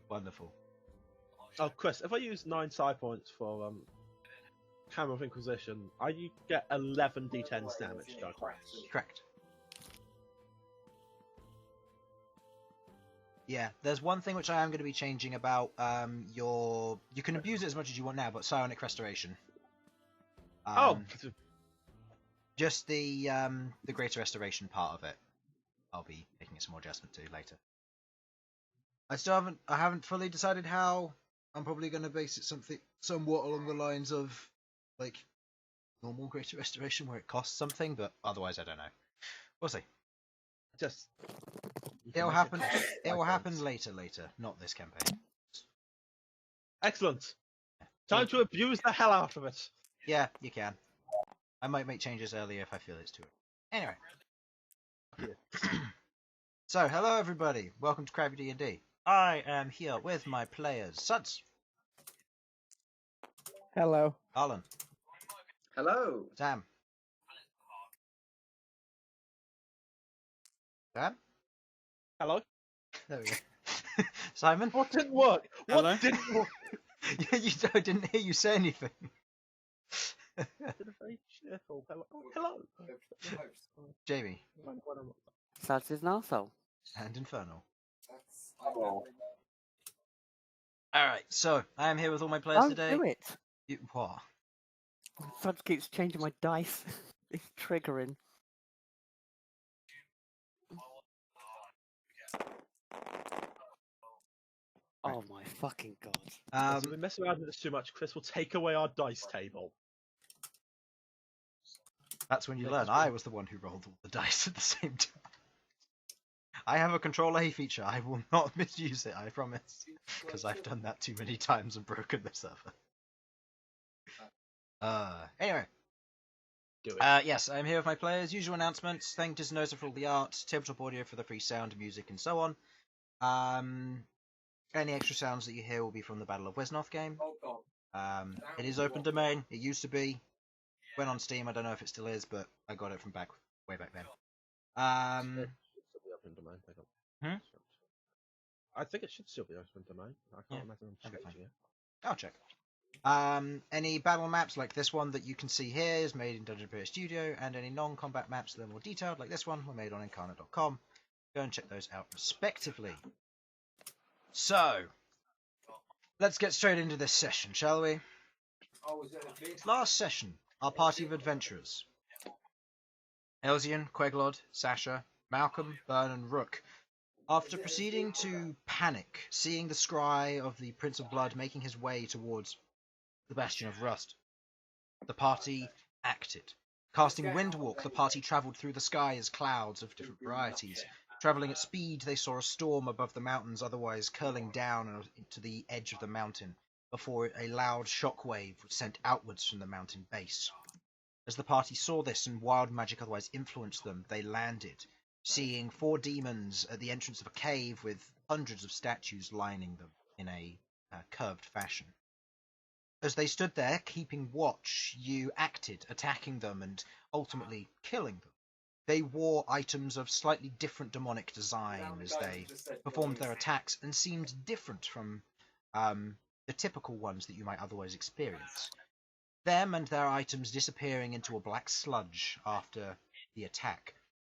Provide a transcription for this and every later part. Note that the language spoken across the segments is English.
Wonderful. Oh, Chris, if I use 9 side points for Hammer of Inquisition, I get 11 d10s damage, don't I? Correct. Yeah, there's one thing which I am going to be changing about you can abuse it as much as you want now, but Psionic Restoration. Just the Greater Restoration part of it. I'll be making some more adjustment to later. I haven't fully decided how. I'm probably going to base it somewhat along the lines of like normal Greater Restoration where it costs something, but otherwise I don't know. We'll see. It'll happen. It will happen later, not this campaign. Excellent. Time to abuse the hell out of it. Yeah, you can. I might make changes earlier if I feel it's too early. Anyway. So, hello everybody. Welcome to Crabby D&D. I am here with my players. Sudz. Hello. Harlan. Hello. Sam. Sam? Hello. There we go. Simon? What didn't work? Hello? What didn't work? I didn't hear you say anything. Did a very cheerful hello. Oh, hello. Jamie. Sudz is an arsehole. And Infernal. Alright, so I am here with all my players Don't today. do it. What? Sudz keeps changing my dice. It's triggering. Oh my fucking god. If we mess around with this too much, Chris will take away our dice table. That's when you learn. I was the one who rolled all the dice at the same time. I have a Control A feature. I will not misuse it, I promise. Because I've done that too many times and broken the server. Anyway. Do it. Yes, I'm here with my players. Usual announcements. Thank Disnoser for all the art. Tabletop audio for the free sound, music, and so on. Any extra sounds that you hear will be from the Battle of Wisnoth game. It is open domain. It used to be. Went on Steam. I don't know if it still is, but I got it from way back then. It should still be open domain. Hmm? I think it should still be open domain. I can't imagine them that'd be changing it. I'll check. Any battle maps like this one that you can see here is made in Dungeon Player Studio, and any non-combat maps that are more detailed like this one were made on incarnate.com. Go and check those out respectively. So, let's get straight into this session, shall we? Last session, our party of adventurers. Elsyan, Queglod, Sasha, Malcom, Bern and Rook. After proceeding to panic, seeing the scry of the Prince of Blood making his way towards the Bastion of Rust, the party acted. Casting Windwalk, the party travelled through the sky as clouds of different varieties. Travelling at speed, they saw a storm above the mountains, otherwise curling down to the edge of the mountain, before a loud shockwave was sent outwards from the mountain base. As the party saw this and wild magic otherwise influenced them, they landed, seeing 4 demons at the entrance of a cave with hundreds of statues lining them in a curved fashion. As they stood there, keeping watch, you acted, attacking them and ultimately killing them. They wore items of slightly different demonic design as they performed their attacks and seemed different from the typical ones that you might otherwise experience. Them and their items disappearing into a black sludge after the attack.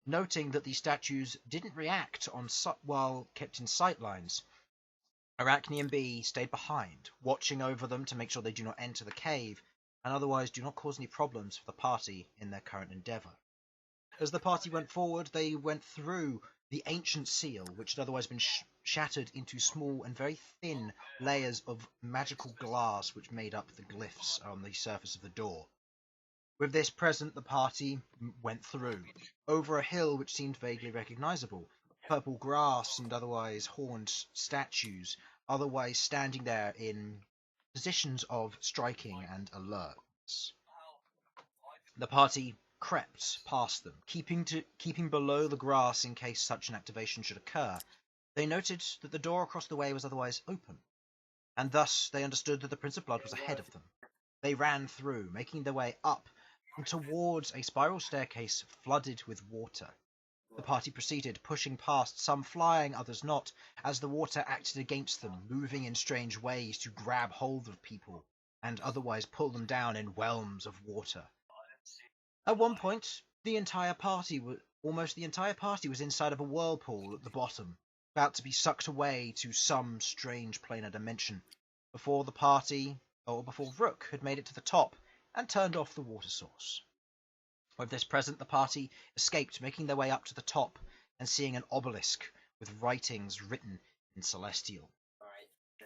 Noting that the statues didn't react while kept in sight lines, Arachne and B stayed behind, watching over them to make sure they do not enter the cave, and otherwise do not cause any problems for the party in their current endeavour. As the party went forward, they went through the ancient seal, which had otherwise been shattered into small and very thin layers of magical glass which made up the glyphs on the surface of the door. With this present, the party went through, over a hill which seemed vaguely recognisable, purple grass and otherwise horned statues, otherwise standing there in positions of striking and alertness. The party crept past them, keeping below the grass in case such an activation should occur. They noted that the door across the way was otherwise open, and thus they understood that the Prince of Blood was ahead of them. They ran through, making their way up and towards a spiral staircase flooded with water. The party proceeded, pushing past, some flying, others not, as the water acted against them, moving in strange ways to grab hold of people, and otherwise pull them down in whelms of water. At one point, almost the entire party was inside of a whirlpool at the bottom, about to be sucked away to some strange planar dimension, before Rook had made it to the top and turned off the water source. With this present, the party escaped, making their way up to the top and seeing an obelisk with writings written in Celestial.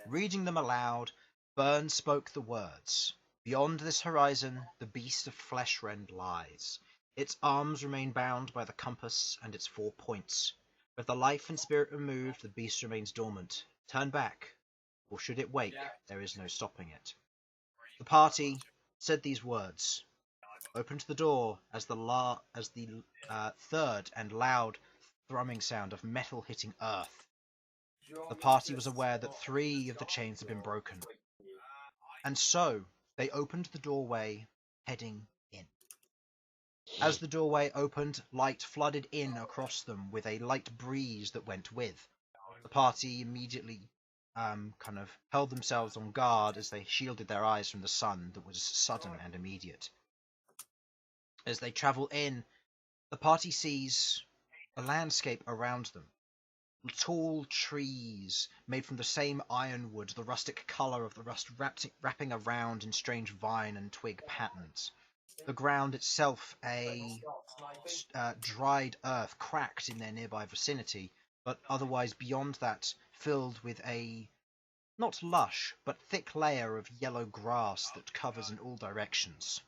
Reading them aloud, Bern spoke the words, "Beyond this horizon, the beast of Fleshrend lies. Its arms remain bound by the compass and its 4 points. With the life and spirit removed, the beast remains dormant. Turn back, or should it wake, there is no stopping it." The party said these words, opened the door as the third and loud thrumming sound of metal hitting earth. The party was aware that 3 of the chains had been broken, and so they opened the doorway, heading in. As the doorway opened, light flooded in across them with a light breeze that went with. The party immediately kind of held themselves on guard as they shielded their eyes from the sun that was sudden and immediate. As they travel in, the party sees a landscape around them. Tall trees made from the same ironwood, the rustic colour of the rust wrapping around in strange vine and twig patterns. The ground itself a dried earth cracked in their nearby vicinity, but otherwise beyond that filled with a not lush but thick layer of yellow grass that covers in all directions.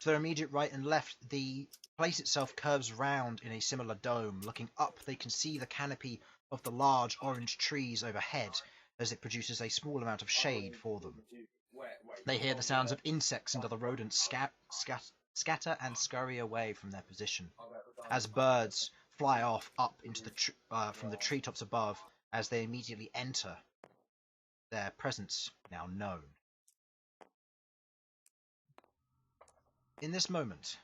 To their immediate right and left, the place itself curves round in a similar dome. Looking up, they can see the canopy of the large orange trees overhead, as it produces a small amount of shade for them. They hear the sounds of insects and other rodents scatter and scurry away from their position, as birds fly off up into from the treetops above, as they immediately enter, their presence now known. In this moment,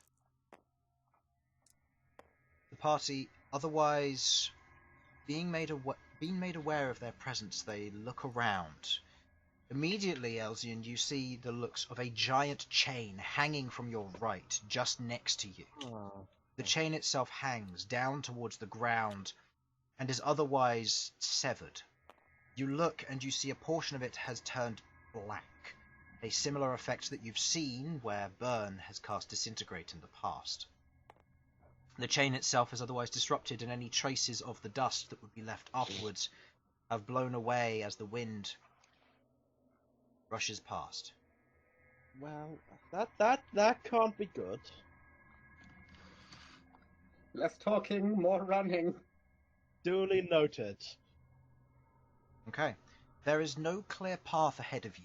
the party, otherwise being made aware of their presence, they look around. Immediately, Elsyan, you see the looks of a giant chain hanging from your right, just next to you. The chain itself hangs down towards the ground and is otherwise severed. You look and you see a portion of it has turned black, a similar effect that you've seen where Bern has cast Disintegrate in the past. The chain itself is otherwise disrupted, and any traces of the dust that would be left afterwards have blown away as the wind rushes past. Well, that can't be good. Less talking, more running. Duly noted. Okay. There is no clear path ahead of you.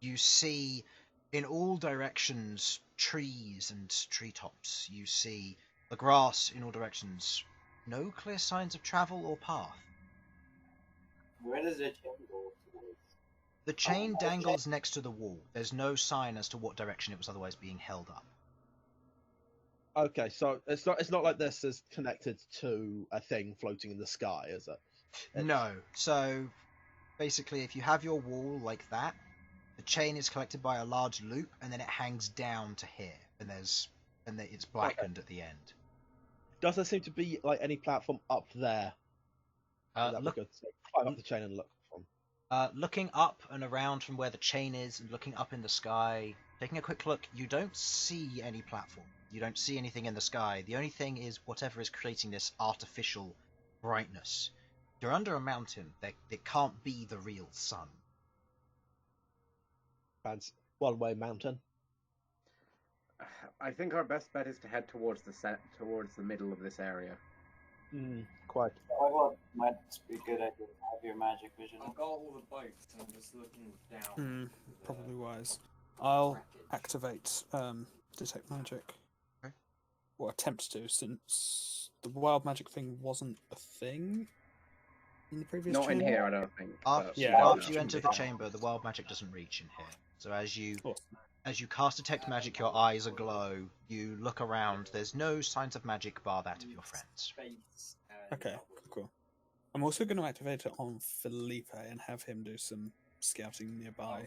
You see in all directions trees and treetops. You see the grass in all directions. No clear signs of travel or path. Where does it go? The chain dangles next to the wall. There's no sign as to what direction it was otherwise being held up. Okay, so it's not like this is connected to a thing floating in the sky, is it? No. So basically, if you have your wall like that, the chain is collected by a large loop, and then it hangs down to here, and it's blackened at the end. Does there seem to be like any platform up there? Climb up the chain and look from. Looking up and around from where the chain is, and looking up in the sky, taking a quick look, you don't see any platform. You don't see anything in the sky. The only thing is whatever is creating this artificial brightness. You're under a mountain. It can't be the real sun. Fancy one-way mountain. I think our best bet is to head towards the middle of this area. Quite. I thought might be good idea to have your magic vision. I've got all the boats and I'm just looking down. Probably wise. I'll activate Detect Magic. Okay. Or attempt to, since the wild magic thing wasn't a thing in the previous Not in chamber. here, I don't think. After Yeah, you enter the chamber, the wild magic doesn't reach in here. So as you As you cast Detect Magic, your eyes aglow. You look around. There's no signs of magic bar that of your friends. Okay, cool. I'm also going to activate it on Felipe and have him do some scouting nearby.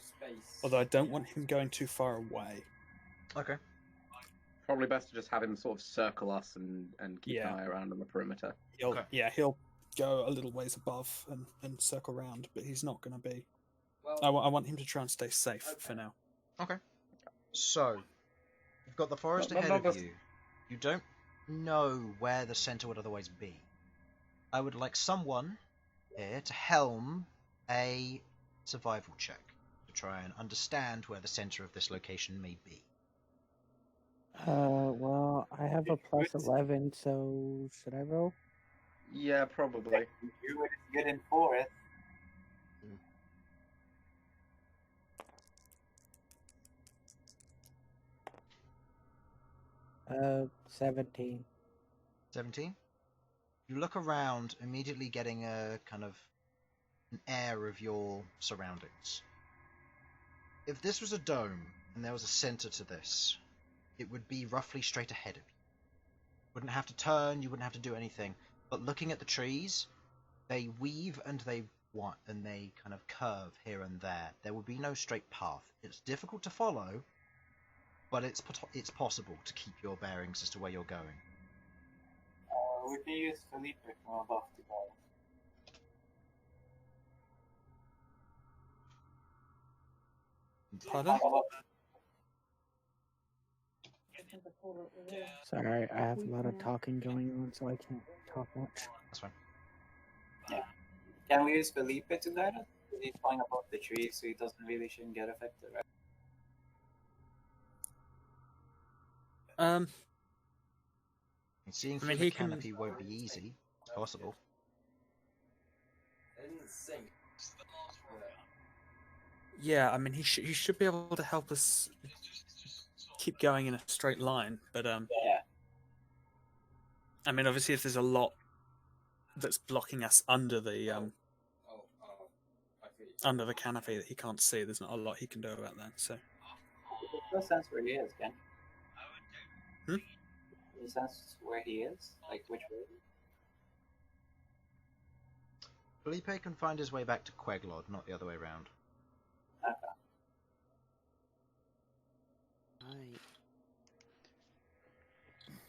Although I don't want him going too far away. Okay. Probably best to just have him sort of circle us and keep Yeah. an eye around on the perimeter. Okay. He'll go a little ways above and circle around, but he's not going to be... I want him to try and stay safe for now. Okay. So, you've got the forest Not ahead of us. you. You don't know where the centre would otherwise be. I would like someone here to helm a survival check to try and understand where the centre of this location may be. Well, I have a plus 11, so should I roll? Yeah, probably. Druid is good in forest. 17. 17? You look around, immediately getting a kind of an air of your surroundings. If this was a dome and there was a centre to this, it would be roughly straight ahead of you. Wouldn't have to turn, you wouldn't have to do anything. But looking at the trees, they weave and they kind of curve here and there. There would be no straight path. It's difficult to follow, but it's possible to keep your bearings as to where you're going. We can use Felipe from above to go. Pardon? Sorry, I have a lot of talking going on, so I can't talk much. That's fine. Can we use Felipe to guide us? He's flying above the trees, so he shouldn't get affected, right? And seeing I through mean, the he can- canopy won't be easy. It's possible. Yeah, I mean, he should be able to help us keep going in a straight line, but Yeah. I mean, obviously, if there's a lot that's blocking us under the canopy that he can't see, there's not a lot he can do about that. So, There's no sense where he is, Ken. Hmm? There's no sense where he is? Like, which way? Felipe can find his way back to Queglod, not the other way around. Okay.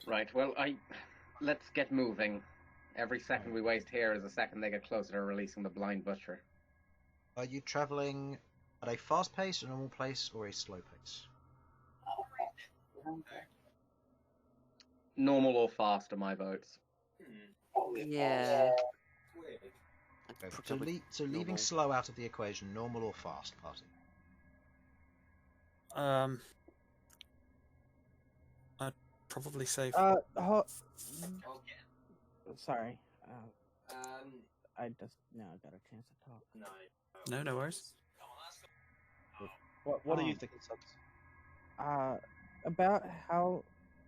Right, well, let's get moving. Every second we waste here is a second they get closer to releasing the blind butcher. Are you travelling at a fast pace, a normal pace, or a slow pace? Normal or fast are my votes. Yeah. Okay, so leaving normal. slow out of the equation, normal or fast, party? I'd probably say Sorry. I just now got a chance to talk. no worries. What are you thinking, Sudz? About how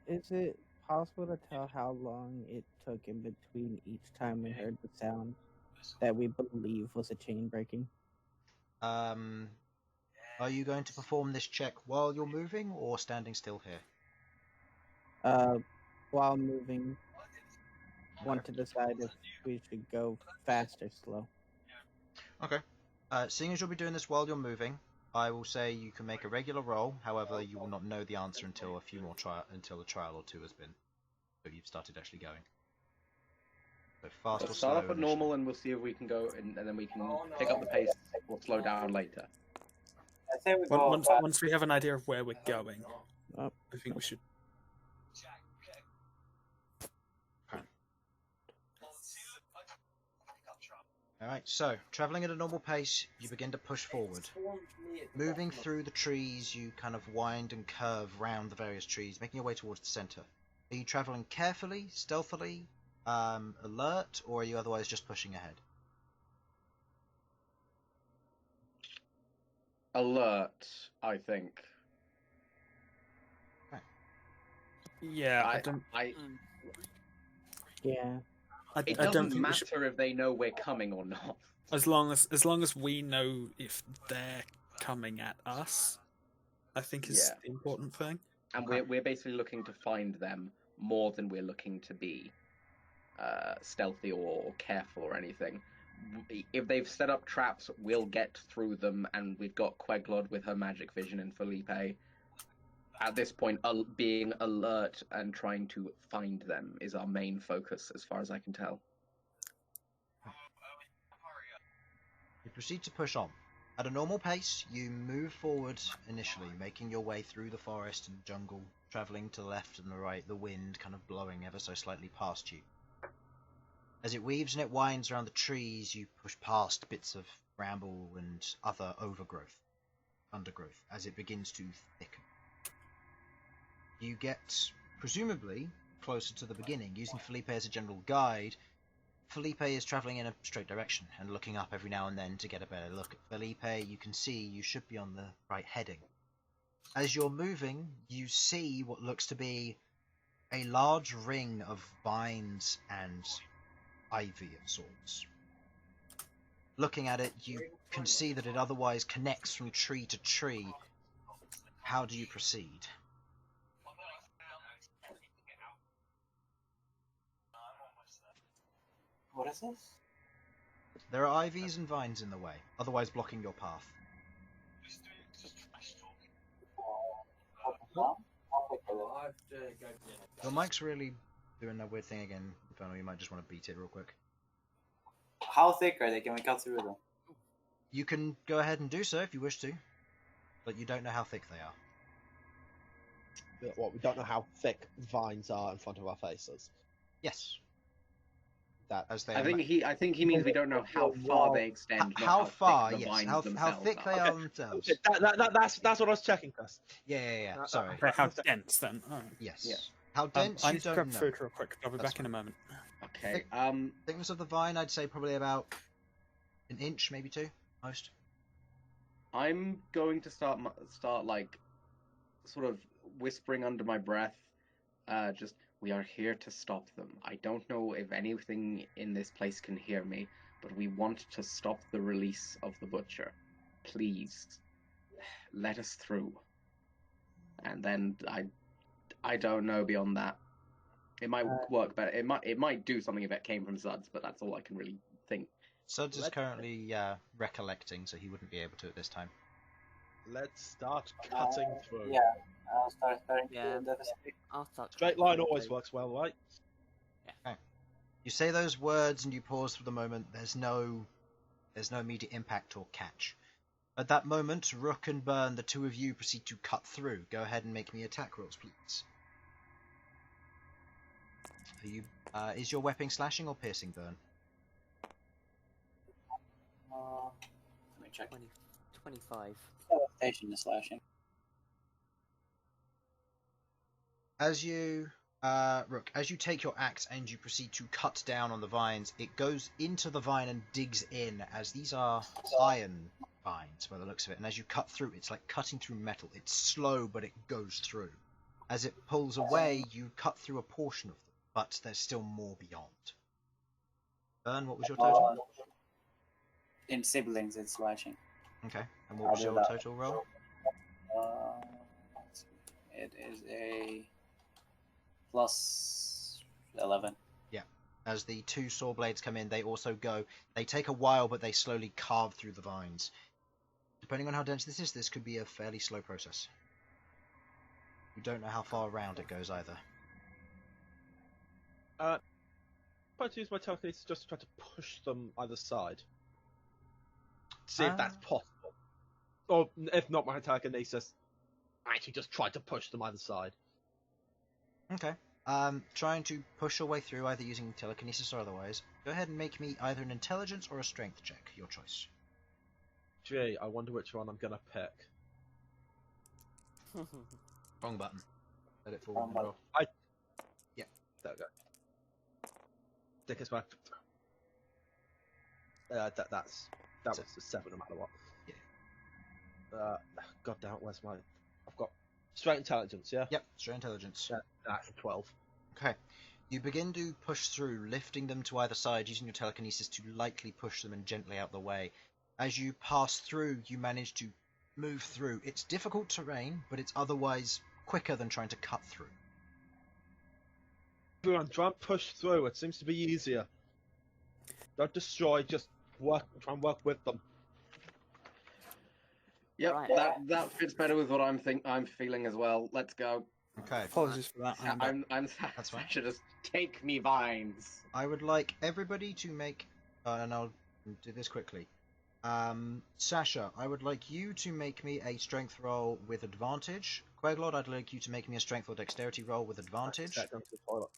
is it possible to tell how long it took in between each time we heard the sound that we believe was a chain breaking? Are you going to perform this check while you're moving, or standing still here? While moving, want to decide if we should go fast or slow. Okay. Seeing as you'll be doing this while you're moving, I will say you can make a regular roll. However, you will not know the answer until until a trial or two has been, so you've started actually going. So fast or Let's slow. start off at initially. normal and we'll see if we can go, and then we can pick up the pace or slow down later. I say we go fast. Once we have an idea of where we're going, Oh. I think we should. Alright, so, travelling at a normal pace, you begin to push forward. Moving through the trees, you kind of wind and curve round the various trees, making your way towards the centre. Are you travelling carefully, stealthily, alert, or are you otherwise just pushing ahead? Alert, I think. Yeah, I don't. Yeah. It I don't doesn't think we should, matter if they know we're coming or not. as long as we know if they're coming at us, I think is Yeah. the important thing. And we're basically looking to find them more than we're looking to be stealthy or careful or anything. If they've set up traps, we'll get through them, and we've got Queglod with her magic vision and Felipe. At this point, being alert and trying to find them is our main focus, as far as I can tell. You proceed to push on. At a normal pace, you move forward initially, making your way through the forest and jungle, travelling to the left and the right, the wind kind of blowing ever so slightly past you. As it weaves and it winds around the trees, you push past bits of bramble and other undergrowth, as it begins to thicken. You get, presumably, closer to the beginning. Using Felipe as a general guide, Felipe is travelling in a straight direction and looking up every now and then to get a better look at Felipe. You can see you should be on the right heading. As you're moving, you see what looks to be a large ring of vines and ivy of sorts. Looking at it, you can see that it otherwise connects from tree to tree. How do you proceed? What is this? There are ivies and vines in the way, otherwise blocking your path. Your mic's really doing that weird thing again, Infernal. You might just want to beat it real quick. How thick are they? Can we cut through them? You can go ahead and do so if you wish to, but you don't know how thick they are. What, we don't know how thick vines are in front of our faces. Yes. That As they I think he means we don't know how far they extend. not how far, thick the yes. vines How themselves thick they are themselves. That's what I was checking, Chris. Yeah. Sorry. Okay, how dense then? Alright. Yes. Yeah. How dense I you need to don't grab know. food real quick. I'll be That's back in a moment. Okay. Thickness of the vine, I'd say probably about an inch, maybe two, most. I'm going to start like sort of whispering under my breath, just, we are here to stop them. I don't know if anything in this place can hear me, but we want to stop the release of the butcher. Please, let us through. And then I don't know beyond that. It might work better. It might do something if it came from Sudz, but that's all I can really think. Sudz is currently recollecting, so he wouldn't be able to at this time. Let's start cutting through. Yeah, I'll start cutting Yeah. through the I'll start. Straight line always works well, right? You say those words and you pause for the moment. There's no immediate impact or catch. At that moment, Rook and Bern, the two of you, proceed to cut through. Go ahead and make me attack rolls, please. Are you? Is your weapon slashing or piercing, Bern? Let me check. 25. Station is slashing. As you, Rook, as you take your axe and you proceed to cut down on the vines, it goes into the vine and digs in, as these are iron vines by the looks of it. And as you cut through, it's like cutting through metal. It's slow, but it goes through. As it pulls away, you cut through a portion of them, but there's still more beyond. Bern, what was your total? In siblings, it's slashing. Okay, and what was your total roll? It is a plus 11. Yeah. As the two saw blades come in, they also go. They take a while, but they slowly carve through the vines. Depending on how dense this is, this could be a fairly slow process. You don't know how far around it goes either. I'm trying to use my telekinesis just to try to push them either side. See if that's possible. Or if not my telekinesis, I actually just try to push them either side. Okay. Trying to push your way through, either using telekinesis or otherwise. Go ahead and make me either an intelligence or a strength check. Your choice. Gee, I wonder which one I'm gonna pick. Wrong button. Let it fall. Wrong button. Yeah. There we go. Thickest one. That was a 7 no matter what. Yeah. God damn it, where's my... I've got straight intelligence, yeah? Yep, straight intelligence. That's a 12. Okay. You begin to push through, lifting them to either side, using your telekinesis to lightly push them and gently out the way. As you pass through, you manage to move through. It's difficult terrain, but it's otherwise quicker than trying to cut through. Everyone, try and push through. It seems to be easier. Don't destroy. Just try and work with them. Yep, Right. that fits better with what I'm feeling as well. Let's go. Okay. Apologies for that. I'm That's fine. Sasha, just take me vines. I would like everybody to make, and I'll do this quickly. Sasha, I would like you to make me a strength roll with advantage. Queglod, I'd like you to make me a strength or dexterity roll with advantage. Go to the toilet.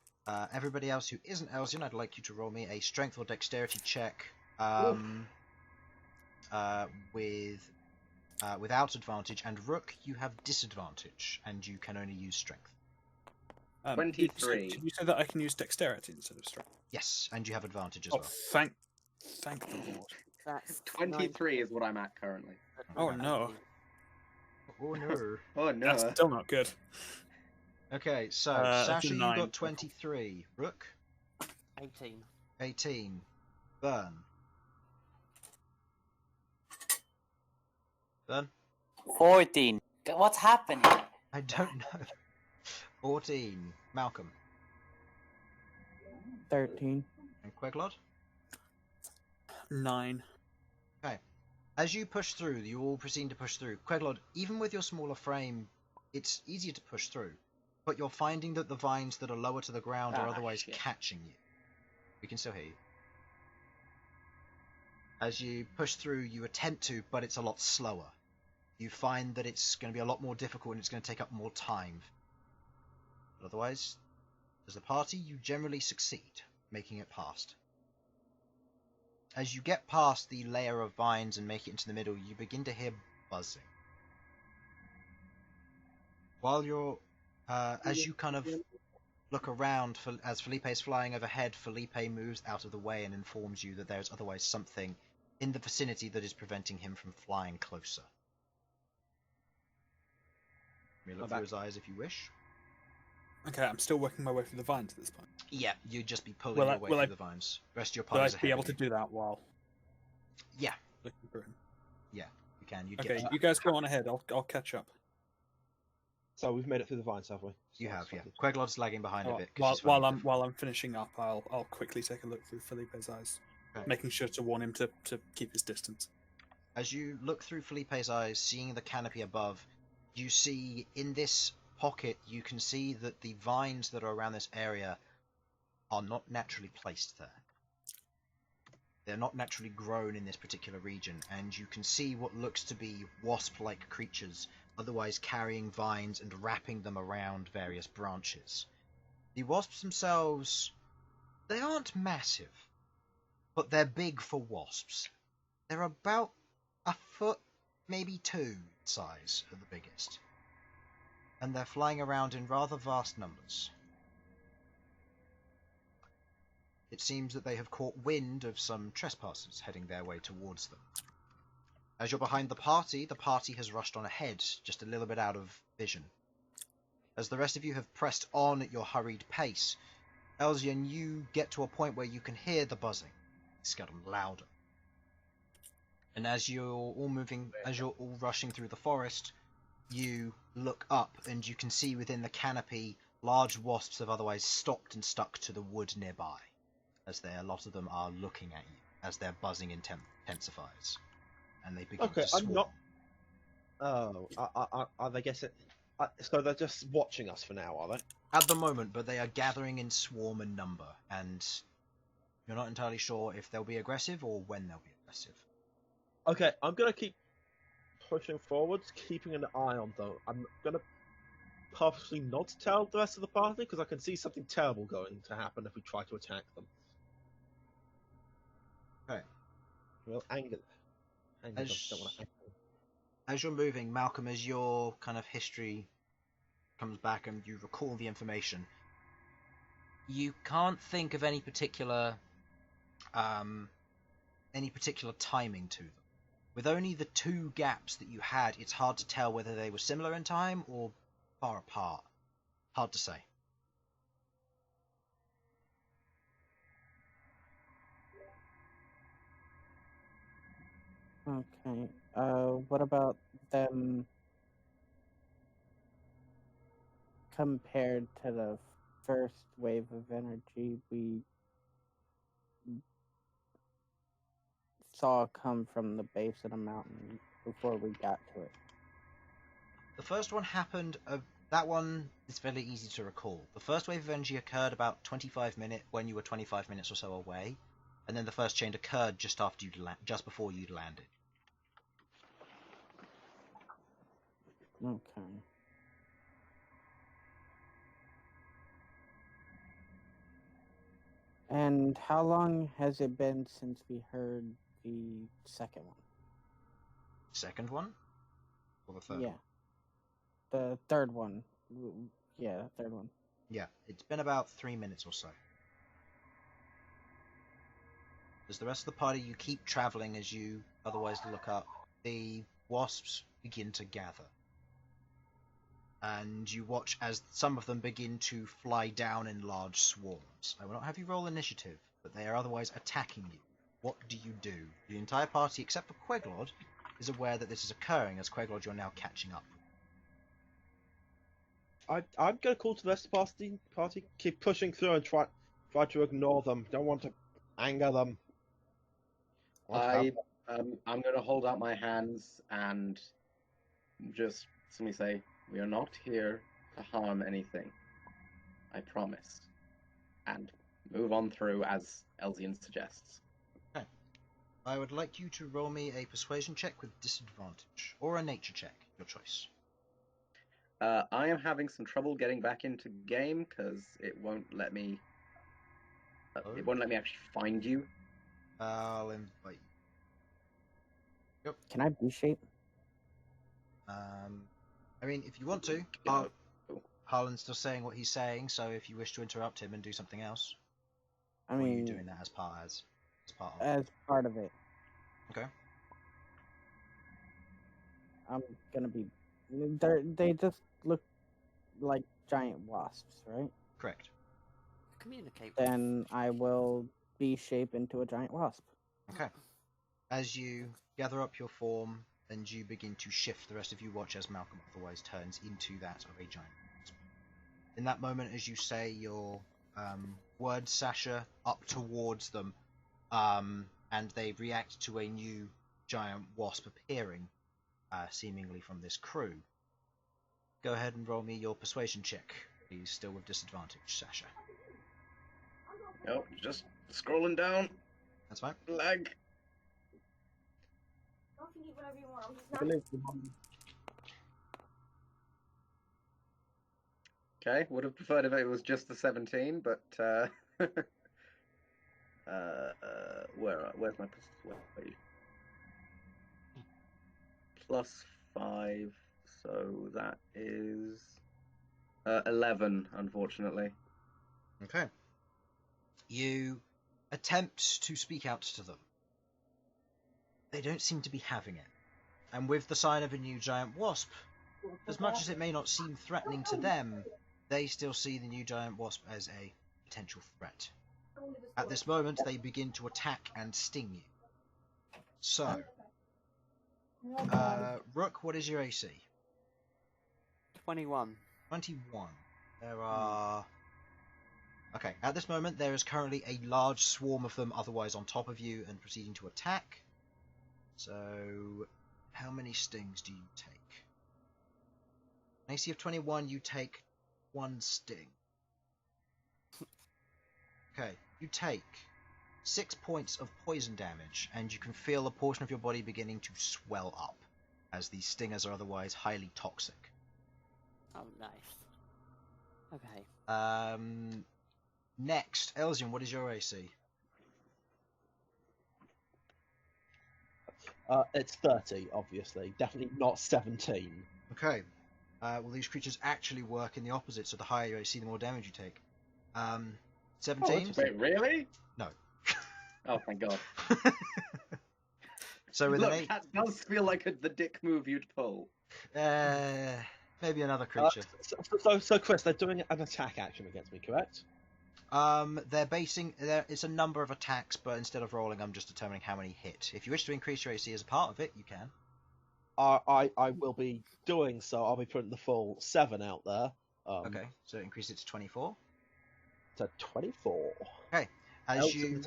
Everybody else who isn't Elsyan, I'd like you to roll me a strength or dexterity check without advantage. And Rook, you have disadvantage, and you can only use strength. 23. Did you say that I can use dexterity instead of strength? Yes, and you have advantage as Oh, well. thank the Lord. That's 23 is what I'm at currently. Oh no. Oh no. Oh no. That's still not good. Okay, so That's Sasha, a you 9. got 23. Rook, 18. 18. Bern. Bern? 14. What's happening? I don't know. 14. Malcom. 13. And Queglod? 9. Okay. As you push through, you all proceed to push through. Queglod, even with your smaller frame, it's easier to push through. But you're finding that the vines that are lower to the ground are otherwise catching you. We can still hear you. As you push through, you attempt to, but it's a lot slower. You find that it's going to be a lot more difficult and it's going to take up more time. But otherwise, as a party, you generally succeed, making it past. As you get past the layer of vines and make it into the middle, you begin to hear buzzing. While you're, as you kind of look around, as Felipe is flying overhead, Felipe moves out of the way and informs you that there is otherwise something in the vicinity that is preventing him from flying closer. You may look through his eyes if you wish. Okay, I'm still working my way through the vines at this point. Yeah, you'd just be pulling your way through the vines. The rest of your Will I parties are be ahead able of to you. do that while Yeah, looking for him? yeah, you can. You'd Okay, get you guys go on ahead. I'll catch up. So we've made it through the vines, have we? You have, yeah. Queglod's lagging behind a bit. While I'm finishing up, I'll quickly take a look through Felipe's eyes, Okay. making sure to warn him to keep his distance. As you look through Felipe's eyes, seeing the canopy above, you see in this pocket, you can see that the vines that are around this area are not naturally placed there. They're not naturally grown in this particular region, and you can see what looks to be wasp-like creatures, otherwise carrying vines and wrapping them around various branches. The wasps themselves, they aren't massive, but they're big for wasps. They're about a foot, maybe 2 size at the biggest. And they're flying around in rather vast numbers. It seems that they have caught wind of some trespassers heading their way towards them. As you're behind the party has rushed on ahead, just a little bit out of vision. As the rest of you have pressed on at your hurried pace, Elsyan, you get to a point where you can hear the buzzing. It's gotten louder. And as you're all rushing through the forest, you look up and you can see within the canopy large wasps have otherwise stopped and stuck to the wood nearby, as a lot of them are looking at you as their buzzing intensifies, and they begin to swarm. I'm not. Oh, are they guessing? So they're just watching us for now, are they? At the moment, but they are gathering in swarm and number, and you're not entirely sure if they'll be aggressive or when they'll be aggressive. Okay, I'm gonna keep pushing forwards, keeping an eye on them. I'm gonna purposely not tell the rest of the party because I can see something terrible going to happen if we try to attack them. Okay. Well, anger them. Don't want to anger them. As you're moving, Malcom, as your kind of history comes back and you recall the information, you can't think of any particular timing to them. With only the 2 gaps that you had, it's hard to tell whether they were similar in time or far apart. Hard to say. Okay. What about them compared to the first wave of energy we saw come from the base of the mountain before we got to it? The first one happened. That one is fairly easy to recall. The first wave of energy occurred about 25 minutes when you were 25 minutes or so away, and then the first chain occurred just after just before you'd landed. Okay. And how long has it been since we heard the second one? Second one? Or the third Yeah. one? The third one. Yeah, the third one. Yeah, it's been about 3 minutes or so. As the rest of the party, you keep travelling as you otherwise look up. The wasps begin to gather. And you watch as some of them begin to fly down in large swarms. I will not have you roll initiative, but they are otherwise attacking you. What do you do? The entire party, except for Queglod, is aware that this is occurring, as Queglod, you're now catching up. I'm going to call to the rest of the party, keep pushing through and try to ignore them. Don't want to anger them. I'm going to hold out my hands and just simply say, we are not here to harm anything. I promise. And move on through as Elsyan suggests. Okay. I would like you to roll me a persuasion check with disadvantage, or a nature check, your choice. I am having some trouble getting back into game because it won't let me. It won't let me actually find you. I'll invite you. Yep. Can I B-shape? I mean, if you want to, Harlan's still saying what he's saying, so if you wish to interrupt him and do something else, I or mean, are you doing that as part of? As part of it. Okay. I'm gonna be. They just look like giant wasps, right? Correct. Communicate. Then I will B-shape into a giant wasp. Okay. As you gather up your form and you begin to shift, the rest of you watch as Malcom otherwise turns into that of a giant wasp. In that moment, as you say your words, Sasha, up towards them, and they react to a new giant wasp appearing, seemingly from this crew. Go ahead and roll me your persuasion check, please, still with disadvantage, Sasha. Nope, just scrolling down. That's fine. Lag. Okay, would have preferred if it was just the 17, but where's my persuasion? +5, so that is 11, unfortunately. Okay. You attempt to speak out to them. They don't seem to be having it. And with the sign of a new giant wasp, as much as it may not seem threatening to them, they still see the new giant wasp as a potential threat. At this moment, they begin to attack and sting you. So, Rook, what is your AC? 21. 21. There are... Okay, at this moment, there is currently a large swarm of them otherwise on top of you and proceeding to attack. So, how many stings do you take? An AC of 21, you take 1 sting. Okay, you take 6 points of poison damage, and you can feel a portion of your body beginning to swell up, as these stingers are otherwise highly toxic. Oh, nice. Okay. Next, Elsyan, what is your AC? It's 30, obviously. Definitely not 17. Okay. Well, these creatures actually work in the opposite, so the higher your AC, the more damage you take. 17? Wait, really? No. Oh, thank God. So with Look, an 8... that does feel like the dick move you'd pull. maybe another creature. So, Chris, they're doing an attack action against me, correct? It's a number of attacks, but instead of rolling, I'm just determining how many hit. If you wish to increase your AC as a part of it, you can. I will be doing so. I'll be putting the full 7 out there. Okay, so increase it to 24. So 24. Okay, as Else you in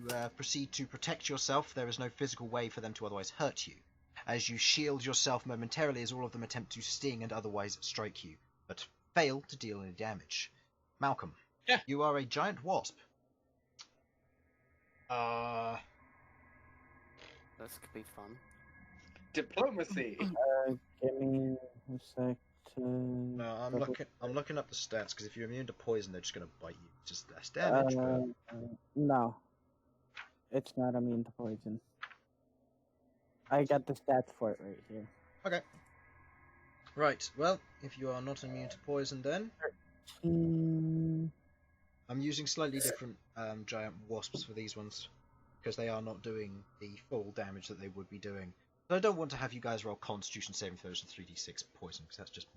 the proceed to protect yourself, there is no physical way for them to otherwise hurt you. As you shield yourself momentarily, as all of them attempt to sting and otherwise strike you, but fail to deal any damage. Malcom, Yeah. You are a giant wasp. This could be fun. Diplomacy. Give me a sec to. No, I'm looking up the stats because if you're immune to poison, they're just going to bite you. It's just less damage. No, it's not immune to poison. I got the stats for it right here. Okay. Right. Well, if you are not immune to poison, then I'm using slightly different giant wasps for these ones because they are not doing the full damage that they would be doing. So I don't want to have you guys roll Constitution saving throws and 3d6 poison because that's just.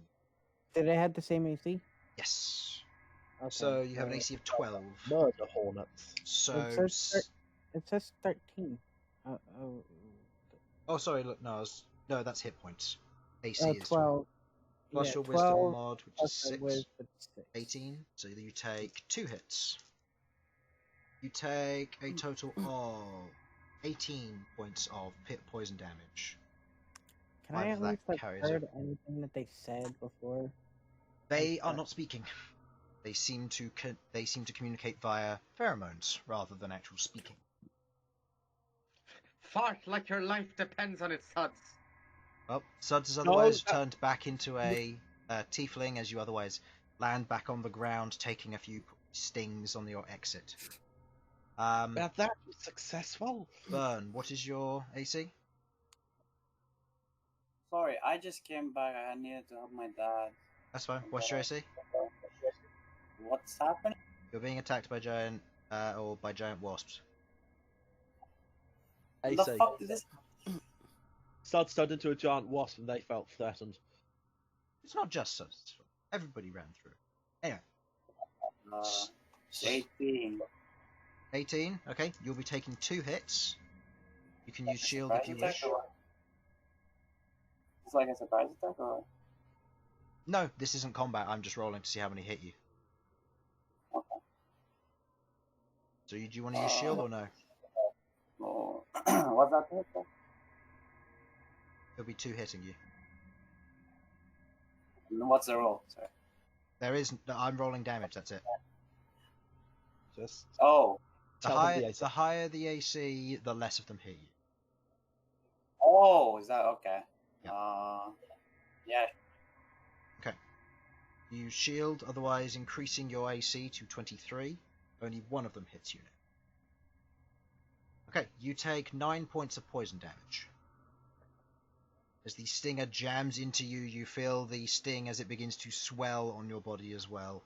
Did they have the same AC? Yes. Okay, So you have an AC of 12. murder hornets. So. It says 13. Oh, sorry. Look, no, that's hit points. AC is 12. Plus Yeah, your 12 wisdom mod, which is plus my 6. wisdom, 6. 18. So you take 2 hits. You take a total of 18 points of pit poison damage. Can I at that least like carries heard it. anything that they said before? They are not speaking. They seem to communicate via pheromones rather than actual speaking. Fart like your life depends on it, Sudz. Well, Sudz is otherwise turned back into a tiefling as you otherwise land back on the ground, taking a few stings on your exit. Now that was successful. Bern, what is your AC? Sorry, I just came back. I needed to help my dad. That's fine. What's your AC? What's happening? You're being attacked by giant wasps. What AC. the fuck did this? Sudz turned into a giant wasp and they felt threatened. It's not just Sudz. Everybody ran through. Anyway. 18. 18. Okay, you'll be taking 2 hits. You can use shield if you wish. It's like a surprise attack, or? No, this isn't combat. I'm just rolling to see how many hit you. Okay. So do you want to use shield or no? Oh. What's that hit? It'll be 2 hitting you. What's the roll? Sorry. There is. I'm rolling damage. That's it. Just Oh. The higher the AC, the less of them hit you. Oh, is that okay? Yeah. Yeah. Okay. You shield, otherwise increasing your AC to 23. Only one of them hits you now. Okay, you take 9 points of poison damage. As the stinger jams into you, you feel the sting as it begins to swell on your body as well.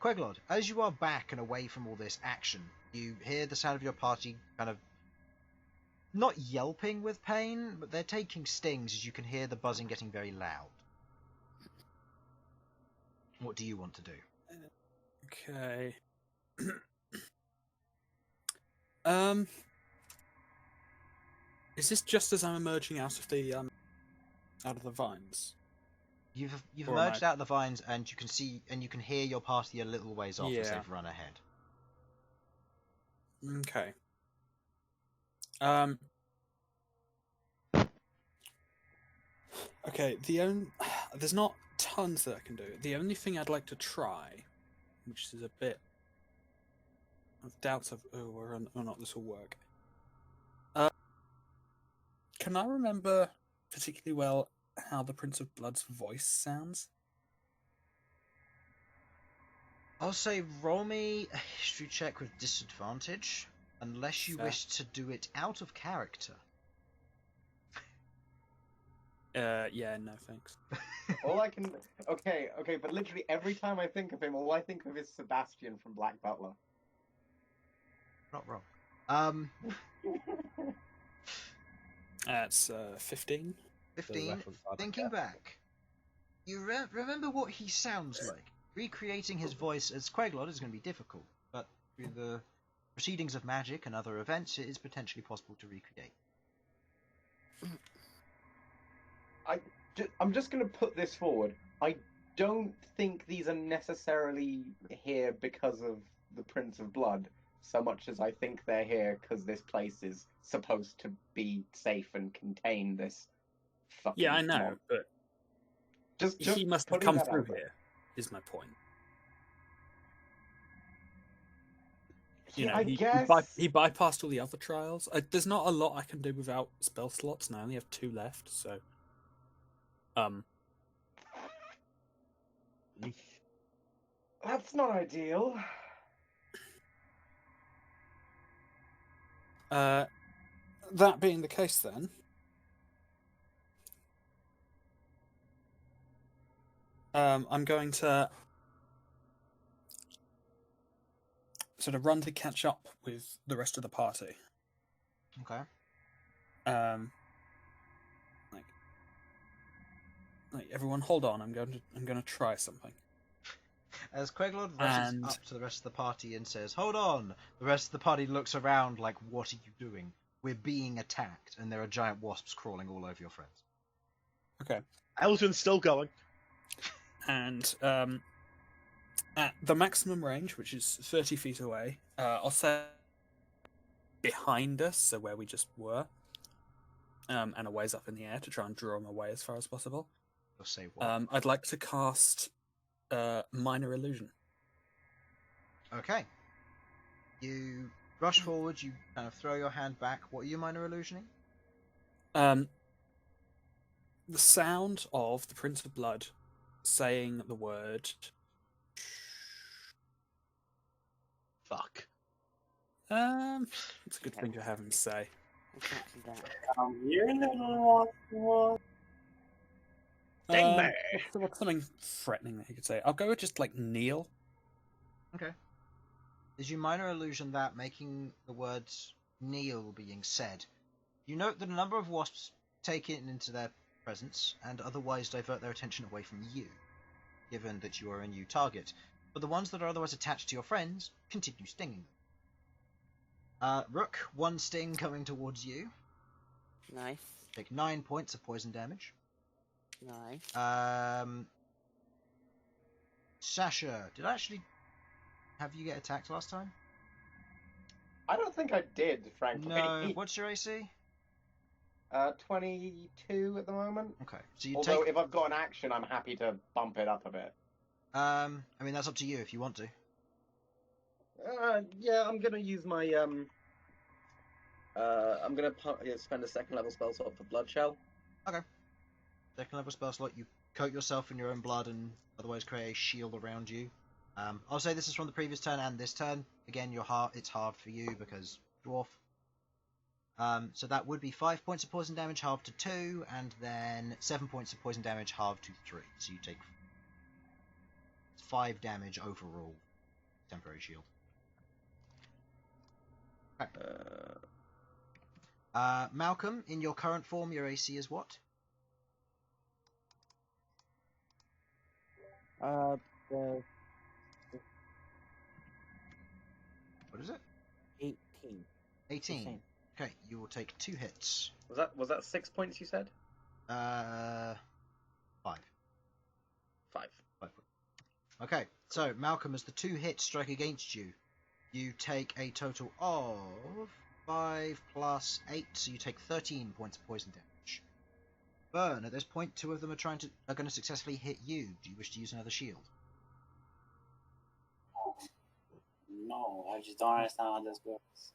Queglod, as you are back and away from all this action, you hear the sound of your party kind of not yelping with pain, but they're taking stings as you can hear the buzzing getting very loud. What do you want to do? Okay. Is this just as I'm emerging out of the vines? You've Or am emerged I- out of the vines and you can see and you can hear your party a little ways off as Yeah. they've run ahead. Okay. Okay, there's not tons that I can do. The only thing I'd like to try, which is a bit of doubts of whether or not this will work. Can I remember particularly well how the Prince of Blood's voice sounds? I'll say roll me a history check with disadvantage, unless you Fair. wish to do it out of character. Yeah, no thanks. All I can. Okay, but literally every time I think of him, all I think of is Sebastian from Black Butler. Not wrong. That's 15. 15. reference I Thinking back, you remember what he sounds like. recreating his voice as Queglod is going to be difficult, but through the proceedings of magic and other events, it is potentially possible to recreate. I'm just going to put this forward. I don't think these are necessarily here because of the Prince of Blood, so much as I think they're here because this place is supposed to be safe and contain this fucking Yeah, I know, mob. but Just he must have putting come that through out there. here, is my point. Yeah, I guess. He bypassed all the other trials. There's not a lot I can do without spell slots now. I only have 2 left, so... That's not ideal. That being the case, then... I'm going to sort of run to catch up with the rest of the party. Okay. Like everyone, hold on. I'm going to try something. As Queglod rushes up to the rest of the party and says, "Hold on!" the rest of the party looks around like, "What are you doing? We're being attacked, and there are giant wasps crawling all over your friends." Okay. Elsyan's still going. And at the maximum range, which is 30 feet away, I'll say behind us, so where we just were, and a ways up in the air to try and draw them away as far as possible. You'll say what? I'd like to cast Minor Illusion. Okay. You rush forward, you kind of throw your hand back. What are you minor illusioning? The sound of the Prince of Blood saying the word... Fuck. It's a good thing to have him say. Exactly that. You're a little what? Dang me. What's something threatening that he could say? I'll go with just like kneel. Okay. As you minor illusion that, making the words kneel being said, you note that a number of wasps take it into their presence and otherwise divert their attention away from you, given that you are a new target. But the ones that are otherwise attached to your friends continue stinging them. Rook, 1 sting coming towards you. Nice. Take 9 points of poison damage. Nice. Sasha, did I actually have you get attacked last time? I don't think I did, frankly. No. What's your AC? 22 at the moment. Okay. So you Although take. if I've got an action, I'm happy to bump it up a bit. I mean that's up to you if you want to. Yeah, I'm gonna use my I'm gonna spend a 2nd level spell slot for Blood Shell. Okay. 2nd level spell slot. You coat yourself in your own blood and otherwise create a shield around you. I'll say this is from the previous turn and this turn. Again, it's hard for you because dwarf. So that would be 5 points of poison damage halved to 2, and then 7 points of poison damage halved to 3. So you take 5 damage overall. Temporary shield. Okay. Malcom, in your current form, your AC is what? The What is it? 18. 18. Okay, you will take 2 hits. Was that 6 points you said? 5. 5. 5 points. Okay, so Malcom, as the 2 hits strike against you, you take a total of 5 plus 8, so you take 13 points of poison damage. Bern, at this point, 2 of them are going to successfully hit you. Do you wish to use another shield? No, I just don't understand how this works.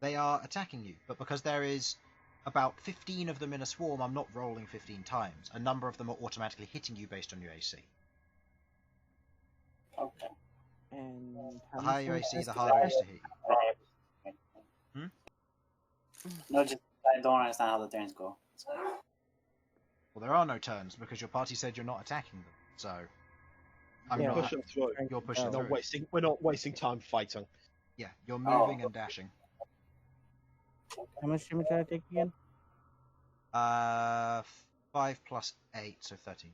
They are attacking you, but because there is about 15 of them in a swarm, I'm not rolling 15 times. A number of them are automatically hitting you based on your AC. Okay. And The higher your AC, the harder it is to hit you. No, just I don't understand how the turns go. Well, there are no turns because your party said you're not attacking them, so Yeah, not. Pushing through. You're pushing We're through. not wasting time fighting. Yeah, you're moving and dashing. how much damage did I take again? 5 plus 8, so 13.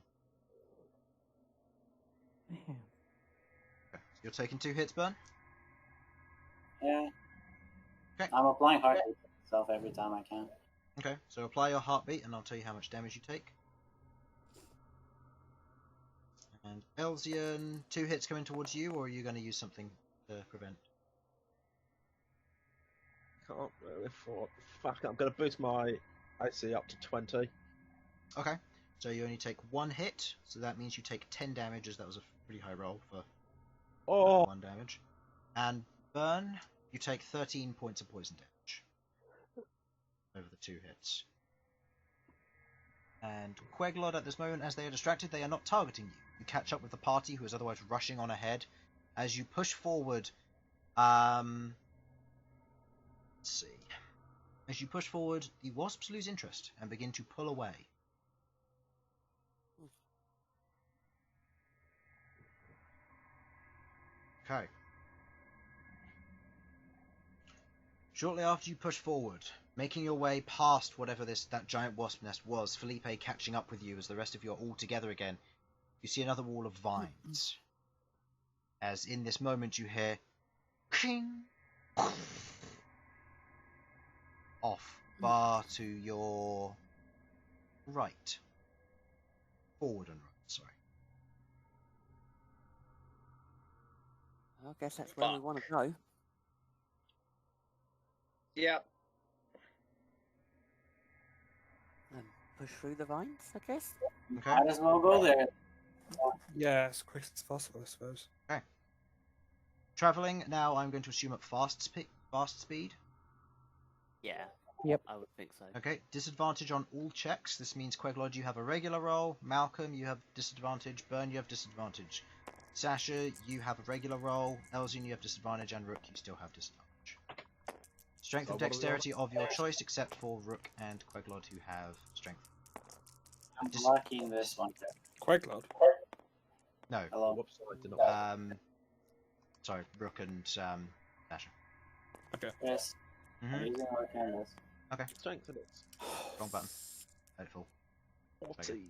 Okay, so you're taking 2 hits, Bern? Yeah. Okay. I'm applying heartbeat to myself every time I can. Okay, so apply your heartbeat and I'll tell you how much damage you take. And Elsyan, 2 hits coming towards you, or are you going to use something to prevent? Can't really afford. Fuck, I'm going to boost my AC up to 20. Okay, so you only take 1 hit, so that means you take 10 damage, as that was a pretty high roll for Oh, 1 damage. And Bern, you take 13 points of poison damage over the 2 hits. And Queglod, at this moment, as they are distracted, they are not targeting you. You catch up with the party, who is otherwise rushing on ahead. As you push forward, let's see. As you push forward, the wasps lose interest and begin to pull away. Okay. Shortly after you push forward, making your way past whatever that giant wasp nest was, Felipe catching up with you as the rest of you are all together again, you see another wall of vines. As in this moment you hear "King" off far to your right. Forward and right, sorry. I guess that's where we want to go. Yeah. Push through the vines, I guess. Okay. Might as well go there. Yeah, as quick as possible, I suppose. Okay. Traveling now, I'm going to assume at fast speed. Yeah. Yep. I would think so. Okay, disadvantage on all checks. This means Queglod, you have a regular roll. Malcom, you have disadvantage. Bern, you have disadvantage. Sasha, you have a regular roll. Elsyan, you have disadvantage. And Rook, you still have disadvantage. Strength So and what are we dexterity of your choice, except for Rook and Queglod, who have strength. I'm lucky in this one. Queglod. No. Hello. whoops, I did not. Sorry, Rook and Sasha. Yes. I'm Mm-hmm. using lucky on this. Strength it is. Wrong button. Let it fall. 14.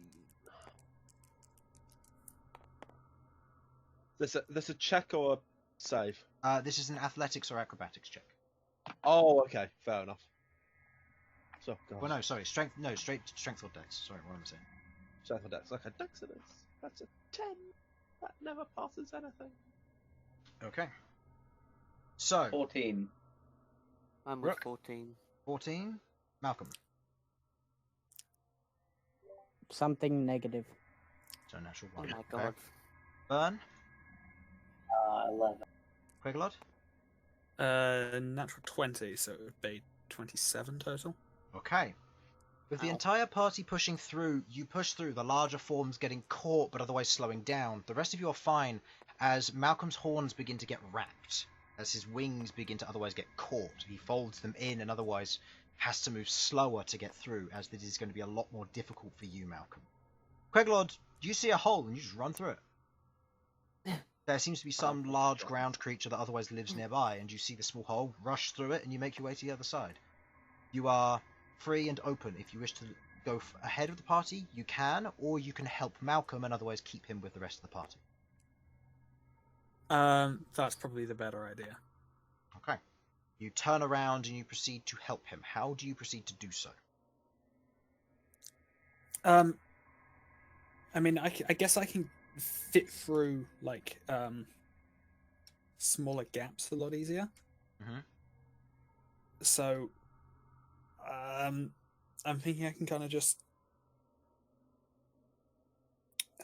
This a check or a save? This is an athletics or acrobatics check. Oh, okay, fair enough. So, God. Well, no, sorry, strength. No, straight strength or dex. Sorry, what am I saying? Strength or dex. Okay, dex it is. That's a 10. That never passes anything. Okay. So, 14. Mine was Rook. 14. 14. Malcolm. Something negative. So natural Oh 1. my Okay. god. Bern. 11. Queglod. Natural 20, so it would be 27 total. Okay. With the Ow. entire party pushing through, you push through, the larger forms getting caught but otherwise slowing down. The rest of you are fine as Malcolm's horns begin to get wrapped, as his wings begin to otherwise get caught. He folds them in and otherwise has to move slower to get through, as this is going to be a lot more difficult for you, Malcolm. Queglod, you see a hole and you just run through it. There seems to be some large ground creature that otherwise lives nearby, and you see the small hole, rush through it, and you make your way to the other side. You are free and open. If you wish to go ahead of the party, you can, or you can help Malcolm and otherwise keep him with the rest of the party. That's probably the better idea. Okay. You turn around and you proceed to help him. How do you proceed to do so? I mean, I guess I can fit through like smaller gaps a lot easier. Mhm. So, I'm thinking I can kind of just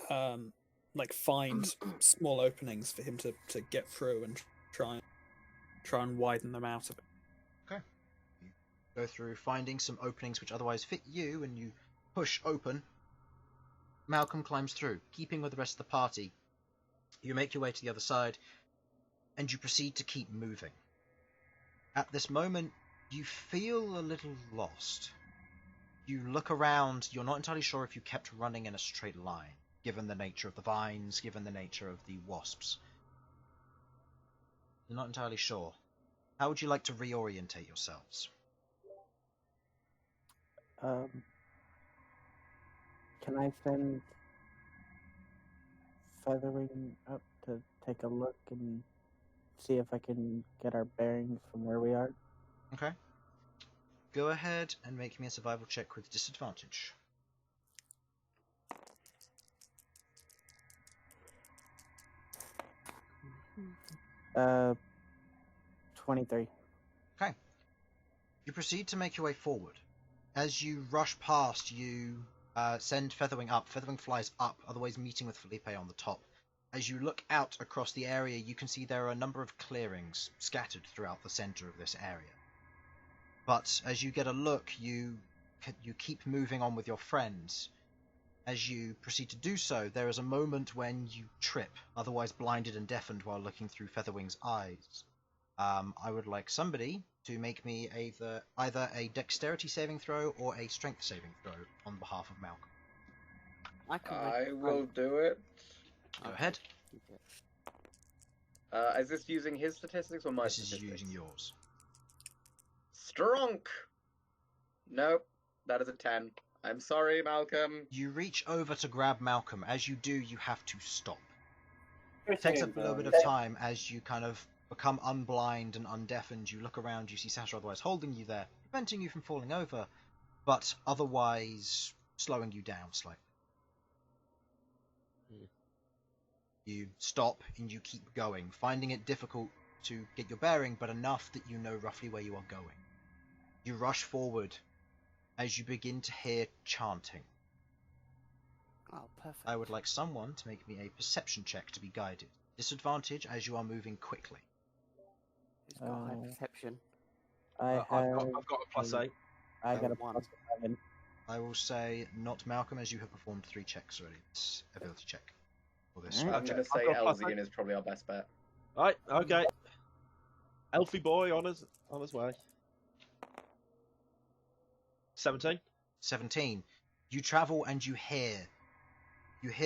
like find small openings for him to get through and try and widen them out a bit. Okay. You go through finding some openings which otherwise fit you, and you push open. Malcolm climbs through, keeping with the rest of the party. You make your way to the other side, and you proceed to keep moving. At this moment, you feel a little lost. You look around, you're not entirely sure if you kept running in a straight line, given the nature of the vines, given the nature of the wasps. You're not entirely sure. How would you like to reorientate yourselves? Can I spend feathering up to take a look and see if I can get our bearings from where we are. Okay. Go ahead and make me a survival check with disadvantage. 23. Okay. You proceed to make your way forward. As you rush past, you send Featherwing up. Featherwing flies up, otherwise meeting with Felipe on the top. As you look out across the area, you can see there are a number of clearings scattered throughout the center of this area. But as you get a look, you keep moving on with your friends. As you proceed to do so, there is a moment when you trip, otherwise blinded and deafened while looking through Featherwing's eyes. I would like somebody to make me either a dexterity saving throw or a strength saving throw on behalf of Malcom. I will do it. Go ahead. Is this using his statistics or my This statistics? is using yours. Strong! Nope, that is a 10. I'm sorry, Malcolm. You reach over to grab Malcom. As you do, you have to stop. It takes up a little bit of time as you kind of become unblind and undeafened. You look around, you see Sasha otherwise holding you there, preventing you from falling over, but otherwise slowing you down slightly. You stop and you keep going, finding it difficult to get your bearing, but enough that you know roughly where you are going. You rush forward as you begin to hear chanting. Oh, perfect. I would like someone to make me a perception check to be guided. Disadvantage as you are moving quickly. Who's got high perception? I've got a +8. I got a one. +11. I will say not Malcom, as you have performed 3 checks already. It's ability check. For this I'm going to say I've got a Elsyan is probably our best bet. Right, okay. Elfie boy on his way. 17. 17. You travel and you hear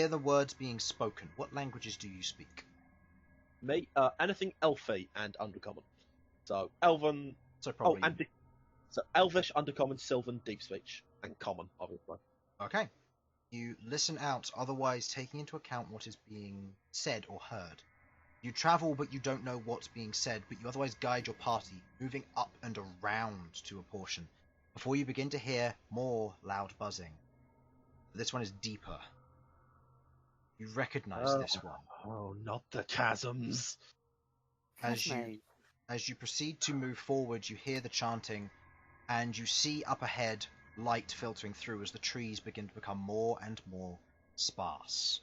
the words being spoken. What languages do you speak? Me, anything Elfie and Undercommon. So Elven. So probably. So Elvish, Undercommon, Sylvan, Deep Speech, and Common, obviously. Okay. You listen out, otherwise taking into account what is being said or heard. You travel, but you don't know what's being said, but you otherwise guide your party, moving up and around to a portion, before you begin to hear more loud buzzing. This one is deeper. You recognize this one. Oh, not the chasms. As you proceed to move forward, you hear the chanting, and you see up ahead light filtering through as the trees begin to become more and more sparse.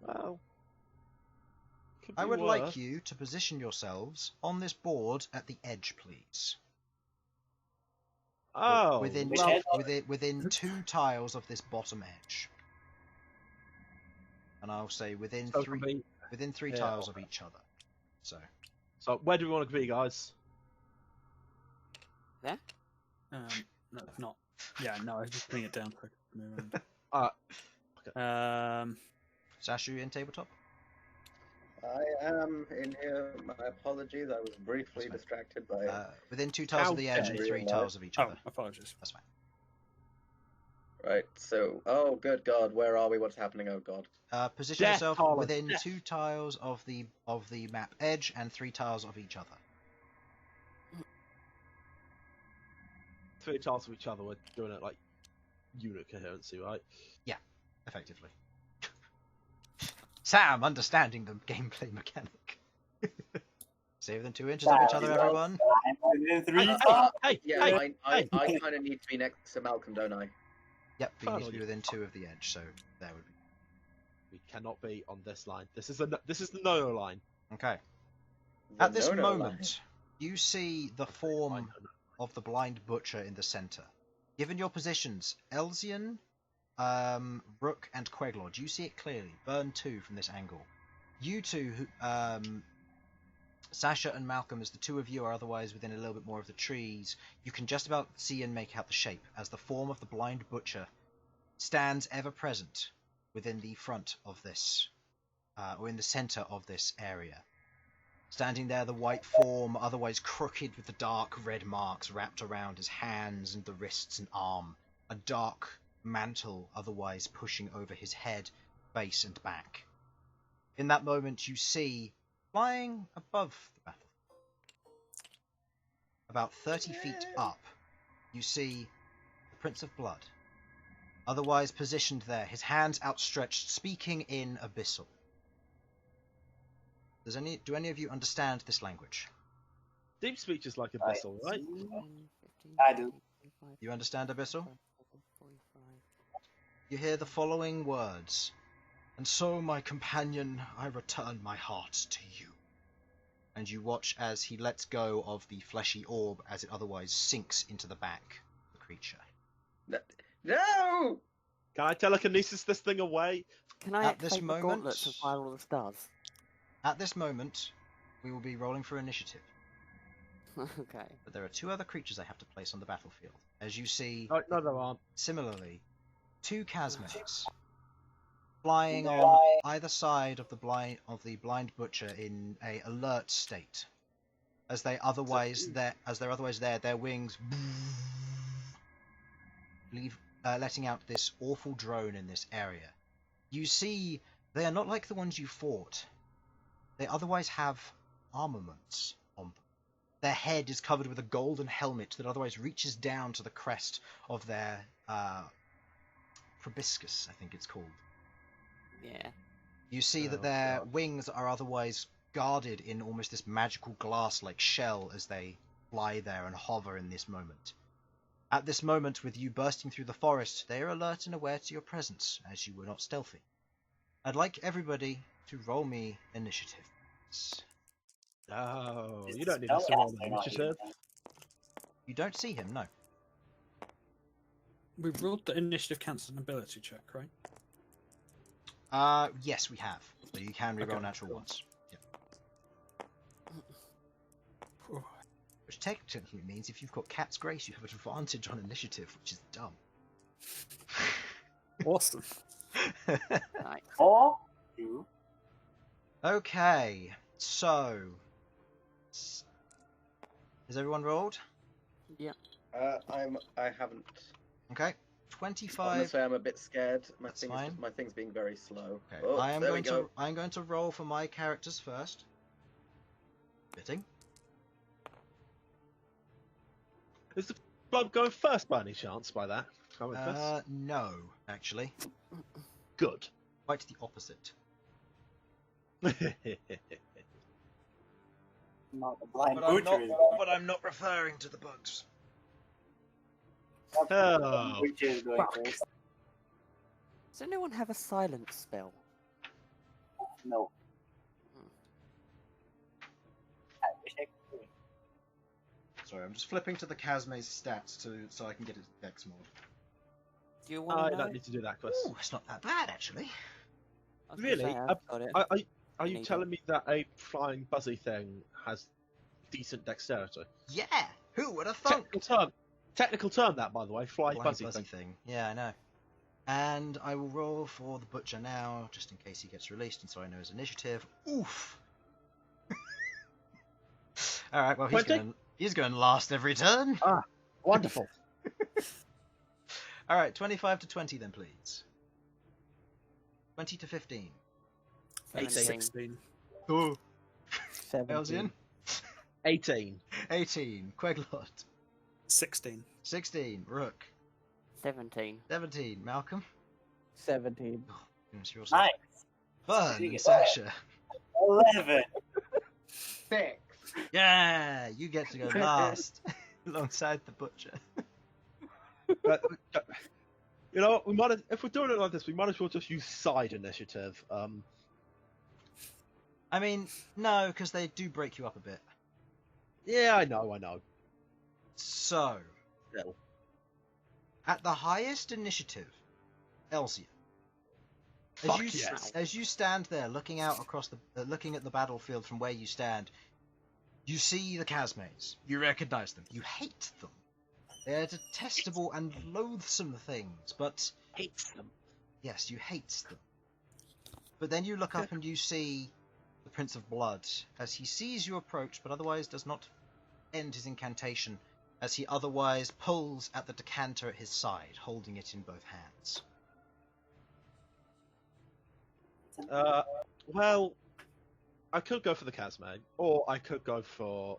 Well, I would like you to position yourselves on this board at the edge, please. Oh, within 2 tiles of this bottom edge, and I'll say within so 3 tiles of each other. So where do we want to be, guys? There? No, it's not. Yeah, no, I was just putting it down quick. Okay. Sasha, you in tabletop? I am in here. My apologies, I was briefly distracted by... within 2 tiles of the edge and 3 tiles of each other. Apologies. That's fine. Right, so... Oh, good God, where are we? What's happening? Oh, God. Position yourself within 2 tiles of the map edge and 3 tiles of each other. 3 tiles of each other. We're doing it like unit coherency, right? Yeah, effectively. Sam, understanding the gameplay mechanic. Stay within 2 inches of each other, everyone. Hey, I kind of need to be next to Malcolm, don't I? Yep, but you need to be within 2 of the edge, so there would be. We cannot be on this line. This is the no line. Okay. At this moment, you see the form of the blind butcher in the center. Given your positions, Elsyan, Rook, and Queglod, you see it clearly. Bern too from this angle. You two, Sasha and Malcom, as the 2 of you are otherwise within a little bit more of the trees, you can just about see and make out the shape as the form of the blind butcher stands ever present within the front of this, or in the center of this area. Standing there, the white form, otherwise crooked with the dark red marks wrapped around his hands and the wrists and arm. A dark mantle, otherwise pushing over his head, face and back. In that moment, you see, flying above the battle, about 30 feet up, you see the Prince of Blood, otherwise positioned there, his hands outstretched, speaking in Abyssal. Do any of you understand this language? Deep speech is like Abyssal, right? I do. You understand Abyssal? You hear the following words. And so, my companion, I return my heart to you. And you watch as he lets go of the fleshy orb as it otherwise sinks into the back of the creature. No! Can I telekinesis this thing away? Can I At this activate the moment- gauntlets and fire all the stars? At this moment, we will be rolling for initiative. Okay. But there are two other creatures I have to place on the battlefield. As you see, No, there aren't. similarly, two chasmates flying on either side of the blind butcher in a alert state. As they're otherwise there, their wings letting out this awful drone in this area. You see, they are not like the ones you fought. They otherwise have armaments on them. Their head is covered with a golden helmet that otherwise reaches down to the crest of their proboscis, I think it's called. Yeah. You see that their wings are otherwise guarded in almost this magical glass-like shell as they fly there and hover in this moment. At this moment, with you bursting through the forest, they are alert and aware to your presence, as you were not stealthy. I'd like everybody to roll me initiative. Oh, you don't need us to roll the initiative. You don't see him, no. We've ruled that initiative counts as an ability check, right? Yes, we have. So you can reroll Okay, natural cool. ones. Yep. Which technically means if you've got Cat's Grace, you have an advantage on initiative, which is dumb. Awesome. Nice. 4, 2. Okay, so is everyone rolled? Yeah. I haven't. Okay, 25. Honestly, I'm a bit scared. That's fine. My thing's being very slow. Okay, Oh, I am there going we go. to I'm going to roll for my characters first. Fitting. Is the blood going first by any chance by that? Going first? No, actually, Good. quite the opposite. Not a blind But I'm butcher. not referring to the bugs. Oh. Which is going first. Does anyone have a silence spell? No. I wish I could. Sorry, I'm just flipping to the Casme's stats so I can get its dex mod. Do you want I to know? don't need to do that, Chris. Ooh, it's not that bad actually. I was gonna Really? say, I've got it. Are you Need telling me that a flying buzzy thing has decent dexterity? Yeah, who would have thunk? Technical term that, by the way, flying Flying buzzy, buzzy thing. thing. Yeah, I know. And I will roll for the butcher now, just in case he gets released, and so I know his initiative. Oof. All right. Well, he's going last every turn. Ah, wonderful. All right, 25 to 20 then, please. 20 to 15. 16. Oh. 17. Elsyan? 18. 18. Queglod. 16. 16. Rook. 17. 17. Malcom. 17. Goodness, you're Nice. Bern and Sasha. 11. 6. Yeah, you get to go last alongside the butcher. But, you know, we might if we're doing it like this, we might as well just use side initiative. I mean, no, because they do break you up a bit. Yeah, I know. So, Still. at the highest initiative, Elsyan. Fuck yes. As you stand there, looking out across looking at the battlefield from where you stand, you see the Casmes. You recognize them. You hate them. They're detestable and loathsome things, but Hates them. yes, you hate them. But then you look up and you see the Prince of Blood as he sees you approach, but otherwise does not end his incantation, as he otherwise pulls at the decanter at his side, holding it in both hands. Well, I could go for the Casmane, or I could go for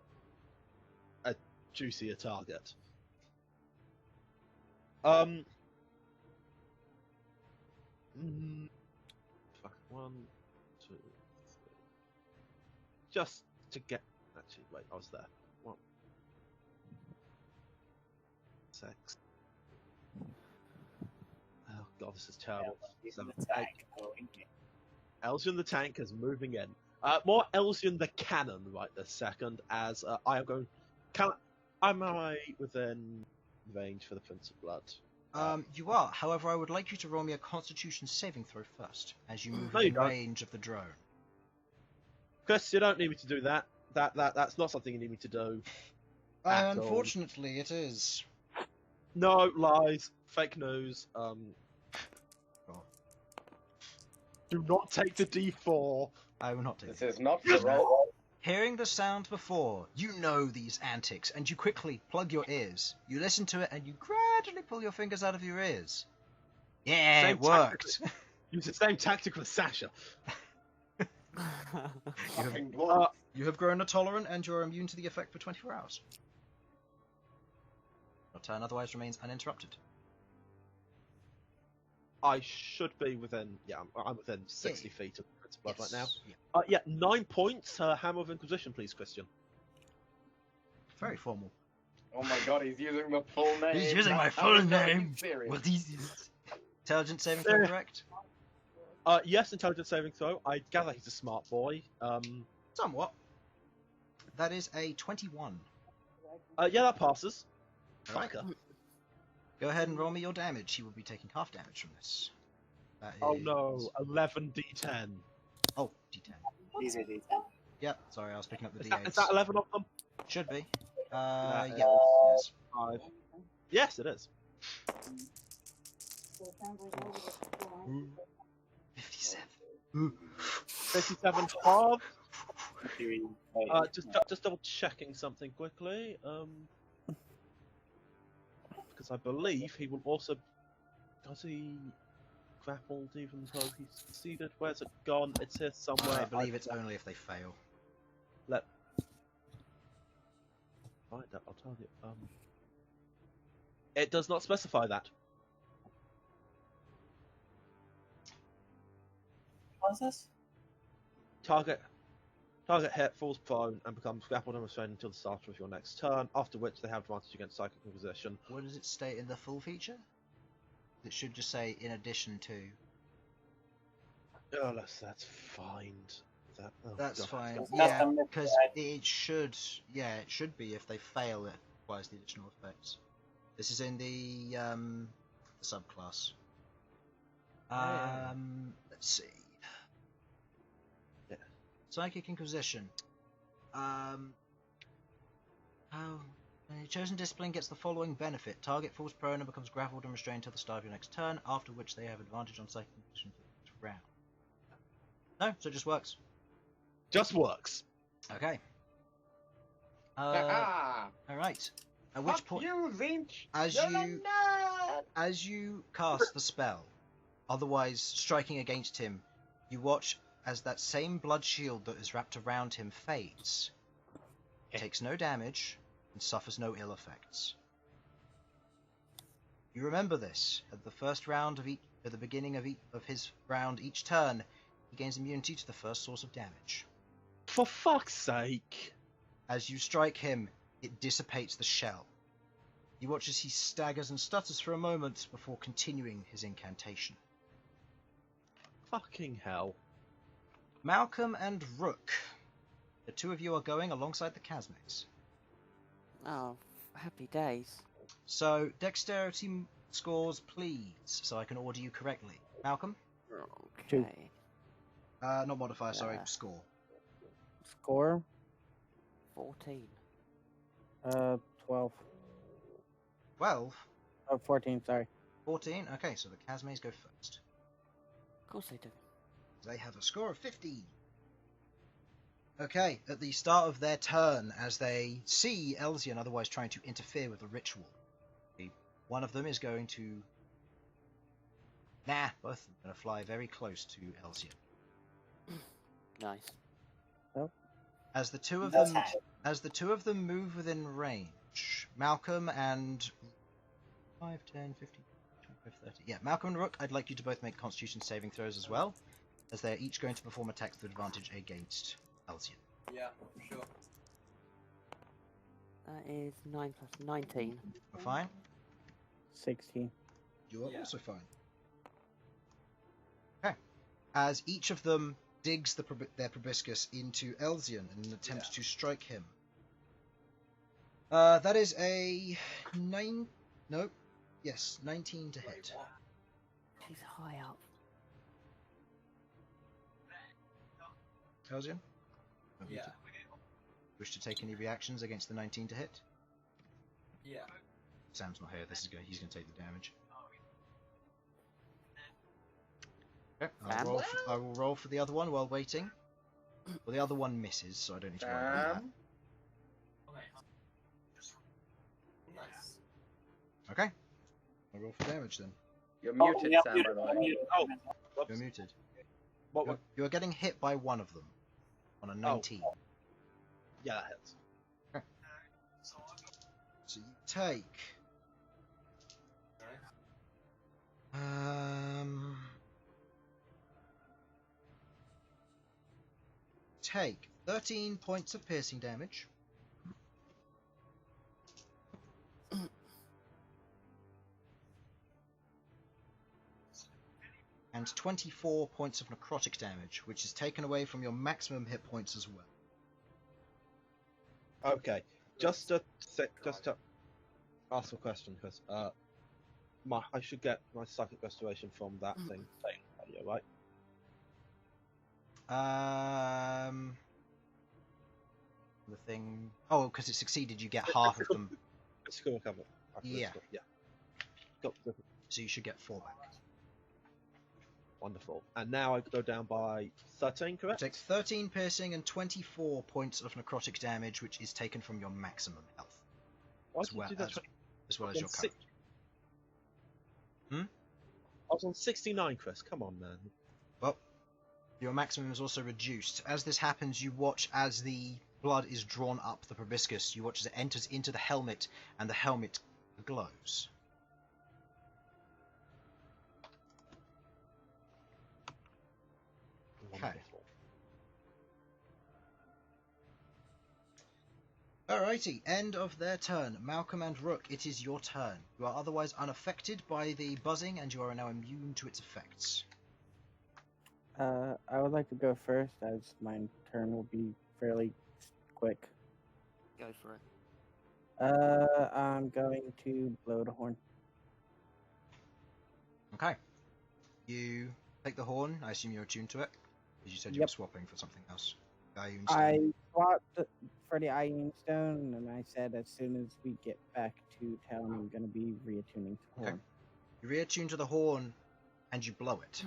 a juicier target. Fuck, 1, 2, 3. Just to get. Actually, wait, I was there. 1, 6. Oh god, this is terrible. He's in 7, the 8. tank going. Elsyan the tank is moving in. More Elsyan the cannon right this second, as I am going. Am I within range for the Prince of Blood? You are. However, I would like you to roll me a Constitution saving throw first, as you move No, you in don't. range of the drone. Chris, you don't need me to do that. That's not something you need me to do. At all. Unfortunately, it is. No lies, fake news. Do not take the D4. I will not take This it. is not the roll. Hearing the sound before, you know these antics, and you quickly plug your ears. You listen to it, and you gradually pull your fingers out of your ears. Yeah, Same it worked. Use the same tactic with Sasha. Fucking dwarf. You have grown tolerant, and you are immune to the effect for 24 hours. Your turn otherwise remains uninterrupted. I should be within. Yeah, I'm within 60 feet of the Prince of Blood right now. Yeah. 9 points. Hammer of Inquisition, please, Christian. Very formal. Oh my god, he's using the full name. He's using my That's full how name. serious. What is intelligence saving throw correct? Yes, intelligence saving throw. I gather he's a smart boy. Somewhat. That is a 21. Yeah, that passes. Right. Fucker. Go ahead and roll me your damage. He will be taking half damage from this. That Oh is... no, 11 D10. Oh, D10. These are D10. Yep, sorry, I was picking up the Is D8s. that 11 of them? Should be. Yeah. Yeah, it is. 5. Yes, it is. 57. 57 half. Wait, Just double checking something quickly. Because I believe he will also. Does he grappled even though he's succeeded? Where's it gone? It's here somewhere. I believe it's only if they fail. Find that. I'll tell you. It does not specify that. what's this? Target hit, falls prone, and becomes grappled and restrained until the start of your next turn, after which they have advantage against psychic inquisition. What does it state in the full feature? It should just say in addition to. Oh, that's fine. That's God. fine. It's Yeah, custom because mid-range. it should. Yeah, it should be if they fail. It requires the additional effects. This is in the subclass. Let's see. Yeah. Psychic Inquisition. A chosen discipline gets the following benefit: target falls prone and becomes grappled and restrained until the start of your next turn, after which they have advantage on Psychic Inquisition for the next round. No, so it just works. Just works. Okay. Ah! All right. At which point, you, Zinch! as you cast the spell, otherwise striking against him, you watch as that same blood shield that is wrapped around him fades, takes no damage, and suffers no ill effects. You remember this at the first round of at the beginning of his round each turn. He gains immunity to the first source of damage. For fuck's sake! As you strike him, it dissipates the shell. You watch as he staggers and stutters for a moment before continuing his incantation. Fucking hell. Malcom and Rook. The two of you are going alongside the Casmates. Oh, happy days. So, dexterity scores, please, so I can order you correctly. Malcolm? Two. Okay. Not modifier, sorry, Yeah. score. Score 14. 12. 12? 14, sorry. 14? Okay, so the Casmates go first. Of course they do. They have a score of 15. Okay, at the start of their turn, as they see Elsyan otherwise trying to interfere with the ritual, one of them is going to... both of them are going to fly very close to Elsyan. Nice. As the two of That's them, high. as the two of them move within range, Malcolm and 5, 10, 15, 25, 30. Yeah, Malcolm and Rook, I'd like you to both make Constitution saving throws as well, as they're each going to perform attacks with advantage against Elsyan. Yeah, sure. That is 9 plus 19. We're fine. 16. You are Yeah. also fine. Okay. As each of them digs their proboscis into Elsyan in an attempt to strike him. That is a 9. Nope. Yes, 19 to hit. She's high up. Elsyan? Yeah. Wish to take any reactions against the 19 to hit? Yeah. Sam's not here. He's going to take the damage. Okay, Sam? I will roll for the other one while waiting. Well, the other one misses, so I don't need to worry about that. Nice. Okay. I'll roll for damage then. You're Oh, muted, yeah, Sam, muted, by the way. muted. Oh. You're Whoops. muted. What? You are getting hit by one of them on a 19. Yeah, that hits. So you take take 13 points of piercing damage. And 24 points of necrotic damage, which is taken away from your maximum hit points as well. Okay, just to ask a question, because I should get my psychic restoration from that thing. Yeah, right? The thing. Oh, because it succeeded, you get half of them. It's going to cover. Yeah. Yeah. Got the- So you should get 4 back. Wonderful. And now I go down by 13, You correct? take 13 piercing and 24 points of necrotic damage, which is taken from your maximum health, Why as did you well do that? as, well as On your six- current. I was on 69, Chris. Come on, man. Well, your maximum is also reduced. As this happens, you watch as the blood is drawn up the proboscis. You watch as it enters into the helmet, and the helmet glows. Wonderful. Alrighty, end of their turn. Malcolm and Rook, it is your turn. You are otherwise unaffected by the buzzing, and you are now immune to its effects. I would like to go first, as my turn will be fairly quick. Go for it. I'm going to blow the horn. Okay. You take the horn. I assume you're attuned to it, because you said you Yep. were swapping for something else. Ioun I Stone. swapped for the Ioun Stone, and I said as soon as we get back to town, I'm going to be reattuning to the Okay. horn. You reattune to the horn, and you blow it.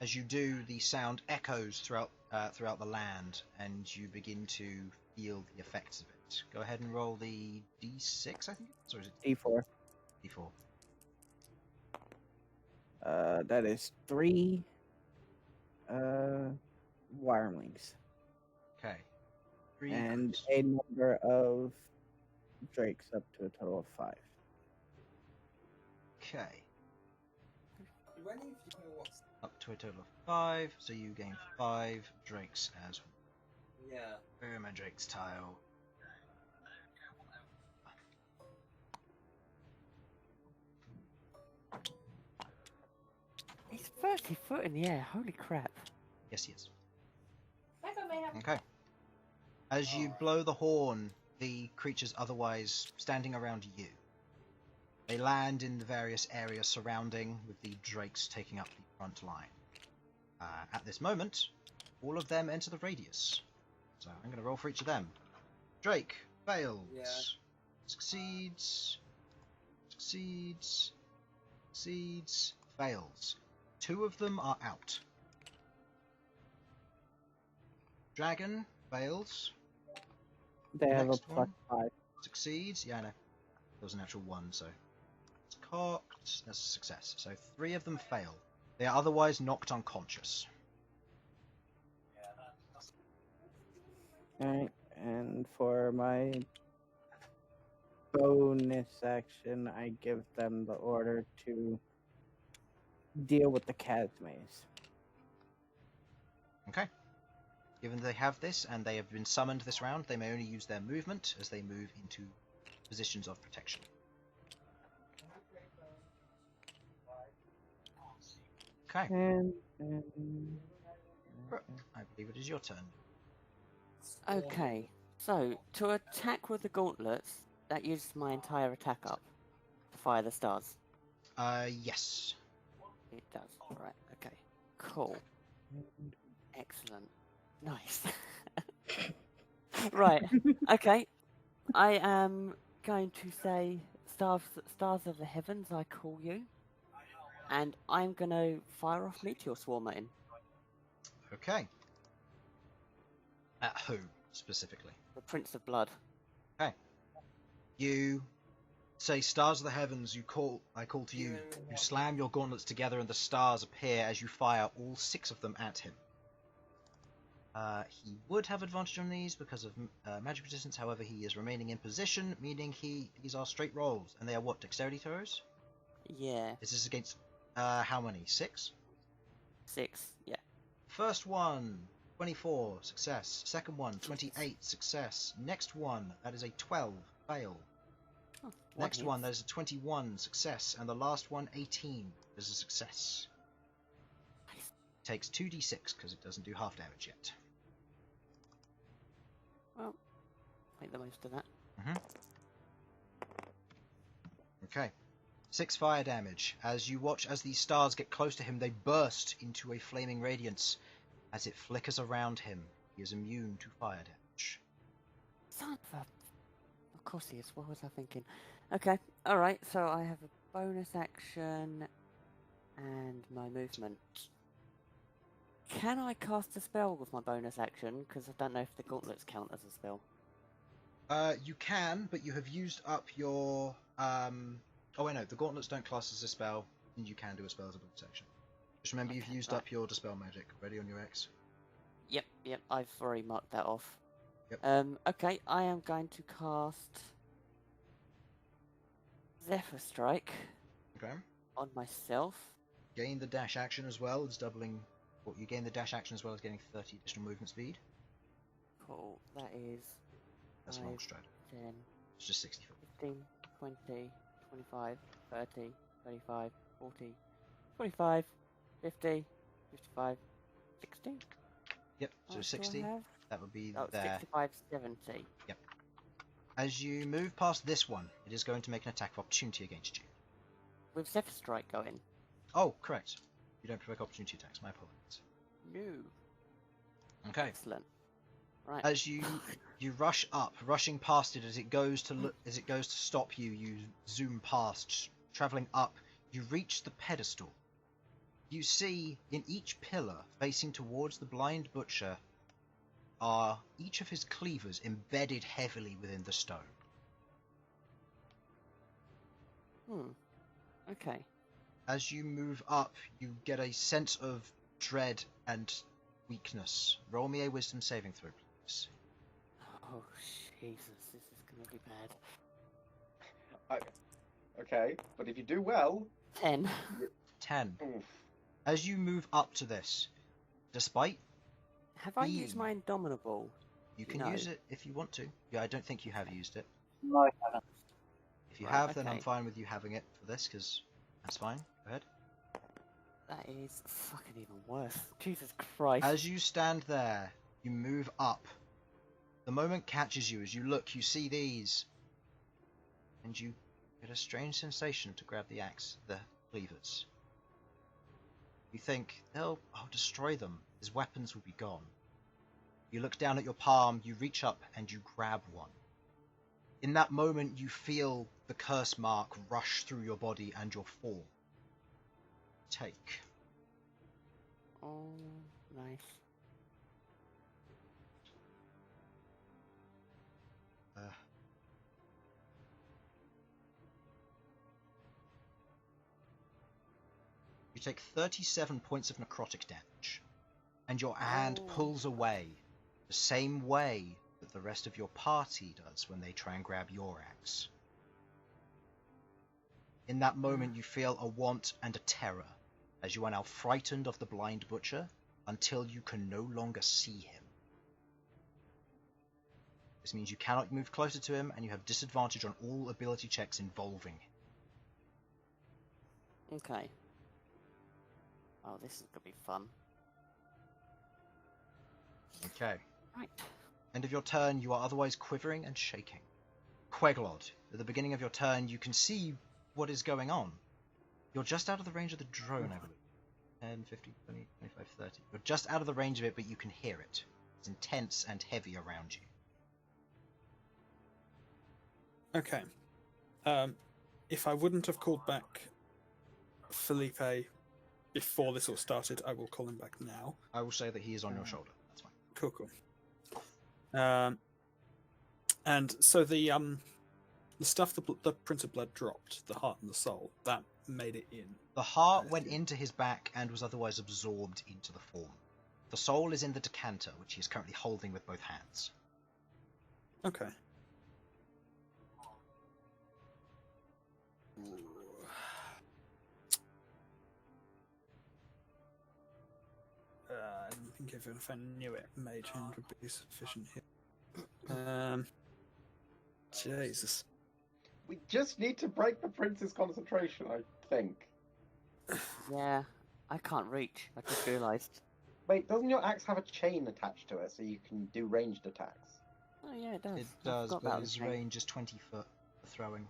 As you do, the sound echoes throughout the land, and you begin to feel the effects of it. Go ahead and roll the d6, I think. Or is it D4. d4? That is 3 wirelings Okay. 3 and creeps. a number of drakes up to a total of 5. Okay. When you know what's... Up to a total of 5, so you gain 5 drakes as well. Yeah. Where are my drakes tile? He's 30 foot in the air. Holy crap. Yes, yes. Okay. As you Alright. blow the horn, the creatures otherwise standing around you. They land in the various areas surrounding, with the drakes taking up the front line. At this moment, all of them enter the radius. So I'm going to roll for each of them. Drake fails. Yeah. Succeeds. Succeeds. Succeeds. Fails. 2 of them are out. Dragon fails. They have a Next plus 5. Succeeds. Yeah, I know. There was an actual 1, so it's cocked. That's a success. So 3 of them fail. They are otherwise knocked unconscious. Alright, and for my bonus action, I give them the order to deal with the cat maze. Okay. Given they have this and they have been summoned this round, they may only use their movement as they move into positions of protection. Okay. And Rook, I believe it is your turn. Okay, so to attack with the gauntlets, that uses my entire attack up to fire the stars. Yes. It does. Right. Okay. Cool. Excellent. Nice. Right. Okay. I am going to say, stars of the heavens, I call you, and I'm going to fire off meteor swarm at him. Okay. At who, specifically? The Prince of Blood. Okay. You say, Stars of the Heavens, I call to you. You slam your gauntlets together and the stars appear as you fire all 6 of them at him. He would have advantage on these because of magic resistance, however he is remaining in position, meaning these are straight rolls. And they are what, dexterity throws? Yeah. Is this against, how many? 6? 6. Yeah. First one, 24, success. Second one, 28, success. Next one, that is a 12, fail. Oh, Next hit. one, that is a 21, success. And the last one, 18, is a success. Nice. Takes 2d6 because it doesn't do half damage yet. Well, make the most of that. Okay. 6 fire damage. As you watch as these stars get close to him, they burst into a flaming radiance. As it flickers around him, he is immune to fire damage. Son of a... Of course he is. What was I thinking? Okay. Alright, so I have a bonus action and my movement. Can I cast a spell with my bonus action? Because I don't know if the gauntlets count as a spell. You can, but you have used up your... Oh, wait, no, the gauntlets don't class as a spell, and you can do a spell as a bonus action. Just remember you've used up your Dispel Magic. Ready on your X? Yep, I've already marked that off. Yep. Okay, I am going to cast Zephyr Strike Okay. on myself. Gain the dash action as well as doubling... Well, you gain the dash action as well as getting 30 additional movement speed. Cool, that is That's 5, long stride. 10, It's just 60 foot. 15, 20, 25, 30, 35, 40, 45, 50, 55, 60. Yep, so What do I 60. have? That would be Oh, there. 65, 70. As you move past this one, it is going to make an attack of opportunity against you. With Zephyr Strike going. Oh, correct. You don't provoke opportunity attacks, my apologies. No. Okay. Excellent. Right. As you rush up, rushing past it as it goes to stop you, you zoom past, travelling up, you reach the pedestal. You see in each pillar facing towards the blind butcher are each of his cleavers embedded heavily within the stone. Okay. As you move up, you get a sense of dread and weakness. Roll me a wisdom saving throw, please. Oh, Jesus, this is gonna be bad. Okay, but if you do well... 10. 10. Oof. As you move up to this, despite... Have I used my Indomitable? You can No. use it if you want to. Yeah, I don't think you have used it. No, I haven't. If you Right, have, then I'm okay. fine with you having it for this, because that's fine. Go ahead. That is fucking even worse. Jesus Christ. As you stand there, you move up. The moment catches you. As you look, you see these. And you get a strange sensation to grab the axe, the cleavers. You think, I'll destroy them. His weapons will be gone. You look down at your palm, you reach up, and you grab one. In that moment, you feel the curse mark rush through your body and your form. Take. Oh, nice. You take 37 points of necrotic damage, and your hand pulls away the same way that the rest of your party does when they try and grab your axe. In that moment, you feel a want and a terror, as you are now frightened of the blind butcher until you can no longer see him. This means you cannot move closer to him, and you have disadvantage on all ability checks involving him. Okay. Oh, this is gonna be fun. Okay. Right. End of your turn, you are otherwise quivering and shaking. Queglod, at the beginning of your turn, you can see what is going on. You're just out of the range of the drone, I believe. 10, 15, 20, 25, 30. You're just out of the range of it, but you can hear it. It's intense and heavy around you. Okay. If I wouldn't have called back Felipe before this all started, I will call him back now. I will say that he is on your shoulder. That's fine. Cool, cool. And so the stuff the Prince of Blood dropped, the heart and the soul, that made it in. The heart went into his back and was otherwise absorbed into the form. The soul is in the decanter, which he is currently holding with both hands. Okay. I don't think if I knew it, Mage Hand would be sufficient here. Jesus. We just need to break the prince's concentration, I think. Yeah, I can't reach. I just realised. Wait, doesn't your axe have a chain attached to it so you can do ranged attacks? Oh yeah, it does. It I does, forgot but about his the chain. range is 20 foot for throwing.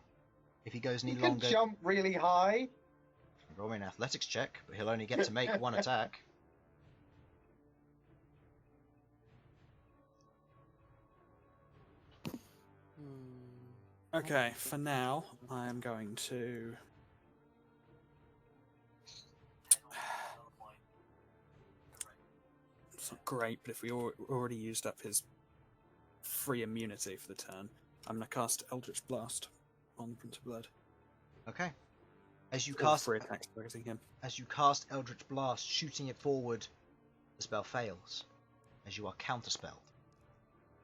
If he goes any You can longer... jump really high. Roll me an athletics check, but he'll only get to make one attack. Okay, for now, I am going to... It's not great, but if we already used up his free immunity for the turn, I'm going to cast Eldritch Blast on the Prince of Blood. Okay. As you All cast... free attacks targeting him. As you cast Eldritch Blast, shooting it forward, the spell fails, as you are counterspelled.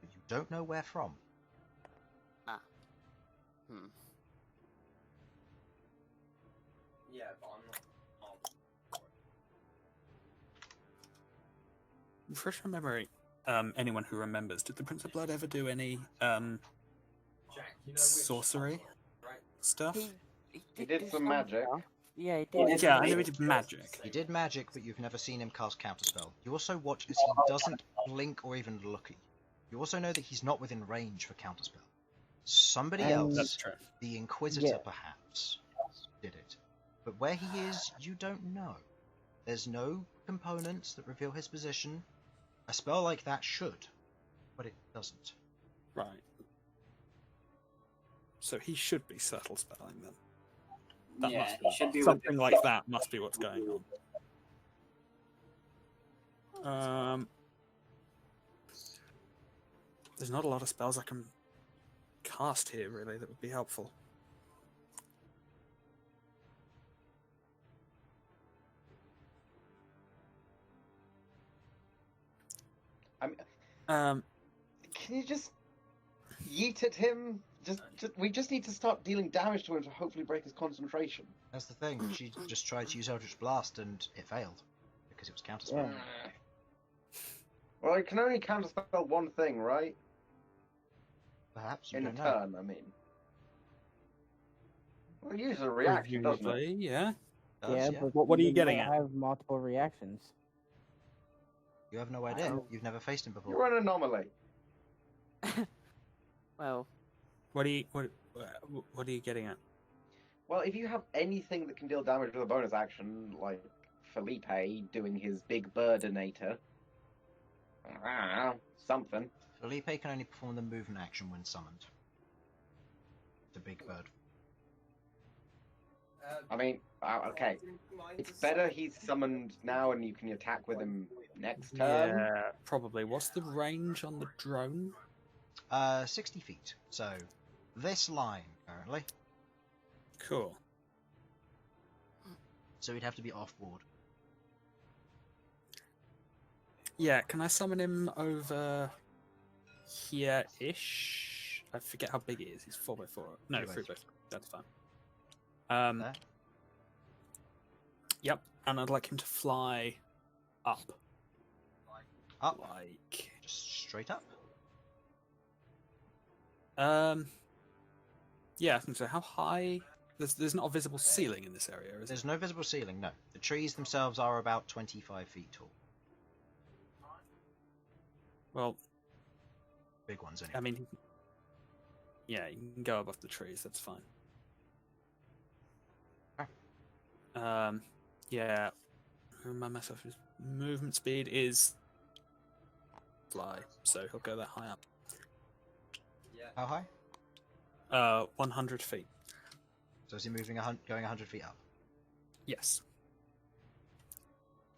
But you don't know where from. Yeah, but I'm not. Refresh my memory. Anyone who remembers, did the Prince of Blood ever do any Jack, you know which sorcery right? stuff? He did some some magic. stuff. Yeah, he did. Yeah, I know he did magic. He did magic, but you've never seen him cast counterspell. You also watch as he doesn't blink or even look at you. You also know that he's not within range for counterspell. Somebody else, That's true. the Inquisitor Yeah. perhaps, did it. But where he is, you don't know. There's no components that reveal his position. A spell like that should, but it doesn't. Right. So he should be subtle spelling then. That Yeah, must he should be something like that must be what's going on. There's not a lot of spells I can cast here, really, that would be helpful. Can you just yeet at him? We just need to start dealing damage to him to hopefully break his concentration. That's the thing. She just tried to use Eldritch Blast and it failed because it was counterspell. Yeah. Well, I can only counterspell one thing, right? Perhaps you In a don't know. turn, I mean. Well, use a reaction, doesn't it? Presumably, yeah. Yeah, Does, but What are you you getting don't at? have multiple reactions. You have no idea. You've never faced him before. You're an anomaly. Well, What are you getting at? Well, if you have anything that can deal damage with a bonus action, like Felipe doing his big birdinator, something. Felipe can only perform the movement action when summoned. The big bird. I mean, okay. It's better he's summoned now and you can attack with him next turn. Yeah, probably. What's the range on the drone? 60 feet. So, this line, currently. Cool. So he'd have to be off-board. Yeah, can I summon him over here-ish. I forget how big it is. It's 4x4. No, 3x3. 3x3. That's fine. There. Yep, and I'd like him to fly up. Up. Like... Just straight up. Yeah, I think so. How high? There's not a visible ceiling in this area, is There's there? no visible ceiling, no. The trees themselves are about 25 feet tall. Well, Big ones, anyway. I mean, yeah, you can go above the trees. That's fine. Okay. Yeah. Remind myself, his movement speed is fly, so he'll go that high up. How high? 100 feet. So is he moving going 100 feet up? Yes.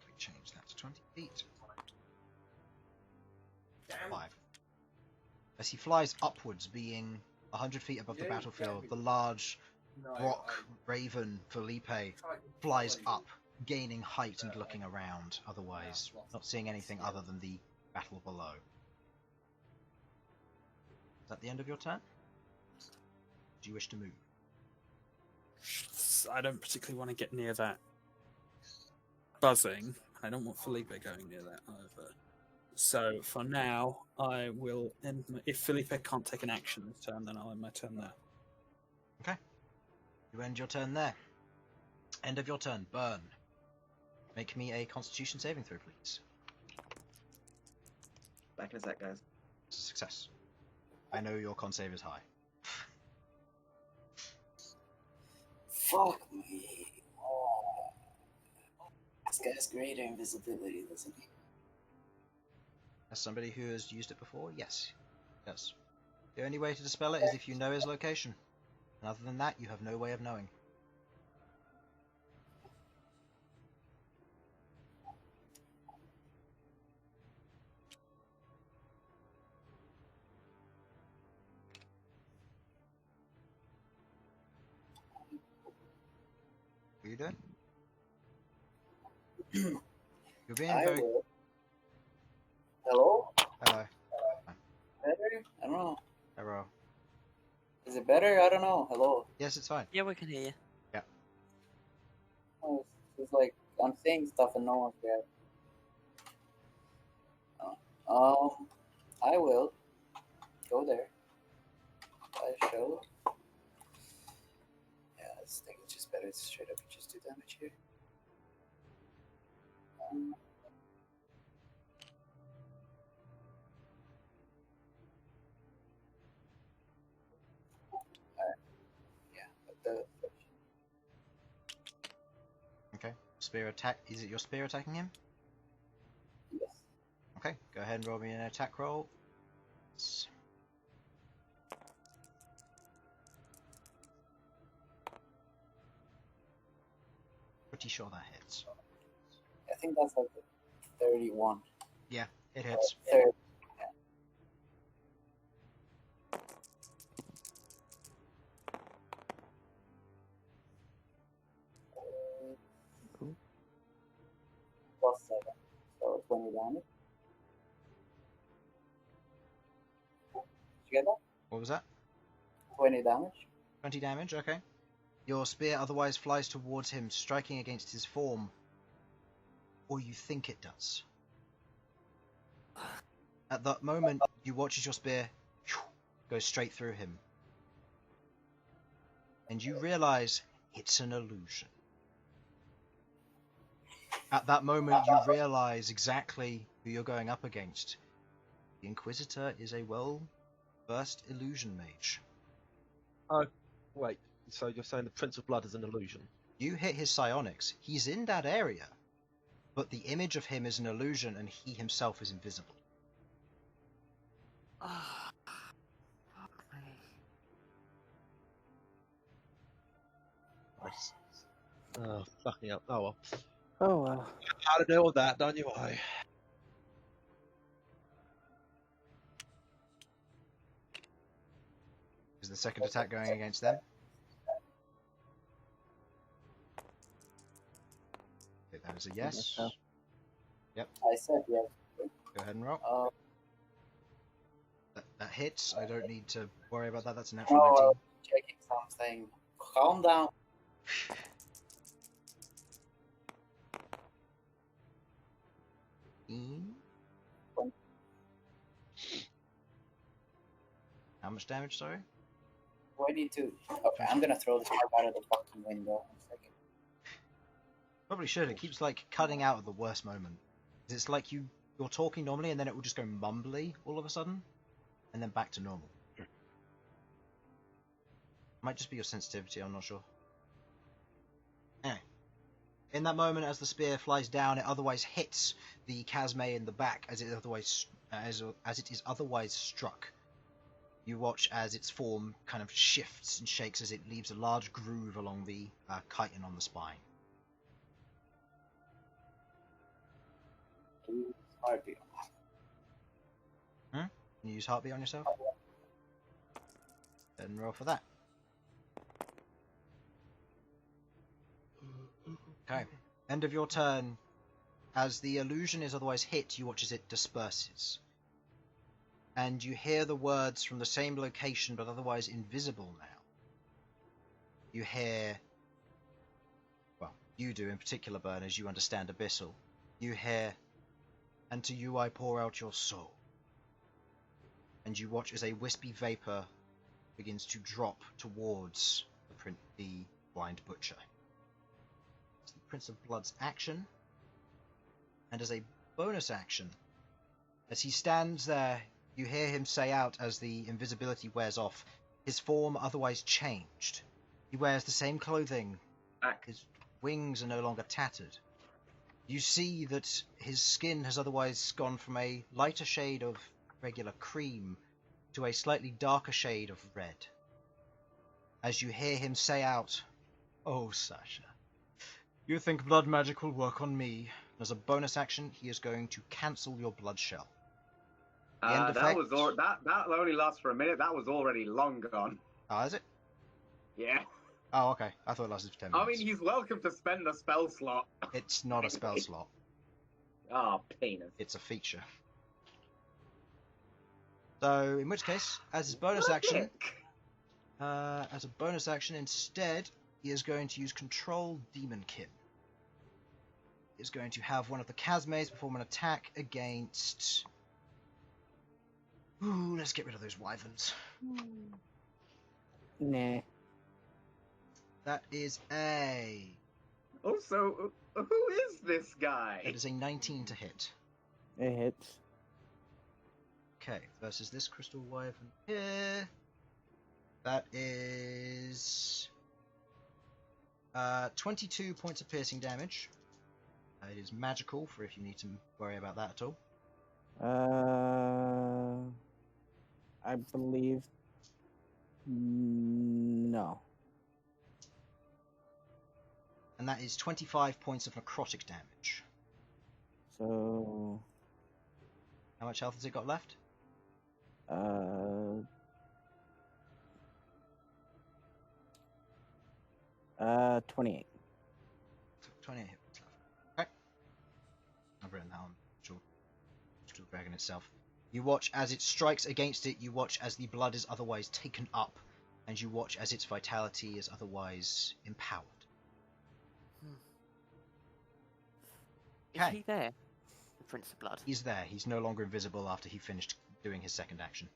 We change that to 20 feet. 5. As he flies upwards, being 100 feet above the battlefield, the large rock raven Felipe flies up, gaining height and looking around, otherwise not seeing anything other than the battle below. Is that the end of your turn? Do you wish to move? I don't particularly want to get near that buzzing. I don't want Felipe going near that either. So for now, I will end. If Felipe can't take an action this turn, then I'll end my turn there. Okay. You end your turn there. End of your turn. Bern. Make me a Constitution saving throw, please. Back in a sec, guys. It's a success. I know your con save is high. Fuck me. Oh. This guy has greater invisibility, doesn't he? As somebody who has used it before, yes. Yes. The only way to dispel it is if you know his location. And other than that, you have no way of knowing. What are you doing? You're being I very... will. Hello? Hello. Better? I don't know. Hello. Is it better? I don't know. Hello. Yes, it's fine. Yeah, we can hear you. Oh, it's like I'm saying stuff and no one's there. I will go there. I shall. Yeah, I think it's just better to straight up just do damage here. Yeah, but the Okay. Spear attack. Is it your spear attacking him? yes. Okay. Go ahead and roll me an attack roll. It's... Pretty sure that hits. I think that's like 31. Yeah, it hits. 30. Plus 7. So 20 damage. Did you get that? What was that? 20 damage. 20 damage, okay. Your spear otherwise flies towards him, striking against his form. Or you think it does. At that moment, you watch as your spear goes straight through him. And you realize it's an illusion. At that moment, you realize exactly who you're going up against. The Inquisitor is a well-versed illusion mage. Oh, wait. So you're saying the Prince of Blood is an illusion? You hit his psionics. He's in that area. But the image of him is an illusion and he himself is invisible. Oh, fuck me. Nice. Oh, fucking up. Oh well. Oh well. How to deal with that, don't you? I. Is the second attack going against them? Okay, that is a yes. I said yes. Go ahead and roll. Uh, hits. I don't need to worry about that. That's a natural Oh, 19. checking something. Calm down. How much damage, sorry? 22. Okay, I'm gonna throw this crap out of the fucking window in a second. Probably should. It keeps like cutting out at the worst moment. It's like you're talking normally and then it will just go mumbly all of a sudden, and then back to normal. Might just be your sensitivity, I'm not sure. Anyway. In that moment, as the spear flies down, it otherwise hits the Chasme in the back as it is otherwise struck. You watch as its form kind of shifts and shakes as it leaves a large groove along the chitin on the spine. Heartbeat. Can you use heartbeat on yourself? Then roll for that. Okay. End of your turn. As the illusion is otherwise hit, you watch as it disperses. And you hear the words from the same location but otherwise invisible now. You hear... Well, you do in particular, Bern, as you understand Abyssal. You hear... And to you I pour out your soul. And you watch as a wispy vapour begins to drop towards the blind butcher. It's the Prince of Blood's action. And as a bonus action, as he stands there, you hear him say out as the invisibility wears off, his form otherwise changed. He wears the same clothing. His wings are no longer tattered. You see that his skin has otherwise gone from a lighter shade of regular cream to a slightly darker shade of red. As you hear him say out, "Oh, Sasha, you think blood magic will work on me?" As a bonus action, he is going to cancel your blood shell. That only lasts for a minute. That was already long gone. Oh, is it? Yeah. Oh, okay. I thought it lasted for 10 minutes. I mean, he's welcome to spend a spell slot. It's not a spell slot. Ah, penis. It's a feature. So, in which case, as his bonus action, instead, he is going to use Control Demonkin. He is going to have one of the Chasmes perform an attack against... Ooh, let's get rid of those wyverns. Nah. That is a... Also, who is this guy? That is a 19 to hit. It hits. Okay, versus this crystal wyvern here. That is... 22 points of piercing damage. It is magical, for if you need to worry about that at all. I believe... No. And that is 25 points of necrotic damage. So... How much health has it got left? 28. 28 hit points left. Okay. I've written that on Steel Dragon itself. You watch as it strikes against it, you watch as the blood is otherwise taken up, and you watch as its vitality is otherwise empowered. Is Okay. he there? The Prince of Blood. He's there. He's no longer invisible after he finished doing his second action.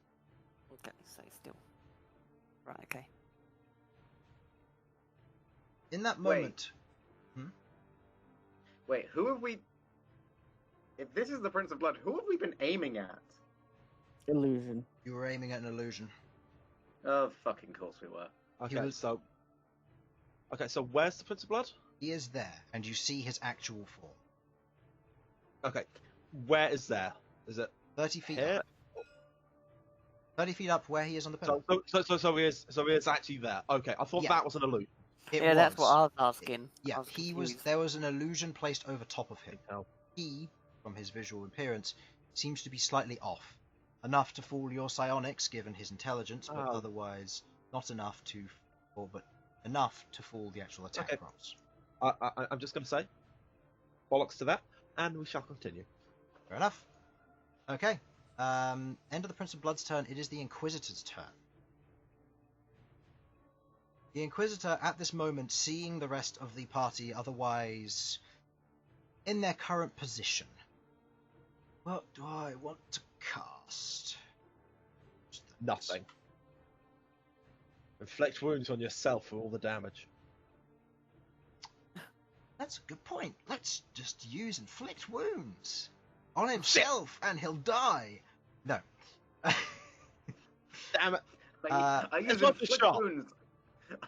Okay, so he's still. Right, okay. In that moment... Wait, who have we... If this is the Prince of Blood, who have we been aiming at? Illusion. You were aiming at an illusion. Oh, fucking course we were. Okay, so where's the Prince of Blood? He is there, and you see his actual form. Okay, where is there? Is it 30 feet here? up. 30 feet up where he is on the pillar. So he is actually there. Okay, I thought Yeah. that was an illusion. Yeah, that's what I was asking. Yeah, I was he confused. was. There was an illusion placed over top of him. Oh. He, from his visual appearance, seems to be slightly off. Enough to fool your psionics, given his intelligence, but Oh. otherwise not enough to, but enough to fool the actual attack Okay. rolls. I'm just going to say, bollocks to that, and we shall continue. Fair enough. Okay. End of the Prince of Blood's turn. It is the Inquisitor's turn. The Inquisitor, at this moment, seeing the rest of the party otherwise in their current position. What do I want to cast? Nothing. Inflict wounds on yourself for all the damage. That's a good point. Let's just use Inflict Wounds on himself and he'll die. No. Damn it. I use inflict wounds.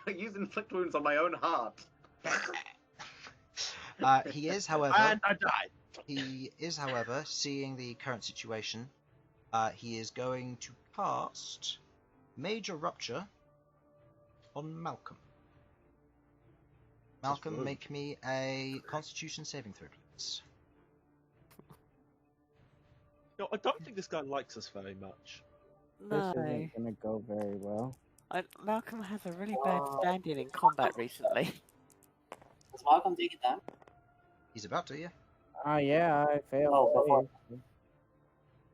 I use inflict wounds on my own heart. He is, however... And I died. He is, however, seeing the current situation, he is going to cast Major Rupture on Malcom. Malcom, make me a Constitution saving throw, please. No, I don't think this guy likes us very much. No. This isn't gonna go very well. Malcolm has a really bad standing in combat recently. Does Malcolm take it down? He's about to, yeah. Yeah, I failed. Oh, before.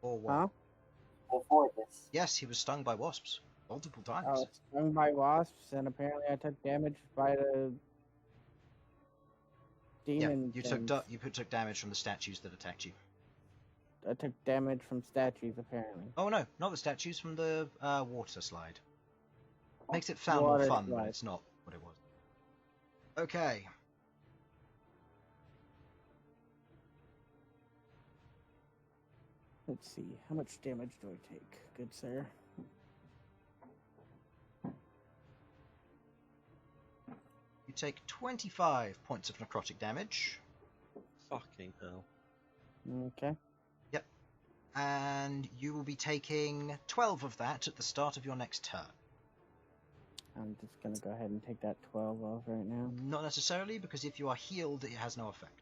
Or what? Huh? Before this. Yes, he was stung by wasps multiple times. I was stung by wasps, and apparently I took damage by the demon. You took damage from the statues that attacked you. I took damage from statues, apparently. Oh no, not the statues, from the water slide. Makes it sound more Water fun, slide. but it's not what it was. Okay. Let's see, how much damage do I take, good sir? You take 25 points of necrotic damage. Fucking hell. Okay. Yep. And you will be taking 12 of that at the start of your next turn. I'm just gonna go ahead and take that 12 off right now. Not necessarily, because if you are healed, it has no effect.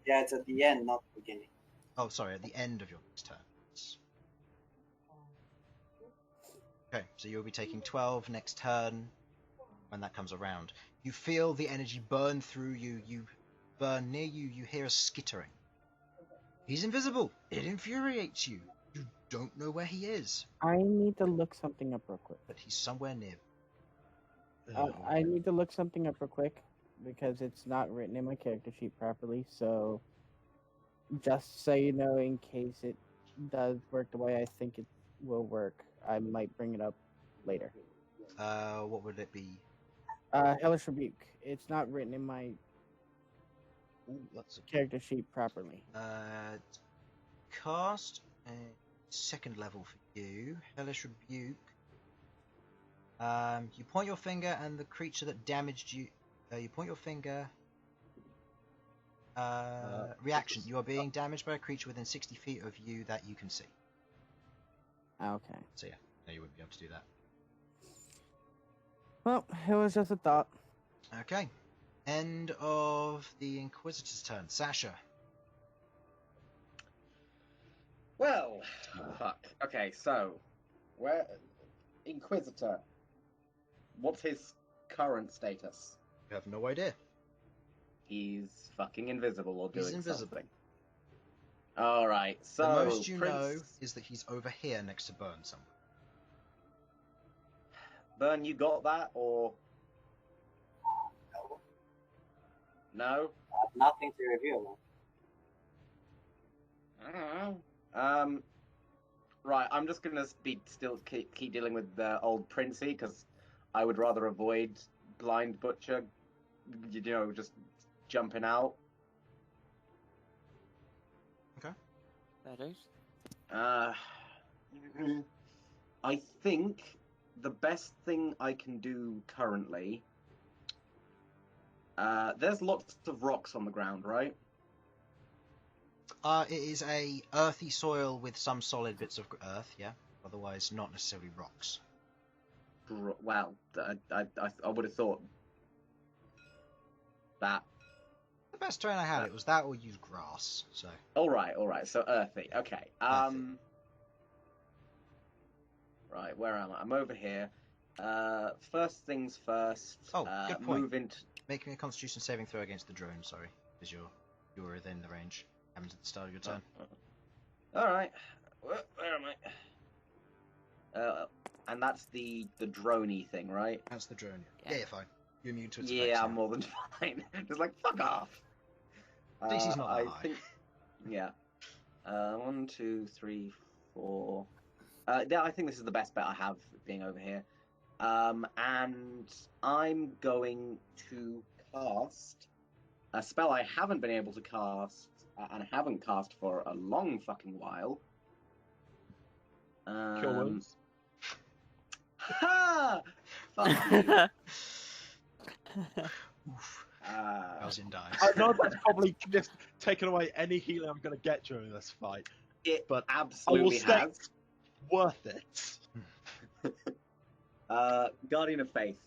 Yeah, it's at the end, not the beginning. Oh, sorry, at the end of your next turn. Okay, so you'll be taking 12 next turn when that comes around. You feel the energy burn through you. You burn near you. You hear a skittering. He's invisible. It infuriates you. You don't know where he is, I need to look something up real quick. but he's somewhere near. I need to look something up real quick because it's not written in my character sheet properly. So, just so you know, in case it does work the way I think it will work, I might bring it up later. What would it be? Hellish Rebuke. It's not written in my character sheet properly. Cast a second level for you. Hellish Rebuke. You point your finger, and the creature that damaged you. You point your finger. Reaction. You are being damaged by a creature within 60 feet of you that you can see. Okay. So yeah, no, you wouldn't be able to do that. Well, it was just a thought. Okay. End of the Inquisitor's turn. Sasha. Well, fuck. Okay, so where Inquisitor? What's his current status? You have no idea. He's fucking invisible or doing He's invisible. something. All right. So The most you know Prince... is that he's over here next to Bern somewhere. Bern, you got that or no? I have nothing to reveal. I don't know. Right. I'm just gonna still keep dealing with the old Princey because I would rather avoid Blind Butcher. You know, just jumping out. Okay. That is. I think the best thing I can do currently. There's lots of rocks on the ground, right? It is a earthy soil with some solid bits of earth, yeah. Otherwise, not necessarily rocks. Well, I would have thought that. The best terrain I had, it was that or use grass. So. All right. So earthy. Okay. Earthy. Right. Where am I? I'm over here. First things first. Oh, good point. Move into. Make me a Constitution saving throw against the drone. Sorry, because you're within the range. Happens at the start of your turn. All right. Where am I? And that's the droney thing, right? That's the drone. Yeah. Yeah, you're fine. You're immune to its Yeah, effects I'm now. more than fine. Just like, fuck off. DC's not that I high. think, yeah. 1, 2, 3, 4. Yeah, I think this is the best bet I have being over here. And I'm going to cast a spell I haven't been able to cast, and haven't cast for a long fucking while. Cure wounds. Ha! Fuck you. Oof. Uh, Elsyan dies. I know that's probably just taken away any healing I'm going to get during this fight. it But absolutely say- has. Worth it. Guardian of Faith.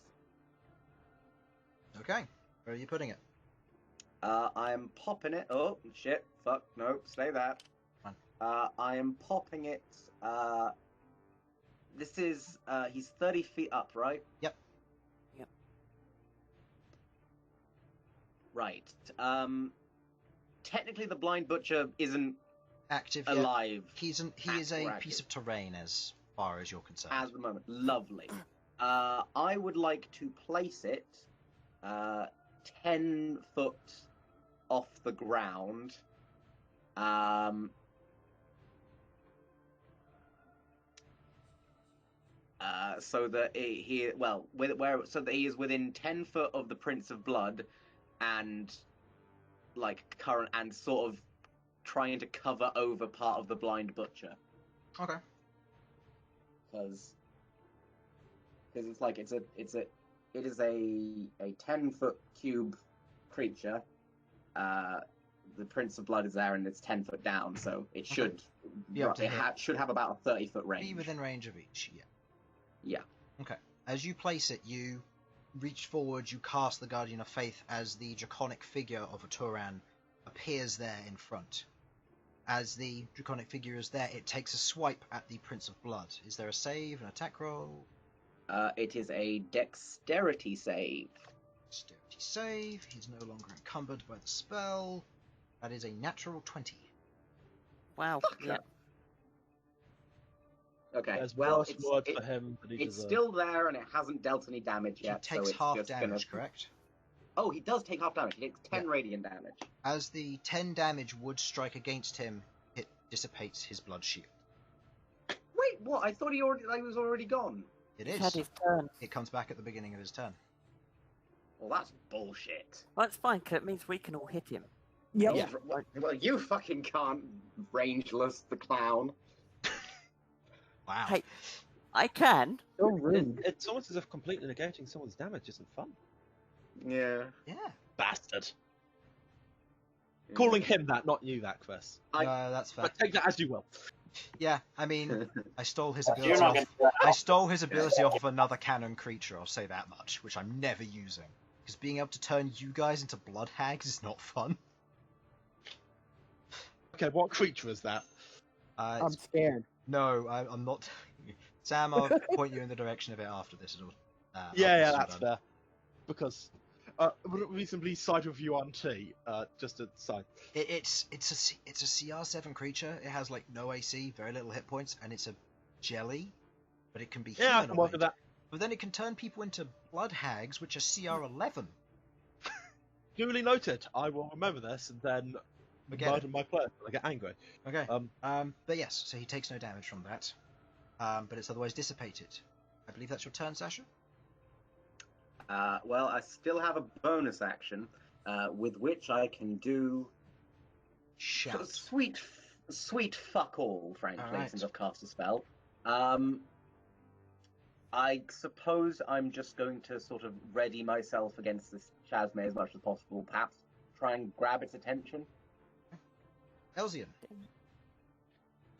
Okay. Where are you putting it? I am popping it. Oh, shit. Fuck. No, stay there. Fine. I am popping it. This is. He's 30 feet up, right? Yep. Yep. Right. Technically, the Blind Butcher isn't Active yet. alive He is a Active. piece of terrain as far as you're concerned. at the moment. Lovely. I would like to place it 10 foot off the ground. So that so that he is within 10 foot of the Prince of Blood, and current and sort of trying to cover over part of the Blind Butcher, Okay. because it is a 10-foot cube creature. The Prince of Blood is there, and it's 10 foot down, so it should Be able to hit. should have about a 30-foot range. Be within range of each, yeah. Yeah. Okay. As you place it, you reach forward, you cast the Guardian of Faith as the draconic figure of a Turan appears there in front. As the draconic figure is there, it takes a swipe at the Prince of Blood. Is there a save, an attack roll? It is a dexterity save. Dexterity save. He's no longer encumbered by the spell. That is a natural 20. Wow. Fucker. Yeah. Okay. There's well, worse words for him than he it's deserves. still there, and it hasn't dealt any damage He yet. takes so it's half just damage, gonna... correct? Oh, he does take half damage. He takes 10 Yeah. radiant damage. As the 10 damage would strike against him, it dissipates his blood shield. Wait, what? I thought he was already gone. It He's is. had his turn. It comes back at the beginning of his turn. Well, that's bullshit. Well, that's fine, because it means we can all hit him. Yep. Yeah. Well, you fucking can't, Rangeless the clown. Wow. Hey, I can. So rude. It's almost as if completely negating someone's damage isn't fun. Yeah. Yeah. Bastard. Calling him that, not you that, Chris. No, that's fair. But take that as you will. Yeah, I mean, I stole his You're ability not off. going to do that. I stole his ability off of another canon creature. I'll say that much, which I'm never using. Because being able to turn you guys into blood hags is not fun. Okay, what creature is that? I'm It's- scared. no, I'm not. Sam, I'll point you in the direction of it after this. After Yeah, this is that's done. fair. Because, would it reasonably side with you on T? Just a side. It's a CR7 creature. It has like no AC, very little hit points, and it's a jelly, but it can be Yeah, I can work humanoid. with that. But then it can turn people into blood hags, which are CR11. Duly noted. I will remember this and then Forget murder my player when I get angry. Okay. Um, But yes, so he takes no damage from that. But it's otherwise dissipated. I believe that's your turn, Sasha? Well, I still have a bonus action, with which I can do Shout. sweet fuck all, frankly, Alright. since I've cast a spell. I suppose I'm just going to sort of ready myself against this Chasme as much as possible, perhaps try and grab its attention. Elsyan.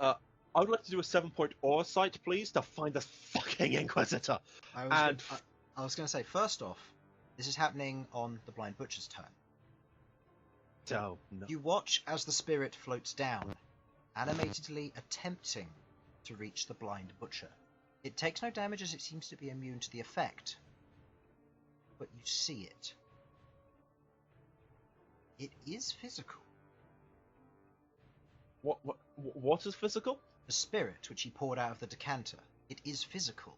I would like to do a 7-point aura sight, please, to find this fucking Inquisitor. I was going to say, first off, this is happening on the Blind Butcher's turn. Oh, no. You watch as the spirit floats down, animatedly attempting to reach the Blind Butcher. It takes no damage as it seems to be immune to the effect, but you see it. It is physical. What is physical? the spirit which he poured out of the decanter. It is physical.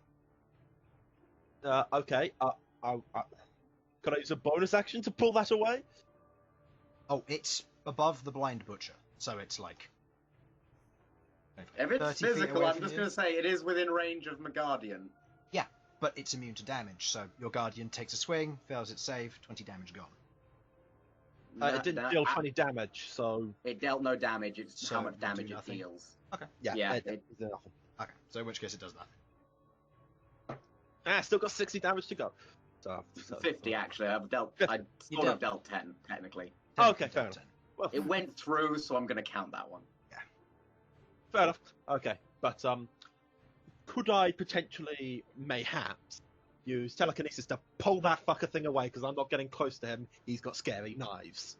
Okay. Can I use a bonus action to pull that away? Oh, it's above the blind butcher, so it's like. If it's 30 feet physical, away I'm from just you. going to say it is within range of my guardian. Yeah, but it's immune to damage, so your guardian takes a swing, fails its save, 20 damage gone. It didn't deal 20 damage, so... It dealt no damage, it's So how much it will do damage it nothing? deals. Okay. Yeah, it did nothing. Okay, so in which case it does that. Still got 60 damage to go. So 50 actually, I You sort of dealt- dealt 10, technically. Okay, fair enough. Well, It went through, so I'm going to count that one. fair enough. Okay, but could I potentially, mayhaps, use telekinesis to pull that fucker thing away, because I'm not getting close to him, he's got scary knives.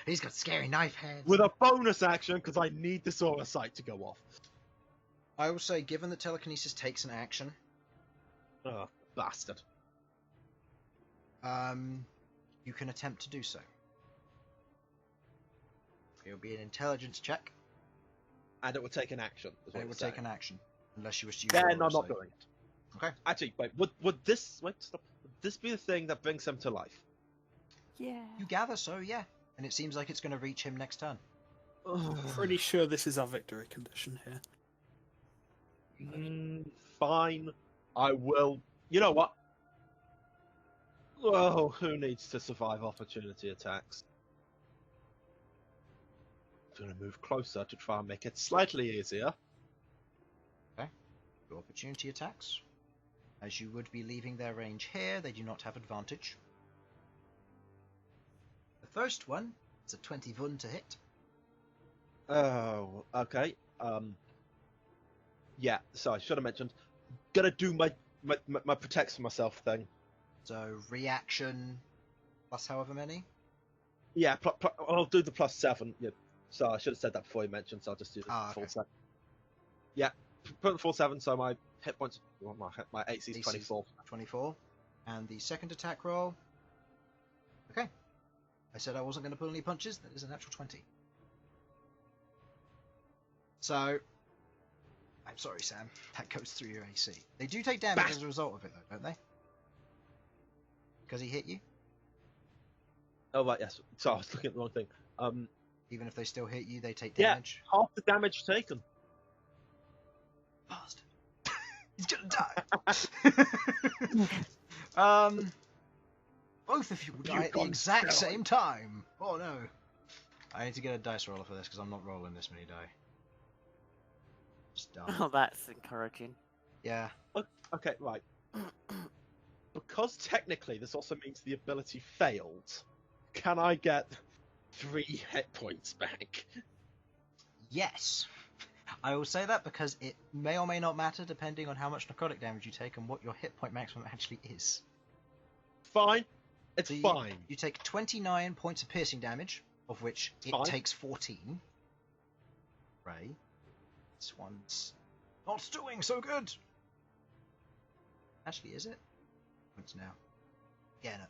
He's got scary knife hands. With a bonus action, because I need the Sora sight to go off. I will say, given that telekinesis takes an action, Oh, bastard. you can attempt to do so. It'll be an intelligence check, And it would take an action. Is what and it would it's take saying. an action, unless you wish to use. Then your I'm not save. doing it. Okay. Actually, wait, would this... Wait, stop. Would this be the thing that brings him to life? Yeah. You gather so, yeah, and it seems like it's going to reach him next turn. Pretty sure this is our victory condition here. Fine. I will... You know what? Oh, who needs to survive opportunity attacks? I'm going to move closer to try and make it slightly easier. Your opportunity attacks. As you would be leaving their range here, they do not have advantage. The first one is a 21 to hit. Oh, okay. Yeah, so I should have mentioned. Gonna do my protects for myself thing. So reaction plus however many. Yeah, I'll do the +7. Yeah, so I should have said that before you mentioned. So I'll just do the full okay. 7. Yeah, put the full 7. So my hit points, well, my AC is 24. 24. And the second attack roll. Okay. I said I wasn't going to pull any punches. That is a natural 20. So, I'm sorry, Sam. That goes through your AC. They do take damage as a result of it, though, don't they? Because he hit you. Oh right, yes. So I was looking at the wrong thing. Even if they still hit you, they take Yeah. damage. Half the damage taken. Bastard. He's gonna die. Both of you will die at the exact same time. Oh no. I need to get a dice roller for this because I'm not rolling this many die. Just die. Oh, that's encouraging. Yeah. Okay, right. Because technically this also means the ability failed. Can I get 3 hit points back? Yes. I will say that because it may or may not matter depending on how much necrotic damage you take and what your hit point maximum actually is. Fine. It's So fine. You take 29 points of piercing damage, of which it Fine. takes 14. Right. This one's not doing so good. Actually, is it? Points now. Yeah, no.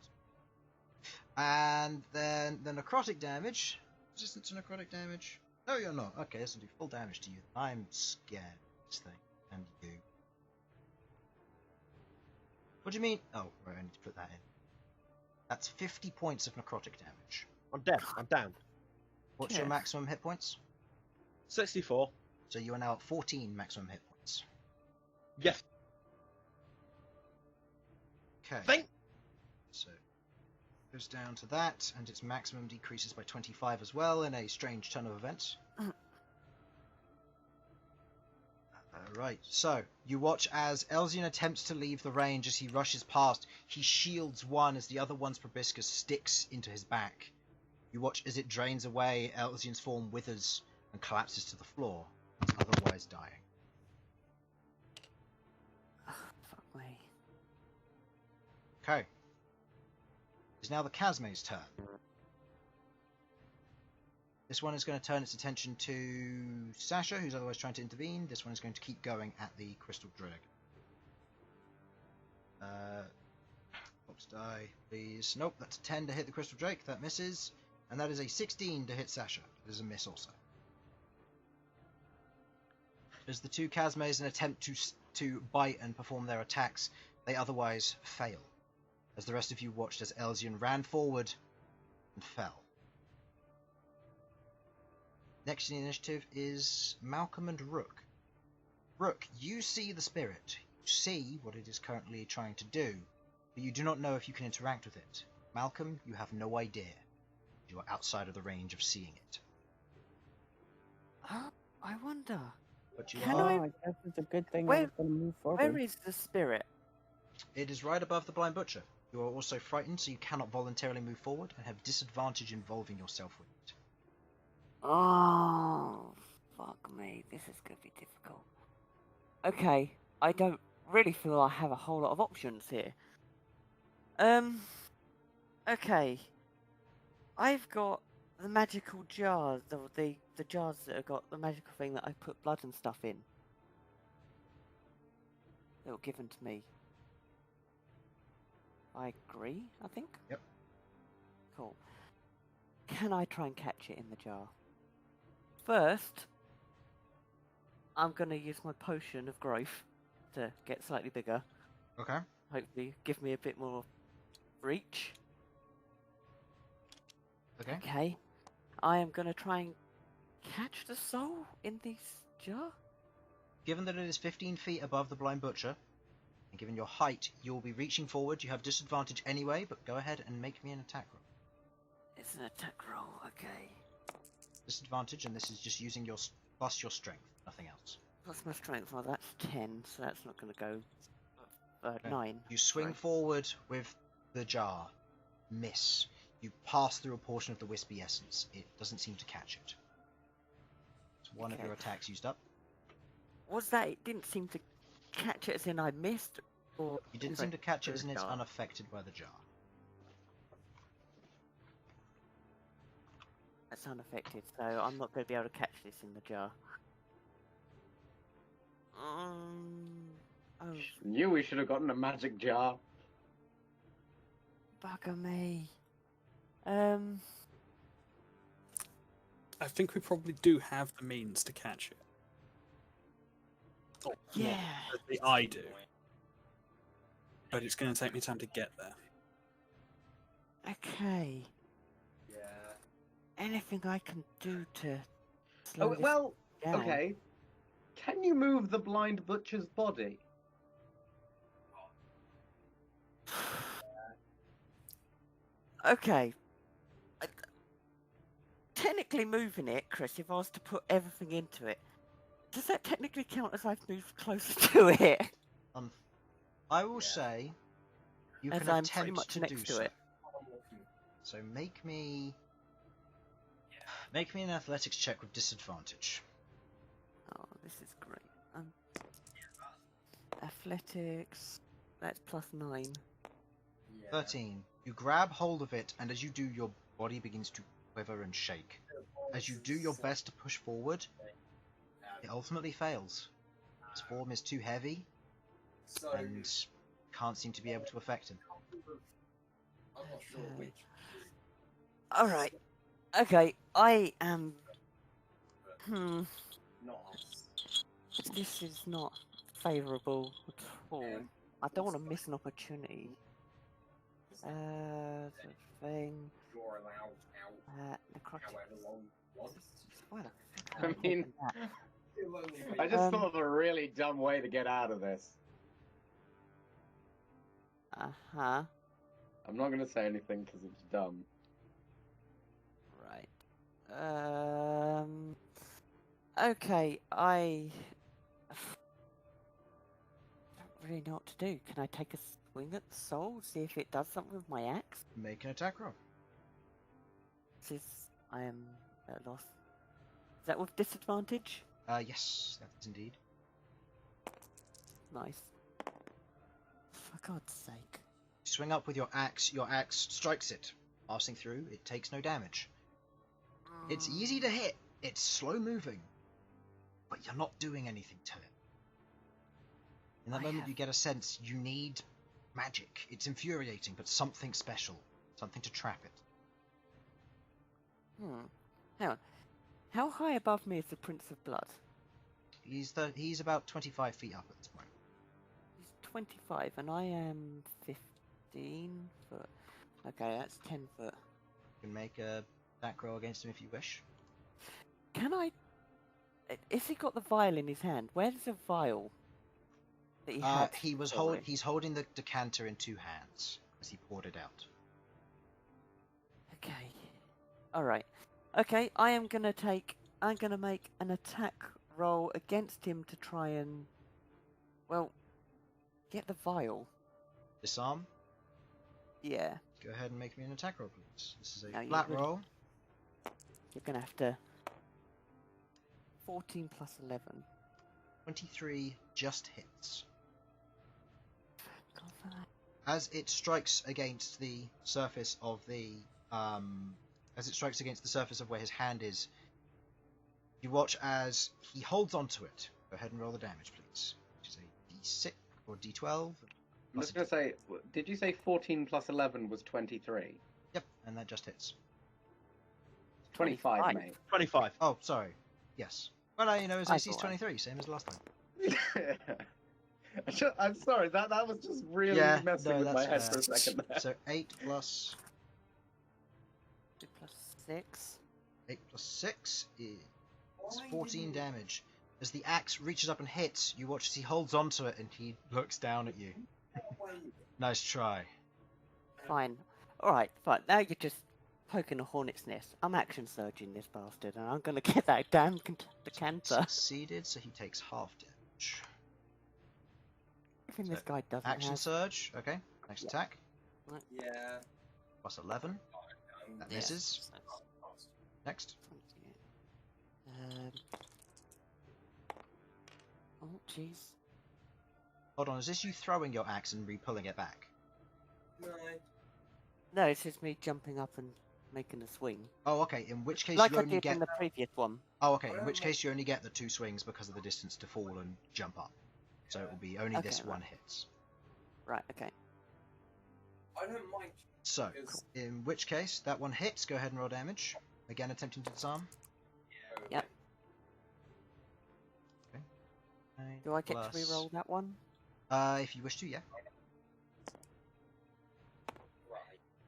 And then the necrotic damage. Resistant to necrotic damage. No, you're not. Okay, this will do full damage to you. I'm scared of this thing. And you. What do you mean? Oh, right, I need to put that in. That's 50 points of necrotic damage. I'm dead. I'm down. What's your maximum hit points? 64. So you are now at 14 maximum hit points. Yes. Okay. Think. So goes down to that, and its maximum decreases by 25 as well in a strange turn of events. Right, so you watch as Elsyan attempts to leave the range as he rushes past. He shields one as the other one's proboscis sticks into his back. You watch as it drains away, Elsyan's form withers and collapses to the floor, otherwise dying. Fuck me. Okay. It's now the Kazme's turn. This one is going to turn its attention to Sasha, who's otherwise trying to intervene. This one is going to keep going at the Crystal Druid. Pops die, please. Nope, that's a 10 to hit the Crystal Drake. That misses. And that is a 16 to hit Sasha. That is a miss also. as the two Chasmes attempt to bite and perform their attacks, they otherwise fail. As the rest of you watched as Elsyan ran forward and fell. Next in the initiative is Malcom and Rook. Rook, you see the spirit. You see what it is currently trying to do, but you do not know if you can interact with it. Malcom, you have no idea. You are outside of the range of seeing it. I wonder. But you Can are. I guess it's a good thing I Where- was going to move forward. Where is the spirit? It is right above the Blind Butcher. You are also frightened, so you cannot voluntarily move forward and have disadvantage involving yourself with it. Oh, fuck me. This is going to be difficult. Okay, I don't really feel I have a whole lot of options here. Okay. I've got the magical jars, the jars that have got the magical thing that I put blood and stuff in. They were given to me. I agree, I think? Yep. Cool. Can I try and catch it in the jar? First, I'm going to use my potion of growth to get slightly bigger. Okay. Hopefully give me a bit more reach. Okay. Okay. I am going to try and catch the soul in this jar. Given that it is 15 feet above the Blind Butcher, and given your height, you will be reaching forward. You have disadvantage anyway, but go ahead and make me an attack roll. It's an attack roll, okay. Disadvantage, and this is just using your plus your strength, nothing else. What's my strength? Well, that's 10, so that's not going to go. Okay. 9. You swing Sorry. forward with the jar. Miss. You pass through a portion of the wispy essence. It doesn't seem to catch it. It's one of Okay. your attacks used up. Was that? It didn't seem to catch it as in I missed? Or You didn't seem to catch it as in it's unaffected by the jar. That's unaffected, so I'm not going to be able to catch this in the jar. Oh, Knew we should have gotten a magic jar. bugger me. I think we probably do have the means to catch it. Oh, Yeah. I do. But it's going to take me time to get there. Okay. Yeah. Anything I can do to slow Oh, this well, down? okay. Can you move the blind butcher's body? Okay. Technically moving it, Chris, if I was to put everything into it, does that technically count as I've moved closer to it? I will say you As can I'm pretty attempt much to next do to so. it. So make me an athletics check with disadvantage. Oh, this is great. Athletics, that's +9. Yeah. 13. You grab hold of it, and as you do, your body begins to quiver and shake. As you do your best to push forward, it ultimately fails. Its form is too heavy, So, and can't seem to be able to affect him. I'm not sure which. Alright. Okay, I am... Not us. This is not favourable at all. I don't want to miss an opportunity. The thing... You're allowed out necrotic... however long you want. Why the fuck I am mean, doing that? It'll only be- I just thought of a really dumb way to get out of this. Uh-huh. I'm not going to say anything because it's dumb. Right. Okay, I don't really know what to do. Can I take a swing at the soul, see if it does something with my axe? Make an attack roll. Since I am at a loss. Is that with disadvantage? Yes, that is indeed. Nice. For God's sake. Swing up with your axe strikes it. Passing through, it takes no damage. It's easy to hit, it's slow moving, but you're not doing anything to it. In that moment you get a sense you need magic. It's infuriating, but something special. Something to trap it. Hang on. How high above me is the Prince of Blood? He's about 25 feet up at this point. He's 25 and I am 15 foot. Okay, that's 10 foot. You can make a attack roll against him if you wish. Can I... Has he got the vial in his hand? Where's the vial that he had? He's holding the decanter in two hands as he poured it out. Okay. Alright. Okay, I'm gonna make an attack roll against him to try and... Well, get the vial. Disarm? Yeah. Go ahead and make me an attack roll, please. This is a No, flat roll. You're gonna have to... 14 plus 11. 23 just hits. God, for that. As it strikes against the surface of the where his hand is, you watch as he holds onto it. Go ahead and roll the damage, please. Which is a D6 or D12. I'm just going to say, did you say 14 plus 11 was 23? Yep, and that just hits. 25, mate. 25. Oh, sorry. Yes. Well, his AC is 23, same as last time. I'm sorry, that was just really messing with my head for a second there. So 8 plus... 2 plus 6. 8 plus 6 is 14 damage. As the axe reaches up and hits, you watch as he holds onto it and he looks down at you. Nice try. Fine. Alright, fine. Now you're just poking a hornet's nest. I'm action surging this bastard, and I'm gonna get that damn decanter. Succeeded, so he takes half damage. Even this guy doesn't Action have... surge, okay. Next attack. Yeah. Plus 11. That misses. Next. Oh, jeez. Hold on, is this you throwing your axe and re-pulling it back? No. No, it's just me jumping up and making a swing. Oh, okay. In which case like you I only did get... in the previous one. Oh, okay. In which case you only get the 2 swings because of the distance to fall and jump up. So it will be only this one hits. Right, okay. I don't mind. So, in which case, that one hits. Go ahead and roll damage. Again, attempting to disarm. Yep. Okay. Do I get to re-roll that one? If you wish to, yeah.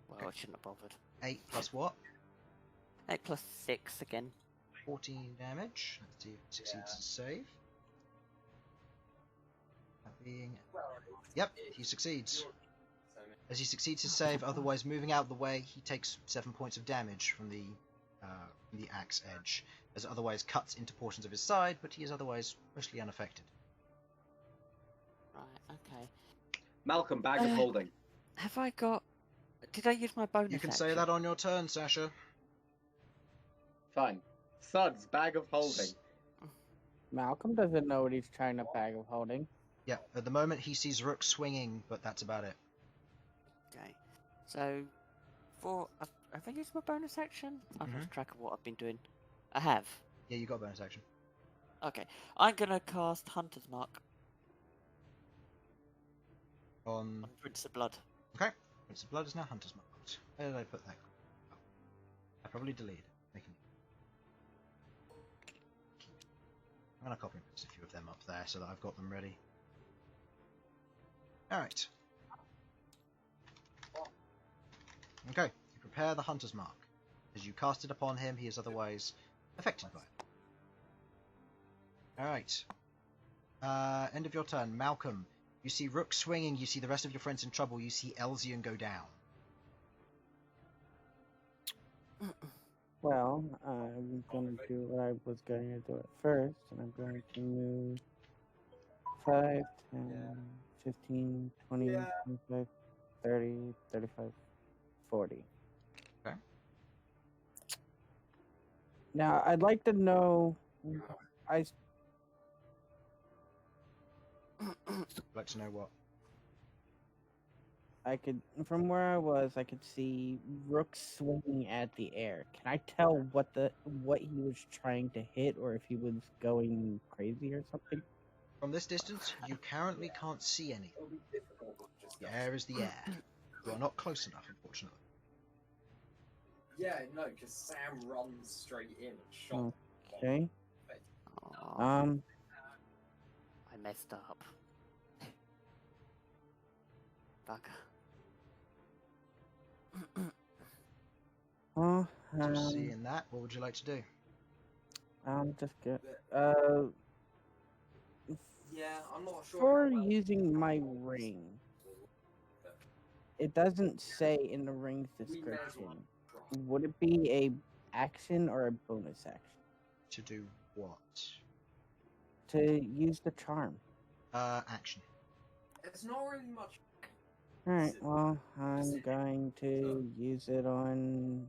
Well, I shouldn't have bothered. 8 plus what? 8 plus 6 again. 14 damage. Let's see if it succeeds to save. That being... Yep, he succeeds. As he succeeds to save, otherwise moving out of the way, he takes 7 points of damage from the axe edge, as it otherwise cuts into portions of his side, but he is otherwise mostly unaffected. Right, okay. Malcom, bag of holding. Have I got... Did I use my bonus You can action? say that on your turn, Sasha. Fine. Sudz, bag of holding. Malcom doesn't know what he's trying to bag of holding. Yeah, at the moment he sees Rook swinging, but that's about it. Okay. So, have I used my bonus action? I've lost track of what I've been doing. I have. Yeah, you got bonus action. Okay. I'm gonna cast Hunter's Mark On Prince of Blood. Okay. Prince of Blood is now Hunter's Mark. Where did I put that? Oh. I probably deleted it. I'm going to copy and paste a few of them up there so that I've got them ready. Alright. Okay, you prepare the Hunter's Mark. As you cast it upon him, he is otherwise affected by it. Alright. End of your turn. Malcom, you see Rook swinging, you see the rest of your friends in trouble, you see Elsyan go down. Well, I'm going to do what I was going to do at first, and I'm going to move 5, 10, 15, 20, 25, 30, 35, 40. Okay. Now, I'd like to know... I'd like to know what? I could, from where I was, I could see Rook swinging at the air. Can I tell what he was trying to hit, or if he was going crazy or something? From this distance, you currently can't see anything. The air is the air. You are not close enough, unfortunately. Yeah, no, because Sam runs straight in and shot. Okay. messed up. Fuck. Oh, So seeing that, what would you like to do? I'm just good. Yeah, I'm not sure. For using my ring, it doesn't say in the ring's description. Would it be a action or a bonus action To do what? to use the charm? Action. It's not really much. Alright, well, I'm going to use it on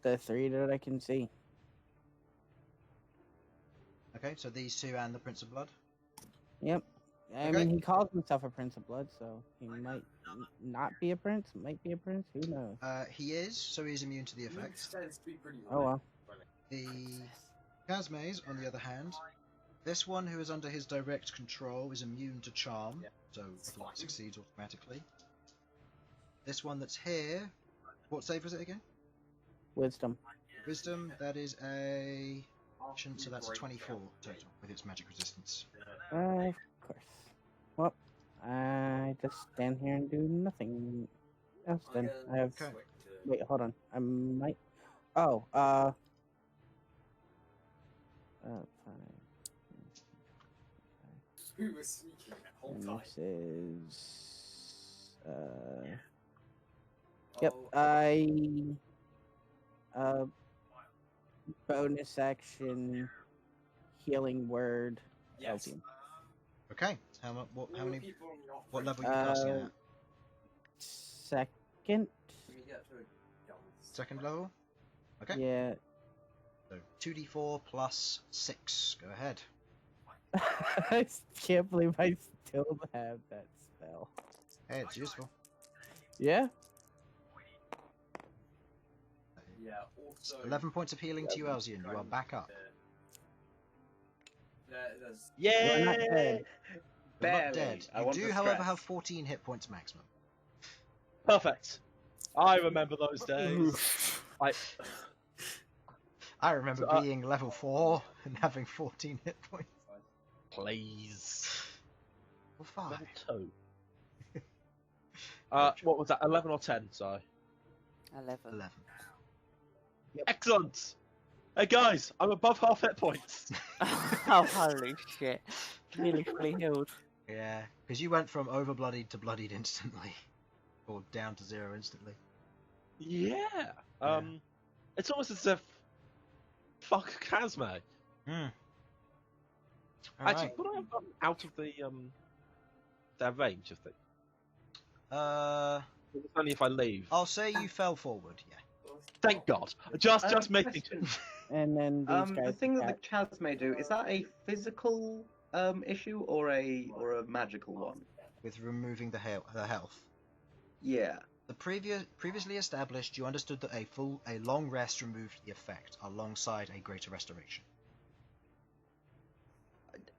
the 3 that I can see. Okay, so these two and the Prince of Blood. Yep. I Okay. mean, he calls himself a Prince of Blood, so he might not be a prince, might be a prince, who knows? He is, so he's immune to the effect. Tends to be pretty Oh well. The Chasmes, on the other hand, this one who is under his direct control is immune to charm, so it succeeds automatically. This one that's here, what save was it again? Wisdom. Wisdom, that is a action, so that's a 24 total with its magic resistance. Of course. Well, I just stand here and do nothing else then. I have... Okay. Wait, hold on. I might... Oh, fine. Who was sneaking that whole And time? this is... Yep, I... bonus action... Healing word... Yes. Elsyan. Okay, how many, what level are you casting at? Second? Let me get to it. Second level? Okay. Yeah. So 2d4 plus 6, go ahead. I can't believe I still have that spell. Hey, it's useful. Yeah? Yeah, also... 11 points of healing to you, Elsyan. You are back up. There's... You're not Yeah. dead. You're not Barely. dead. I You want do, to however, stress. have 14 hit points maximum. Perfect. I remember those days. I remember So, being level 4 and having 14 hit points. Please. Or 5. Level 2. What was that? 11 or 10? Sorry. 11. 11. Excellent. Hey guys, I'm above half hit points. Oh, holy shit. Nearly fully healed. Yeah, because you went from over-bloodied to bloodied instantly. Or down to 0 instantly. Yeah. It's almost as if fuck Casme. Hmm. Actually, would I have gotten out of their range of things? It's only if I leave. I'll say you fell forward, yeah. Thank God. Just making Question. And then these guys... The thing that the Chaz may do, is that a physical issue or a magical one? With removing the health. Yeah. The previously established, you understood that a long rest removed the effect, alongside a greater restoration.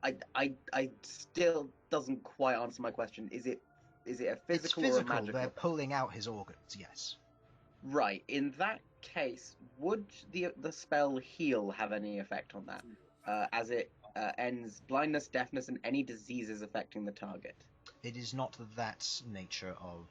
I still doesn't quite answer my question. Is it a physical, It's or a physical, magical? they're pulling out his organs, yes. Right. In that case, would the spell heal have any effect on that? As it ends blindness, deafness, and any diseases affecting the target. It is not that nature of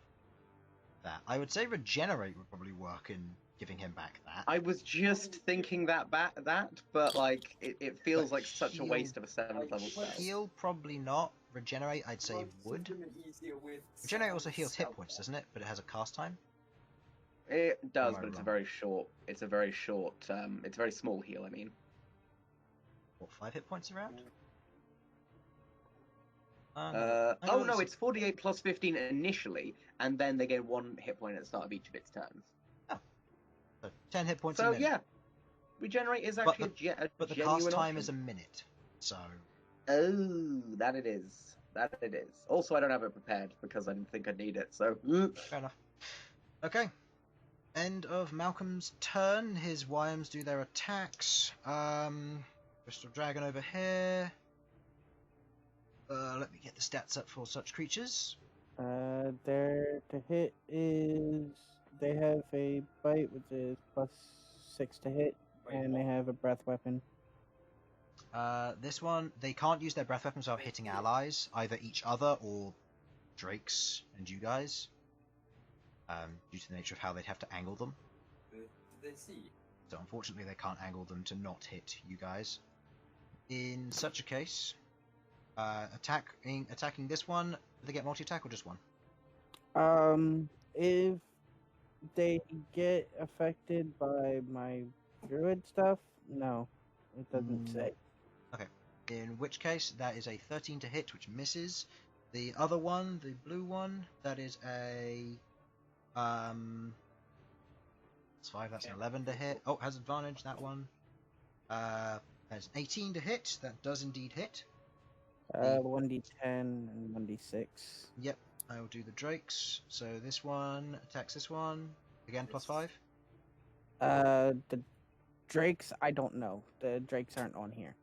that. I would say regenerate would probably work in giving him back that. I was just thinking that, but like it feels But like such a heal- waste of a 7th level spell. Heal, probably not. Regenerate, I'd say would. Regenerate also heals hit points, doesn't it? But it has a cast time. It does, Am I but it's a wrong? very short. It's a very short. It's a very small heal. I mean. What, 5 hit points around? Oh no, it's 48 plus 15 initially, and then they gain 1 hit point at the start of each of its turns. So 10 hit points a So minute. yeah, regenerate is But actually a But the genuine cast time option. is a minute, so... Oh, that it is. That it is. Also, I don't have it prepared because I didn't think I'd need it. So. Fair enough. Okay. End of Malcolm's turn. His Wyams do their attacks. Crystal Dragon over here. Let me get the stats up for such creatures. Their to hit is... They have a bite, which is +6 to hit, and they have a breath weapon. This one, they can't use their breath weapons without hitting allies, either each other or Drakes and you guys, due to the nature of how they'd have to angle them. Did they see? So unfortunately they can't angle them to not hit you guys. In such a case, attacking this one, do they get multi-attack or just one? If they get affected by my druid stuff, no, it doesn't say. Okay, in which case that is a 13 to hit, which misses. The other one, the blue one, that is a that's 5, that's an 11 to hit. Oh, has advantage, that one. Has 18 to hit, that does indeed hit. 1d10 and 1d6. Yep, I will do the Drakes. So this one attacks this one. Again, +5. The Drakes, I don't know. The Drakes aren't on here.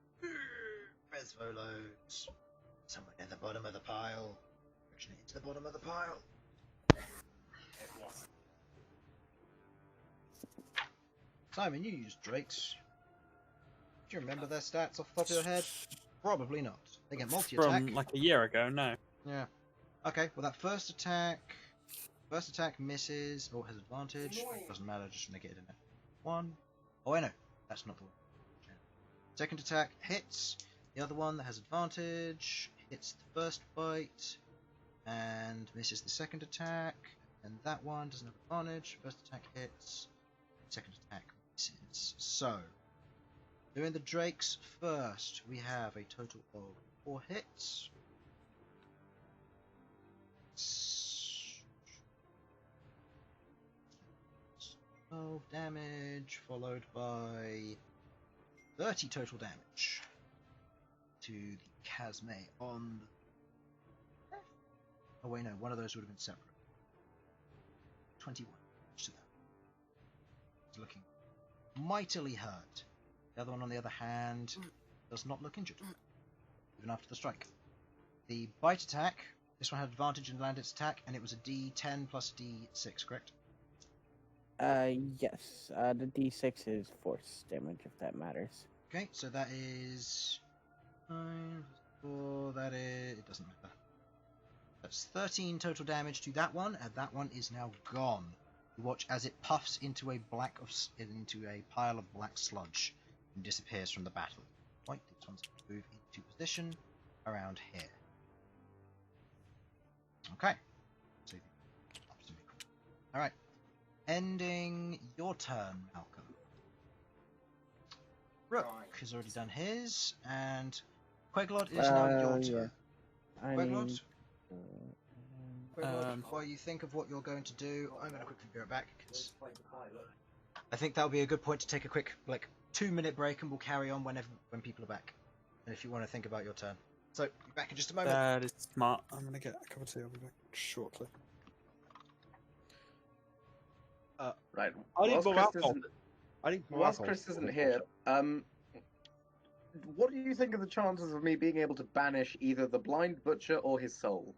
Resvolos. Somewhere near the bottom of the pile. Actually, it's the bottom of the pile. Simon, you use Drakes. Do you remember their stats off the top of your head? Probably not. They get multi-attack. From like a year ago, no. Yeah. Okay, well that first attack misses, or has advantage. Doesn't matter, just negate it in it. 1. Oh, I know. That's not the one. Second attack hits. The other one that has advantage hits the first bite and misses the second attack. And that one doesn't have advantage. First attack hits. Second attack misses. So, doing the Drakes first, we have a total of 4 hits. 12 damage, followed by 30 total damage to the Chasme on the... Oh wait, no, one of those would have been separate. 21 to that. He's looking mightily hurt. The other one, on the other hand, does not look injured, even after the strike. The bite attack, this one had advantage in land its attack, and it was a D10 plus D6, correct? Yes. The d6 is force damage, if that matters. Okay, so that is 9 4. That is, it doesn't matter. That's 13 total damage to that one, and that one is now gone. You watch as it puffs into a pile of black sludge and disappears from the battle. Right, this one's going to move into position around here. Okay. So, all right. Ending your turn, Malcom. Rook has already done his, and Queglod is now your turn. Yeah. Queglod, while you think of what you're going to do, I'm going to quickly be right back, because I think that'll be a good point to take a quick, 2-minute break, and we'll carry on when people are back. And if you want to think about your turn. So, be back in just a moment. That is smart. I'm going to get a cup of tea. I'll be back shortly. Right. I think Whilst Chris isn't here, what do you think of the chances of me being able to banish either the Blind Butcher or his soul?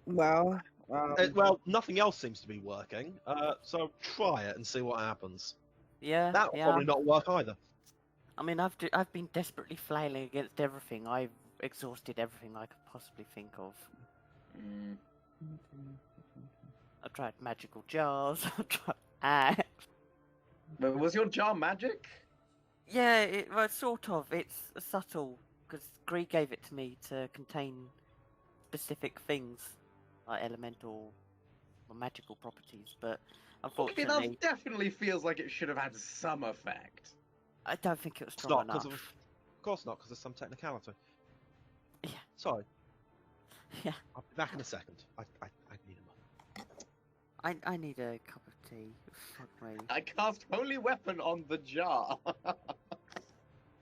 Well, well, nothing else seems to be working, so try it and see what happens. Yeah, That'll probably not work either. I mean, I've been desperately flailing against everything. I've exhausted everything I could possibly think of. I've tried magical jars. I've tried. But was your jar magic? Yeah, well, sort of. It's subtle because Gree gave it to me to contain specific things like elemental or magical properties. But unfortunately, it definitely feels like it should have had some effect. I don't think it was strong enough. Of course not, because there's some technicality. Yeah. Sorry. Yeah. I'll be back in a second. I need a moment. I need a cup of tea. Fuck me. I cast Holy Weapon on the jar.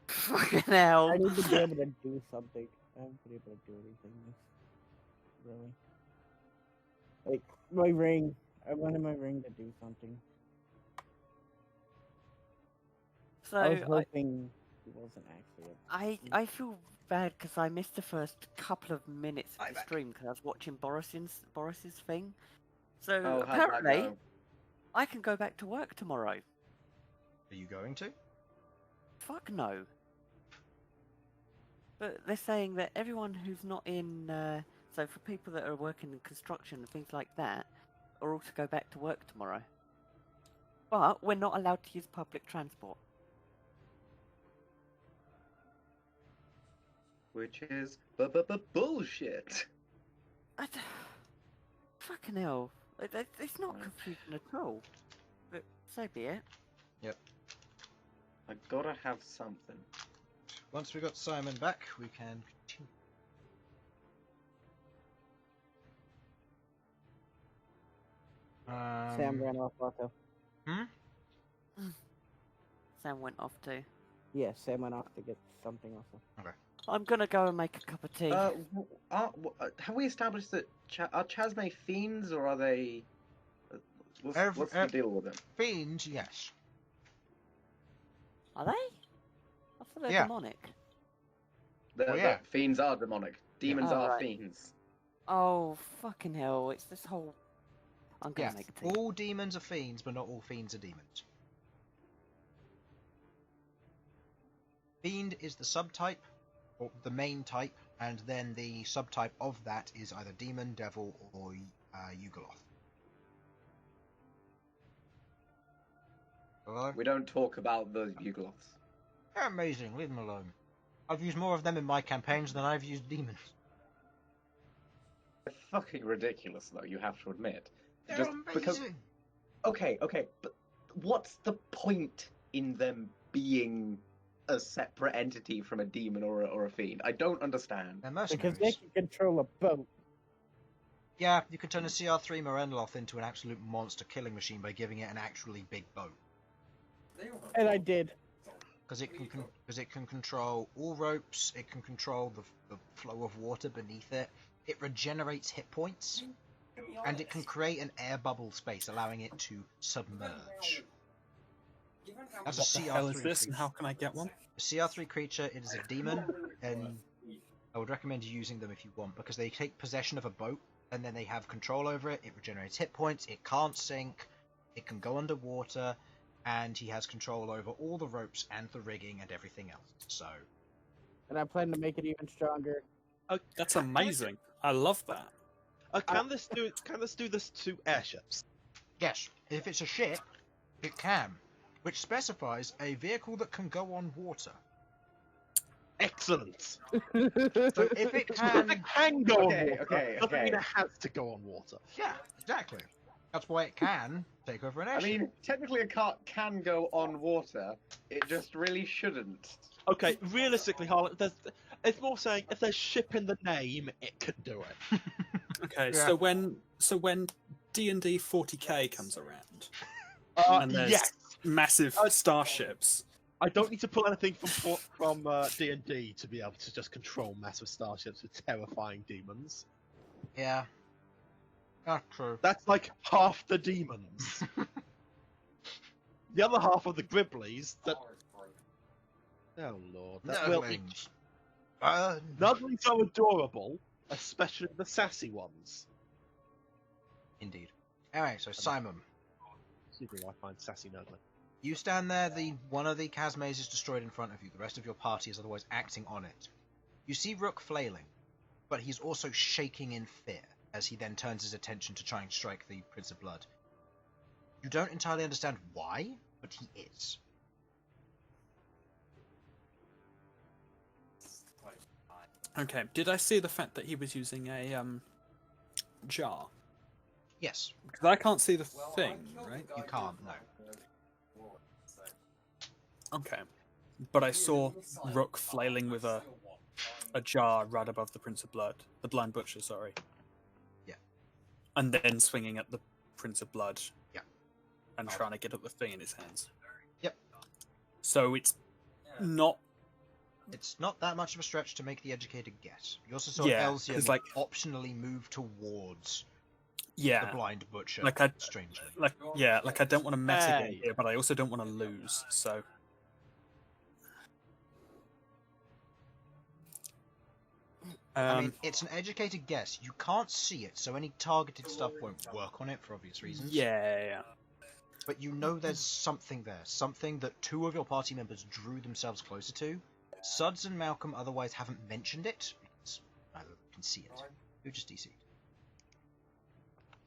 Fucking hell. I need to be able to do something. I haven't been able to do anything. Really. Like, my ring. I wanted my ring to do something. So I was hoping it wasn't actually. I feel bad because I missed the first couple of minutes of the stream because I was watching Boris's thing. So apparently, I can go back to work tomorrow. Are you going to? Fuck no. But they're saying that everyone who's not in, so for people that are working in construction and things like that, are all to go back to work tomorrow. But we're not allowed to use public transport. Which is bullshit. Fucking hell. It's not confusing at all. But so be it. Yep. I gotta have something. Once we got Simon back, we can continue. Sam ran off also. Sam went off too. Yeah, Sam went off to get something also. Okay. I'm gonna go and make a cup of tea. Have we established that are Chasme fiends or are they? What's the deal with them? Fiends, yes. Are they? I thought they're Yeah. demonic. Yeah. Fiends are demonic. Demons Oh, are right. fiends. Oh, fucking hell. It's this whole... I'm gonna Yeah. make tea. All demons are fiends, but not all fiends are demons. Fiend is the subtype, or the main type, and then the subtype of that is either demon, devil, or Yugoloth. Hello? We don't talk about the Yugoloths. They're amazing, leave them alone. I've used more of them in my campaigns than I've used demons. They're fucking ridiculous, though, you have to admit. They're Just amazing! because... Okay, but what's the point in them being a separate entity from a demon or a fiend? I don't understand. They're Because mercenaries. they can control a boat. Yeah, you can turn a CR3 Barrenlor into an absolute monster killing machine by giving it an actually big boat. And I did. Because it can control all ropes, it can control the flow of water beneath it, it regenerates hit points, and it can create an air bubble space, allowing it to submerge. That's a What the hell CR3 is this, and creature. how can I get one? A CR3 creature, it is a demon, and I would recommend using them if you want, because they take possession of a boat, and then they have control over it, it regenerates hit points, it can't sink, it can go underwater, and he has control over all the ropes and the rigging and everything else. So, And I plan to make it even stronger. That's amazing. I love that. Can this do this to airships? yes, if it's a ship, it can, which specifies a vehicle that can go on water. Excellent. So if it can, It can go on water. Okay. Doesn't mean it has to go on water. yeah, exactly. That's why it can take over an I airship. mean, technically a cart can go on water, it just really shouldn't. Okay, realistically, Harlan, it's more saying if there's ship in the name, it can do it. Okay, Yeah. so when D&D 40k comes around, and there's Yes. massive starships, I don't need to pull anything from D&D to be able to just control massive starships with terrifying demons. Yeah, that's true. That's like half the demons. The other half of the Gribblies that... Oh lord. Nerdlings. Nerdlings are adorable, especially the sassy ones. Indeed. Anyway, so Simon, Excuse me, I find sassy nerdling. you stand there, one of the Chasmes is destroyed in front of you, the rest of your party is otherwise acting on it. You see Rook flailing, but he's also shaking in fear, as he then turns his attention to try and strike the Prince of Blood. You don't entirely understand why, but he is. okay, did I see the fact that he was using a jar? Yes, Because I can't see the thing, right? you can't, no. Okay, but I saw Rook flailing with a jar right above the Prince of Blood, the Blind Butcher, sorry. Yeah. And then swinging at the Prince of Blood. Yeah. And trying to get at the thing in his hands. Yep. So it's not. It's not that much of a stretch to make the educated guess. You also saw Yeah, Elsyan 'cause, like- optionally move towards Yeah. the Blind Butcher, Like I, strangely. like I don't want to metagame Hey. here, but I also don't want to lose. So I mean, it's an educated guess. You can't see it, so any targeted stuff won't work on it for obvious reasons. yeah. But you know there's something there. Something that two of your party members drew themselves closer to. Sudz and Malcom otherwise haven't mentioned it, because neither of them can see it. Who just DC'd?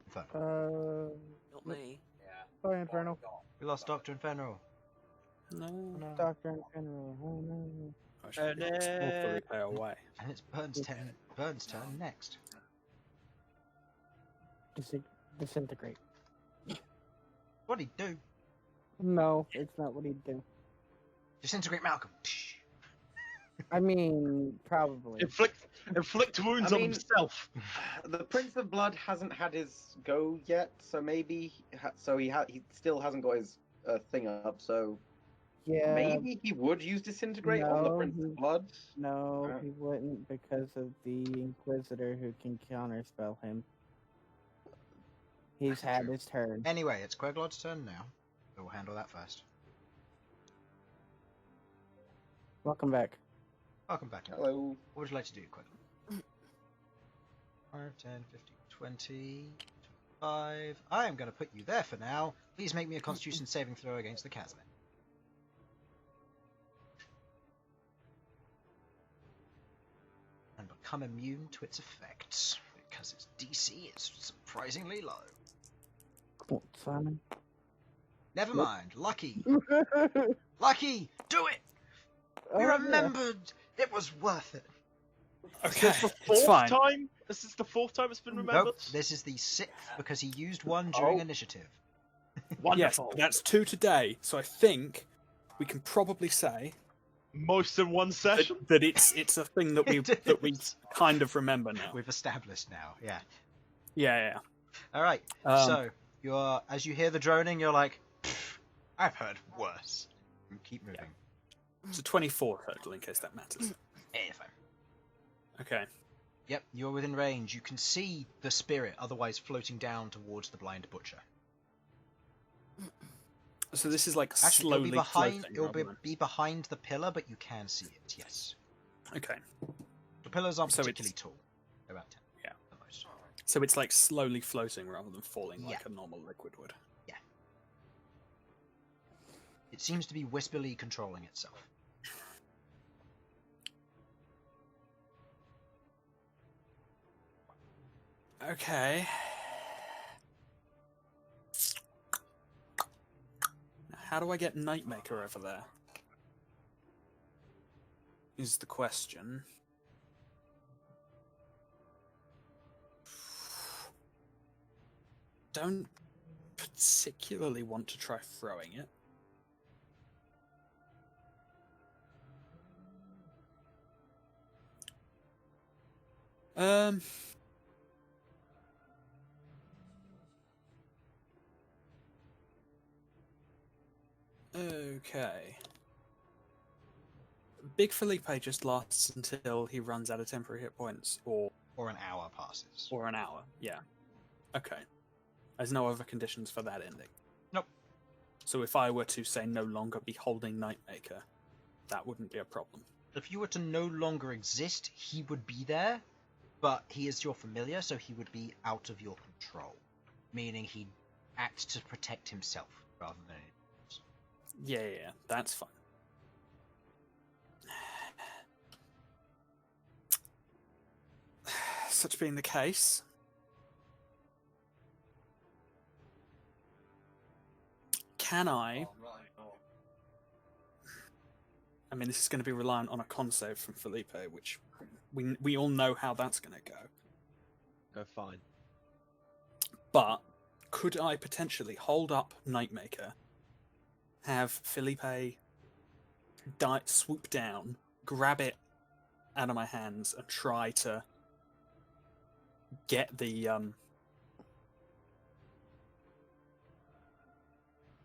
Infernal. Not me. Sorry, Infernal. We lost Dr. Infernal. No. Doctor Infernal. Oh no. I should be awfully pay away. And it's Bern's turn next. Disintegrate. What'd he do? No, it's not what he'd do. Disintegrate Malcom. I mean, probably. Inflict wounds on himself. The Prince of Blood hasn't had his go yet, so maybe he still hasn't got his thing up. So Yeah. maybe he would use disintegrate on the Prince of Blood. No, he wouldn't because of the Inquisitor who can counterspell him. He's had his turn. Anyway, it's Queglod's turn now. We'll handle that first. Welcome back. Welcome back. Hello. What would you like to do, Queglod? 5, 10, 15, 20, 25. I am going to put you there for now. Please make me a Constitution saving throw against the Chasm. And become immune to its effects, because its DC is surprisingly low. Come on, Simon. Never mind. Lucky. Lucky! Do it! We Oh, yeah. remembered! It was worth it. Okay, This is the it's fine. fourth time. This is the fourth time it's been remembered. Nope, this is the 6th because he used one during initiative. Yes, Wonderful. that's 2 today. So I think we can probably say Most in one session. that it's a thing that we It that we is. kind of remember now. We've established now, yeah. Yeah. Alright, Um, so as you hear the droning, you're like, I've heard worse. And keep moving. It's a 24 total, in case that matters. Fine. Okay. Yep, you're within range. You can see the spirit otherwise floating down towards the blind butcher. So this is like Actually, slowly it'll be behind. floating. It'll rather than- be behind the pillar, but you can see it. Yes, Okay. the pillars aren't So particularly it's- tall. They're about 10. Yeah. At most. So it's like slowly floating rather than falling like Yeah. a normal liquid would. It seems to be wispily controlling itself. Okay. Now, how do I get Nightmaker over there? Is the question. Don't particularly want to try throwing it. Okay. Big Felipe just lasts until he runs out of temporary hit points, or Or an hour passes. an hour. Yeah. Okay. There's no other conditions for that ending. Nope. So if I were to say no longer be holding Nightmaker, that wouldn't be a problem. If you were to no longer exist, he would be there, but he is your familiar, so he would be out of your control. Meaning he'd act to protect himself rather than anything else. Yeah, that's fine. Such being the case, can I? I mean, this is going to be reliant on a con save from Felipe, which we all know how that's going to go. Go fine. But could I potentially hold up Nightmaker, have Felipe swoop down, grab it out of my hands, and try to get the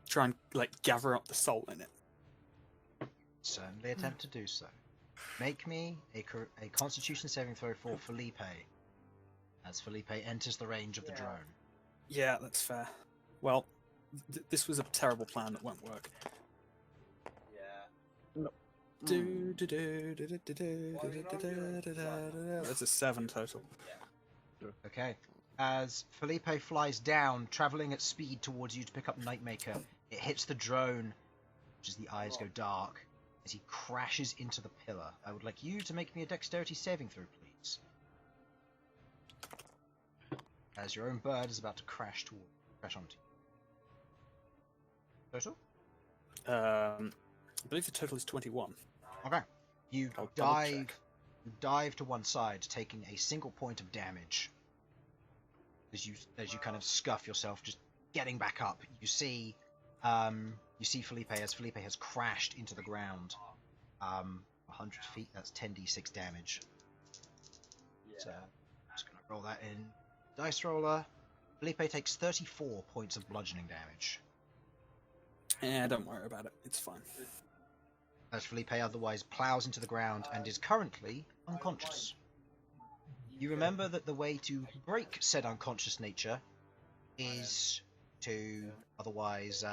try and like gather up the soul in it? Certainly attempt to do so. Make me a Constitution saving throw for Felipe, as Felipe enters the range of the drone. Yeah, that's fair. Well, this was a terrible plan that won't work. That's a 7 total. Okay. As Felipe flies down, travelling at speed towards you to pick up Nightmaker, it hits the drone, which as the eyes go dark. as he crashes into the pillar. I would like you to make me a dexterity saving throw, please. As your own bird is about to crash onto you. Total? I believe the total is 21. Okay. You I'll double dive. check. You dive to one side, taking a single point of damage. As you kind of scuff yourself, just getting back up. You see Felipe as Felipe has crashed into the ground. 100 feet. That's 10d6 damage. So I'm just gonna roll that in dice roller. Felipe takes 34 points of bludgeoning damage. Yeah, don't worry about it. It's fine. As Felipe otherwise plows into the ground and is currently unconscious. You remember that the way to break said unconscious nature is to otherwise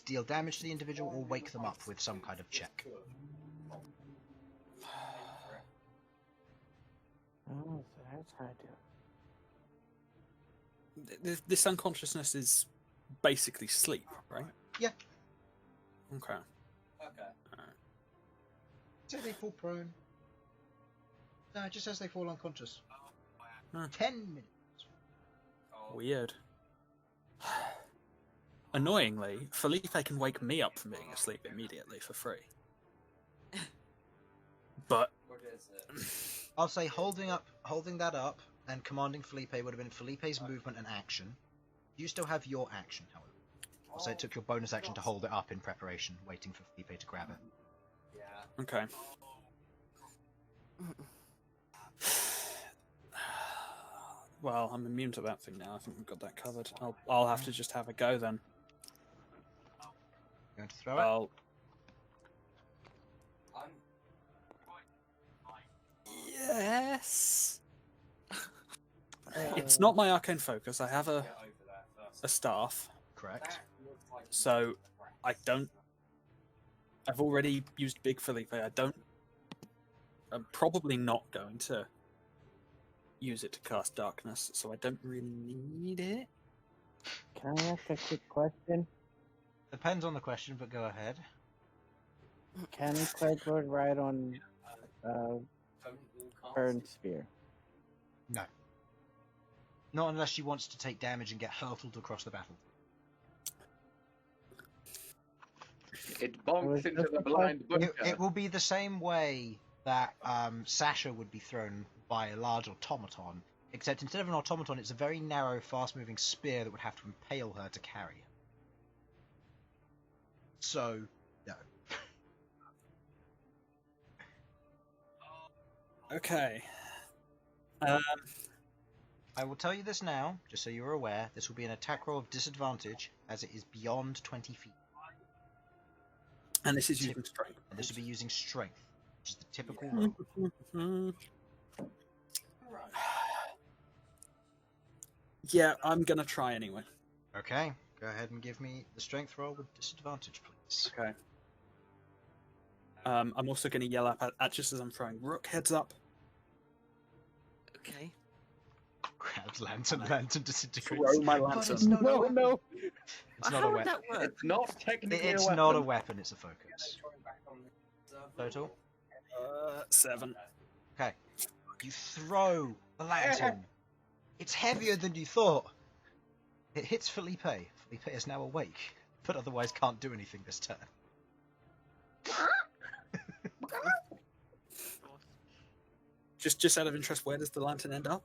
deal damage to the individual or wake them up with some kind of check. Oh, so that's how I do it. This unconsciousness is basically sleep, right? Yeah. Okay. Say they fall prone. No, it just says they fall unconscious. Hmm. 10 minutes. Weird. Annoyingly, Felipe can wake me up from being asleep immediately for free. But I'll say holding that up and commanding Felipe would have been Felipe's movement and action. You still have your action, however. I'll say it took your bonus action to hold it up in preparation, waiting for Felipe to grab it. okay. Well, I'm immune to that thing now. I think we've got that covered. I'll have to just have a go then. Going to throw it? Yes. It's not my arcane focus. I have a staff, Correct. so I don't. I've already used Big Felipe. I'm probably not going to use it to cast darkness, so I don't really need it. Can I ask a quick question? Depends on the question, but go ahead. Can Queglod ride on Bern's spear? No. Not unless she wants to take damage and get hurtled across the battle. It bonks into the blind bunker. It will be the same way that Sasha would be thrown by a large automaton, except instead of an automaton, it's a very narrow, fast-moving spear that would have to impale her to carry her. So, no. Okay. I will tell you this now, just so you're aware. This will be an attack roll of disadvantage, as it is beyond 20 feet. And this is using strength. And this will be using strength, which is the typical roll. Yeah, I'm gonna try anyway. Okay, go ahead and give me the strength roll with disadvantage, please. Okay. I'm also gonna yell up at just as I'm throwing Rook, heads up. Okay. Grabs lantern disintegrates. Throw my But lantern. it's not a weapon. No. It's not How a would weapon. that work? It's not technically It's a weapon. not a weapon, it's a focus. Total? 7. Okay. You throw the lantern. It's heavier than you thought. It hits Felipe. Felipe is now awake, but otherwise can't do anything this turn. Just out of interest, where does the lantern end up?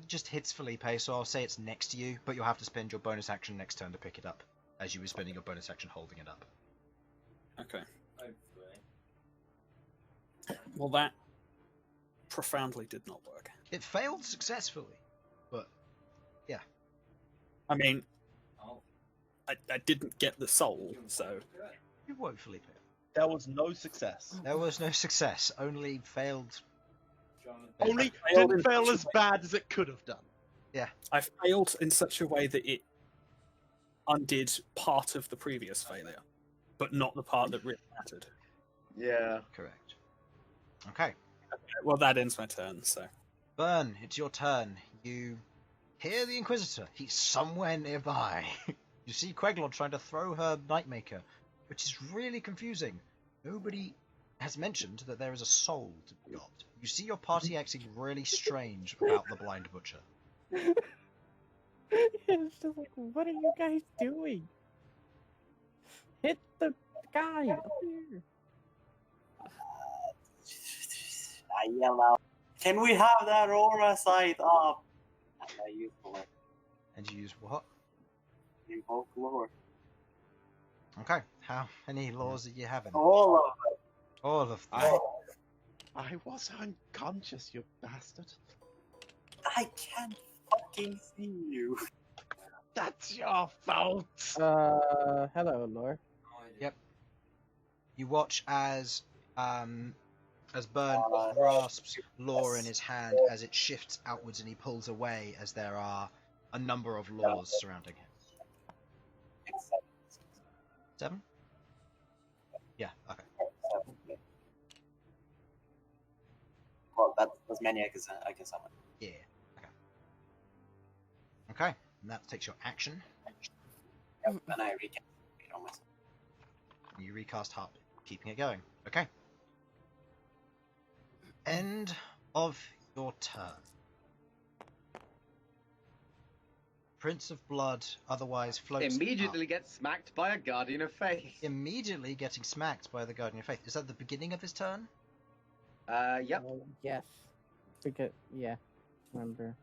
Just hits Felipe, so I'll say it's next to you, but you'll have to spend your bonus action next turn to pick it up, as you were spending your bonus action holding it up. Okay. Well, that profoundly did not work. It failed successfully, but yeah. I mean, I didn't get the soul, so... You won't, Felipe. There was no success. There was no success, only failed. Only failed didn't in fail such a as way. bad as it could have done. I failed in such a way that it undid part of the previous failure, but not the part that really mattered. Yeah. Correct. Okay. Well, that ends my turn, so... Bern, it's your turn. You hear the Inquisitor. He's somewhere nearby. You see Queglod trying to throw her Nightmaker, which is really confusing. Nobody has mentioned that there is a soul to be got. You see your party acting really strange about the blind butcher. It's just like, what are you guys doing? Hit the guy up here. I yell out, "Can we have that aura sight up?" And I use lore. And you use what? Invoke lore. Okay, how many laws are you having? All of them. All of them. I was unconscious, you bastard. I can't fucking see you. That's your fault. Hello, Lore. Yep. You watch as Bern grasps Law in his hand as it shifts outwards and he pulls away as there are a number of laws surrounding him. 7? Yeah, okay. 7, yeah. Well, that's as many I can summon. Yeah, okay. Okay, and that takes your action. Yep, and I recast it on myself. You recast Harp, keeping it going. Okay. End of your turn. Prince of Blood otherwise floats Immediately up. gets smacked by a Guardian of Faith. Immediately getting smacked by the Guardian of Faith. Is that the beginning of his turn? Yep. Yes. Because, yeah. Remember.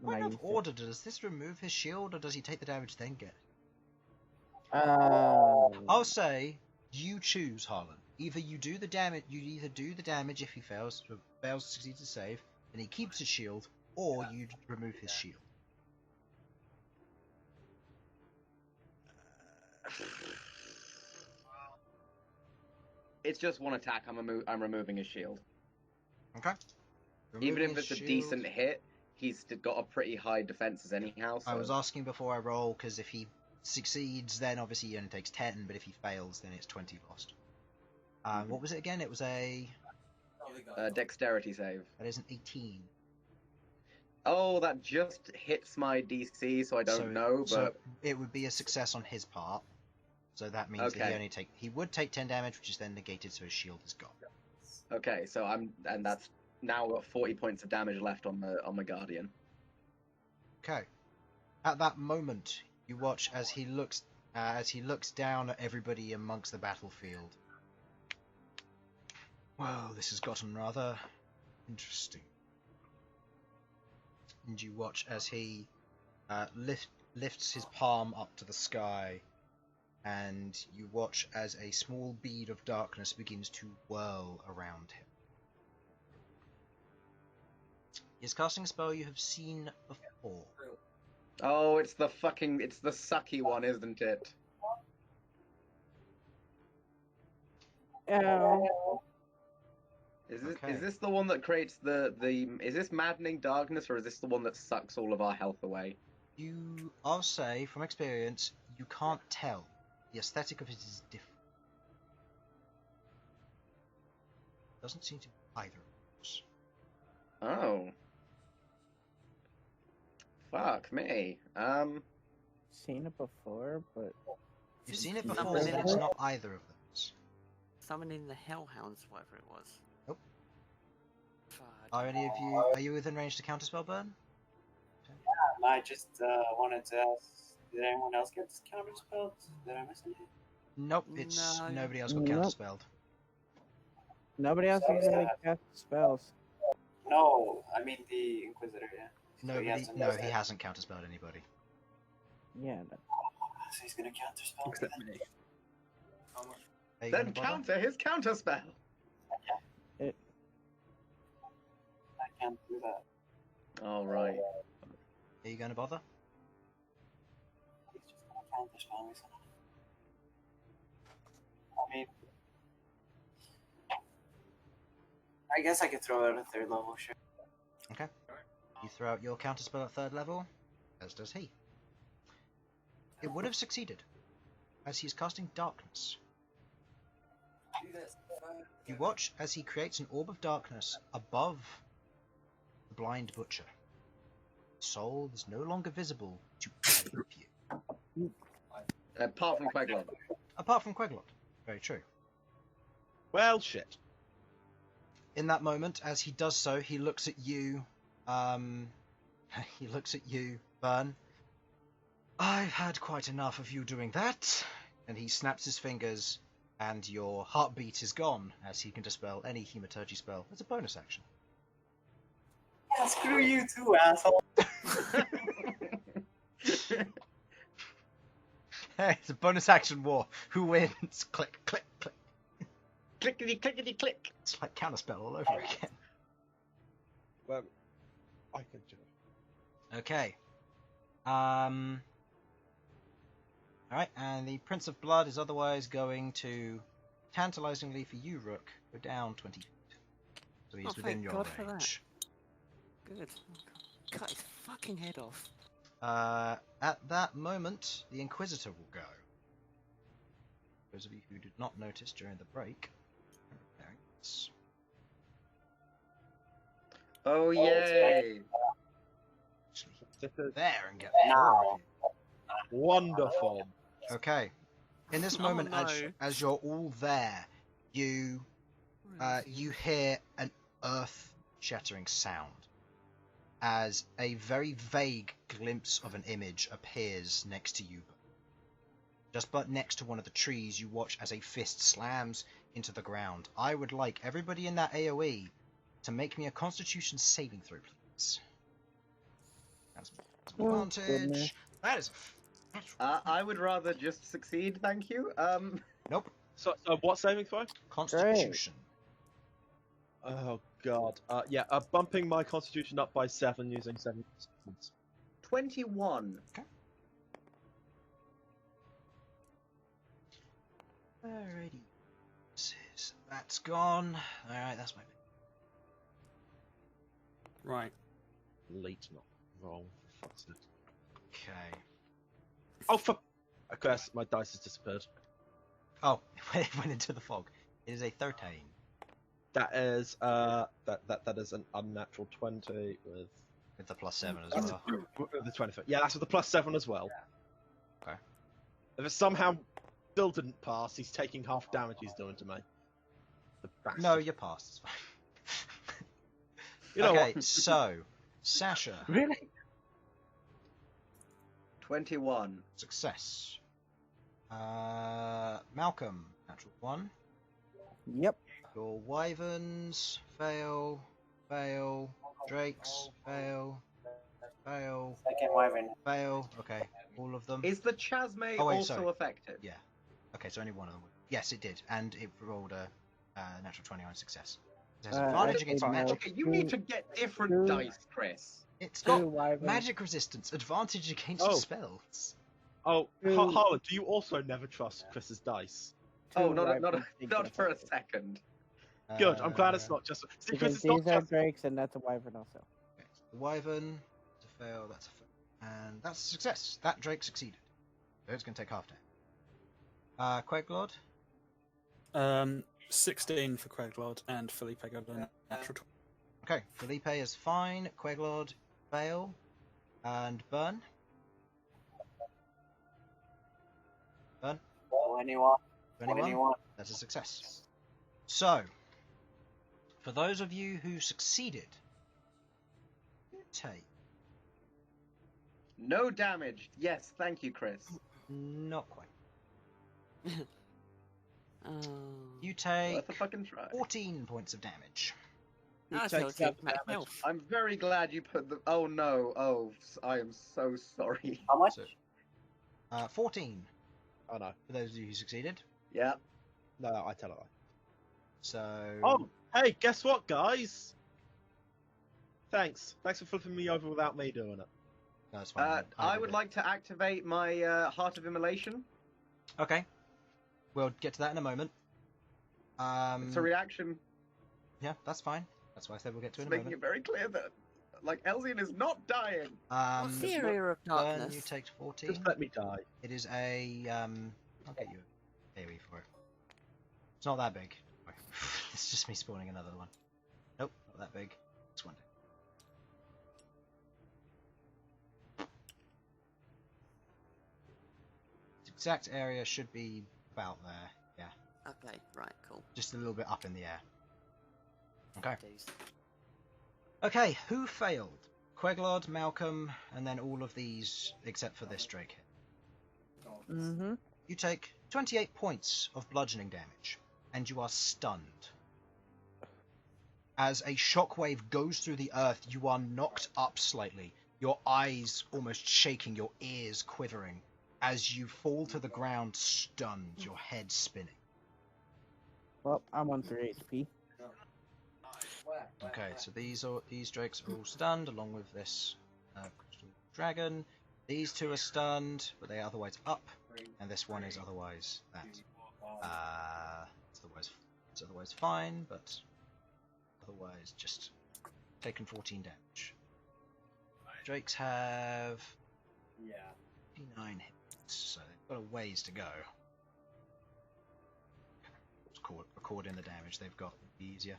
when Point I of used it. order, does this remove his shield or does he take the damage then get it? I'll say you choose, Harlan. Either you do the damage if he fails to succeed to save, and he keeps his shield, or you remove his shield. It's just one attack. I'm removing his shield. Okay. Even Removing if it's his a shield. decent hit, he's got a pretty high defenses anyhow. So. I was asking before I roll, because if he succeeds, then obviously he only takes 10, but if he fails, then it's 20 lost. What was it again? It was a... dexterity save. That is an 18. Oh, that just hits my DC, so I don't know, but... So it would be a success on his part. So that means that he would take 10 damage, which is then negated, so his shield is gone. Okay, so and that's now got 40 points of damage left on the Guardian. Okay. At that moment, you watch as he looks down at everybody amongst the battlefield. Well, this has gotten rather interesting. And you watch as he lifts his palm up to the sky, and you watch as a small bead of darkness begins to whirl around him. He is casting a spell you have seen before. Oh, it's the sucky one, isn't it? Is this the one that creates the is this maddening darkness, or is this the one that sucks all of our health away? I'll say from experience, you can't tell. The aesthetic of it is different. Doesn't seem to be either of those. Oh. Fuck me. Seen it before, but you've seen it before, but it's not either of those. Summoning the Hellhounds, whatever it was. Nope. Are you within range to counterspell, Bern? Yeah, I just wanted to ask, did anyone else get counterspelled? Did I miss anything? Nope, nobody else got counterspelled. Nobody else usually casts spells. No, I mean the Inquisitor, yeah. He hasn't counterspelled anybody. Yeah. So he's gonna counterspell Except me. Then counter his counterspell. I can't do that. All right. Are you going to bother? He's just gonna counterspell me. I mean, I guess I could throw out a 3rd level, sure. Okay. You throw out your counterspell at 3rd level, as does he. It would have succeeded, as he is casting darkness. You watch as he creates an orb of darkness above the blind butcher. The soul is no longer visible to either of you. Apart from Queglod. Apart from Queglod. Very true. Well, shit. In that moment, as he does so, he looks at you. He looks at you, Bern. I've had quite enough of you doing that. And he snaps his fingers, and your heartbeat is gone, as he can dispel any hematurgy spell as a bonus action. Yeah, screw you too, asshole. Hey, it's a bonus action war. Who wins? Click, click, click. Clickety clickety click. It's like counterspell all over again. Well, I can do it. Okay. Alright, and the Prince of Blood is otherwise going to, tantalizingly for you, Rook, go down 20 feet. So he's within thank your God for that. range. Good. Cut his fucking head off. At that moment, the Inquisitor will go. Those of you who did not notice during the break. Oh yay! Actually, there and get Now. Wonderful. Okay. In this Oh, moment, no. as you're all there, you you hear an earth-shattering sound as a very vague glimpse of an image appears next to you. Just but next to one of the trees, you watch as a fist slams into the ground. I would like everybody in that AoE to make me a Constitution saving throw, please. That's an advantage. goodness. That is. I would rather just succeed, thank you. Nope. So what saving throw? Constitution. Oh god. Yeah. Bumping my Constitution up by 7 using 7 points. 21. Alrighty. That's gone. Alright, that's my. Right. Late, not wrong. Fuck's sake. Okay. Oh, for... Of course, my dice has disappeared. Oh, it went into the fog. It is a 13. That is that is an unnatural 20 with With the +7 as well. the 23. Yeah, that's with the +7 as well. Okay. If it somehow still didn't pass, he's taking half damage he's doing to me. The bastard. No, you passed. It's fine. You know okay, what? so Sasha, Really? 21. success. Malcom, natural 1. Yep. Your wyverns fail, fail. Drakes fail, fail, Second wyvern. fail. Okay, all of them. Is the Chasme Oh, wait, also sorry. effective? Yeah. Okay, so only one of them. Yes, it did, and it rolled a natural 20 on success. It has advantage against no. magic. Okay, you need to get different Two- dice, Chris. It's Two got wyverns. magic resistance, advantage against Oh. spells. Oh, Two- Harlan, do you also never trust Chris's dice? Oh, Two not wyverns take not for a effective. second. Good, I'm glad it's not just... See, Chris, Because it's not these are just... drakes and that's a wyvern also. Okay, so the wyvern to fail, that's a fail. And that's a success. That Drake succeeded. So it's going to take half day. Queglod, 16 for Queglod, and Felipe got a natural 20. okay, Felipe is fine. Queglod, fail. And Bern. Bern, 21. 21. That's a success. So, for those of you who succeeded, you take No damage. Yes, thank you, Chris. not quite. Oh. You take Worth a fucking try. 14 points of damage. You That's take okay, 7 Matt damage. Health. I'm very glad you put the. Oh no. Oh, I am so sorry. How much? So, 14 Oh no. for those of you who succeeded. Yeah. No, I tell a lie. So, Oh, hey, guess what, guys? Thanks. Thanks for flipping me over without me doing it. no, it's fine. I did would it. like to activate my Heart of Immolation. Okay, we'll get to that in a moment. It's a reaction. Yeah, that's fine. That's why I said we'll get to it It's in a making moment. it very clear that, like, Elsyan is not dying. What's the area of Bern, darkness? you take 14. Just let me die. It is a I'll get you a AoE for it. It's not that big. It's just me spawning another one. Nope, not that big. It's one. The exact area should be about there. Yeah. Okay, right, cool. Just a little bit up in the air. Okay. Dues. Okay, who failed? Queglod, Malcom, and then all of these except for this Drake hit. Mm-hmm. You take 28 points of bludgeoning damage, and you are stunned. As a shockwave goes through the earth, you are knocked up slightly, your eyes almost shaking, your ears quivering, as you fall to the ground stunned, your head spinning. Well, I'm on 3 HP. Okay, so these drakes are all stunned, along with this crystal dragon. These two are stunned, but they are otherwise up, and this one is otherwise that. It's otherwise fine, but otherwise just taken 14 damage. Drakes have 59 hits, so they've got a ways to go. Record in the damage they've got, it'd be easier.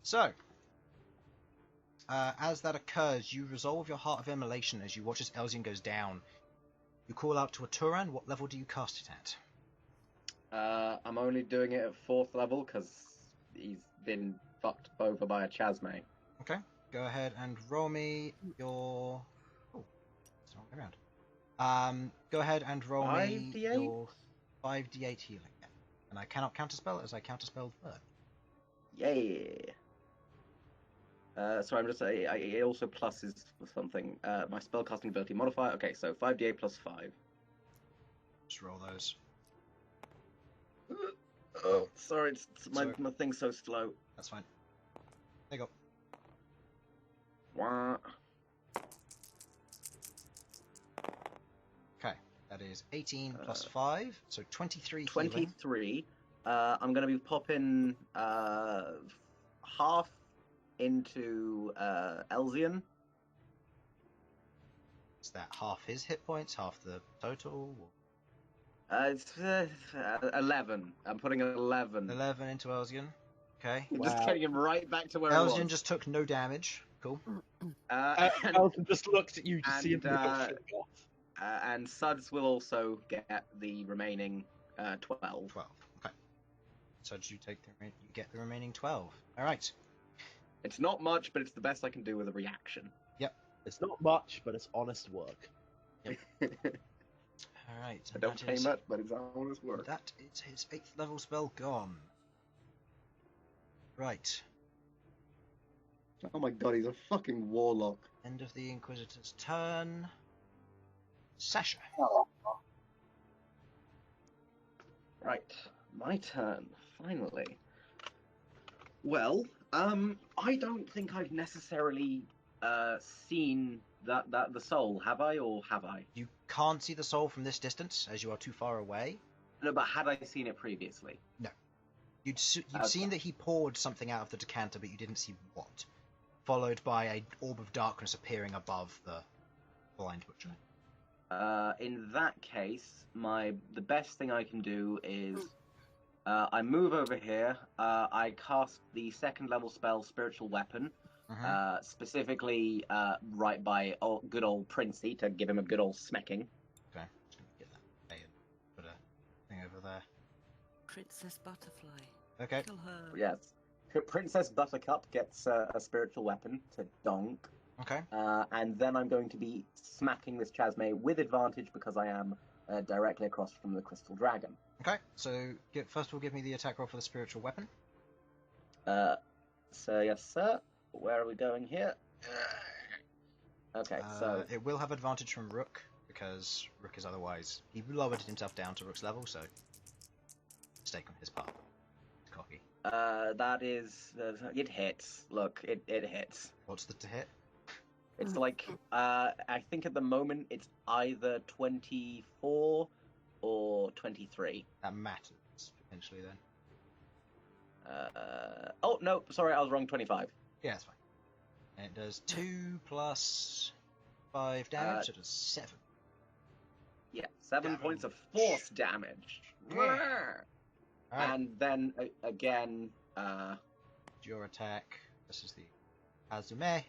So, as that occurs, you resolve your Heart of Immolation as you watch as Elsyan goes down. You call out to a Turan. What level do you cast it at? I'm only doing it at 4th level because he's been fucked over by a Chasme. Okay, go ahead and roll me your... Oh, it's the wrong way around. Go ahead and roll me 5d8? your 5d8 healing. And I cannot counterspell as I counterspelled Bern. Yeah. Sorry, I'm just saying, it also pluses something. My spellcasting ability modifier. Okay, so 5d8 plus 5. Just roll those. Oh, sorry, my thing's so slow. That's fine. There you go. Wah. Okay, that is 18 plus 5, so 23 healing. 23. I'm going to be popping half into Elsyan. Is that half his hit points, half the total? It's 11. I'm putting 11. 11 into Elsyan. Okay. Just getting him right back to where he Elsyan was. just took no damage. Cool. Elsyan just looked at you to see him go shit off. And Sudz will also get the remaining 12. 12. Okay. So you get the remaining 12. All right. It's not much, but it's the best I can do with a reaction. Yep. It's not much, but it's honest work. Yep. All right. I don't pay much, but it's honest work. That is his 8th level spell gone. Right. Oh my god, he's a fucking warlock. End of the Inquisitor's turn. Sasha. Right, my turn, finally. Well, I don't think I've necessarily seen that the soul, have I, or have I? You can't see the soul from this distance, as you are too far away. No, but had I seen it previously? No. You'd seen that he poured something out of the decanter, but you didn't see what. Followed by a orb of darkness appearing above the blind butcher. In that case, the best thing I can do is I move over here. I cast the 2nd level spell, Spiritual Weapon, specifically right by good old Princey to give him a good old smacking. Okay, just gonna get that and put a thing over there. Princess Butterfly. Okay. Kill her. Yes. Princess Buttercup gets a spiritual weapon to donk. Okay. And then I'm going to be smacking this Chasme with advantage because I am directly across from the Crystal Dragon. Okay, so first of all, give me the attack roll for the spiritual weapon. So yes, sir. Where are we going here? Okay, so it will have advantage from Rook because Rook is otherwise he lowered himself down to Rook's level, so mistake on his part. It's cocky. that is it hits. Look, it hits. What's the to hit? It's like I think at the moment it's either 24 or 23. That matters potentially then. Oh no, sorry, I was wrong. 25. Yeah, that's fine. And it does 2 plus 5 damage, so it does 7. Yeah, 7 points of force damage. Yeah. Right. And then again, your attack. This is the Azume.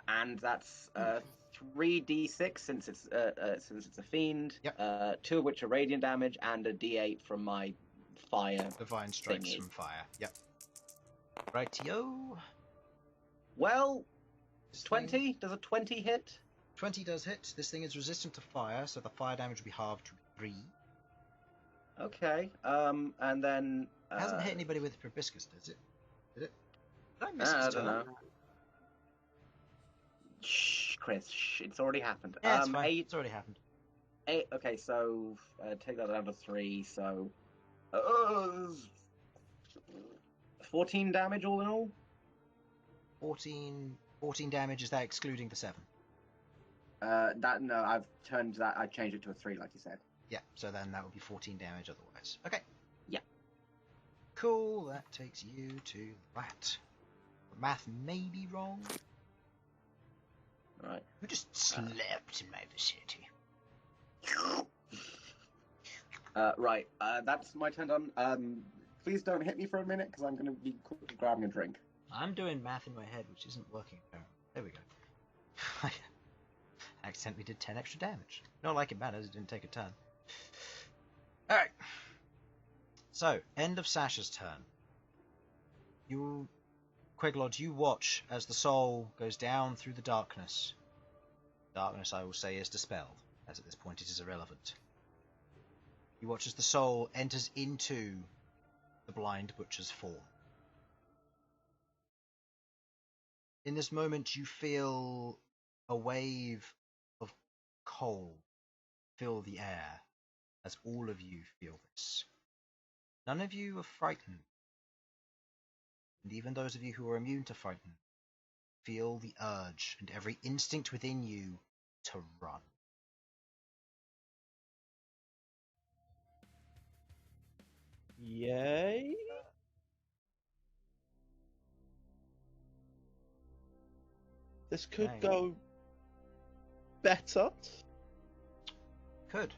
and that's 3d6 since it's a fiend. Yep. 2 of which are radiant damage, and a d8 from my fire. Divine strikes thingy. from fire. Yep. Rightio. Well, This thing- 20. Does a 20 hit? 20 does hit. This thing is resistant to fire, so the fire damage will be halved to 3. Okay. And then. It hasn't hit anybody with proboscis, does it? Did it? Did I miss I his don't turn? know. Shh, Chris. Shh. It's already happened. Yeah, it's fine. 8. It's already happened. 8. Okay, so take that down to 3. So. 14 damage all in all. 14 damage. Is that excluding the 7? I've changed it to a 3, like you said. Yeah, so then that would be 14 damage otherwise. Okay. Yeah. Cool, that takes you to that. Math may be wrong. Right. Who just slept in my vicinity? Right. That's my turn done. Please don't hit me for a minute, because I'm going to be quickly grabbing a drink. I'm doing math in my head, which isn't working. There we go. I accidentally did 10 extra damage. Not like it matters, it didn't take a turn. Alright. So, end of Sasha's turn. Queglod, you watch as the soul goes down through the darkness. Darkness, I will say, is dispelled, as at this point it is irrelevant. You watch as the soul enters into the blind butcher's form. In this moment, you feel a wave of cold fill the air, as all of you feel this. None of you are frightened, and even those of you who are immune to frighten feel the urge and every instinct within you to run. Yay. This could Okay. go better. Could.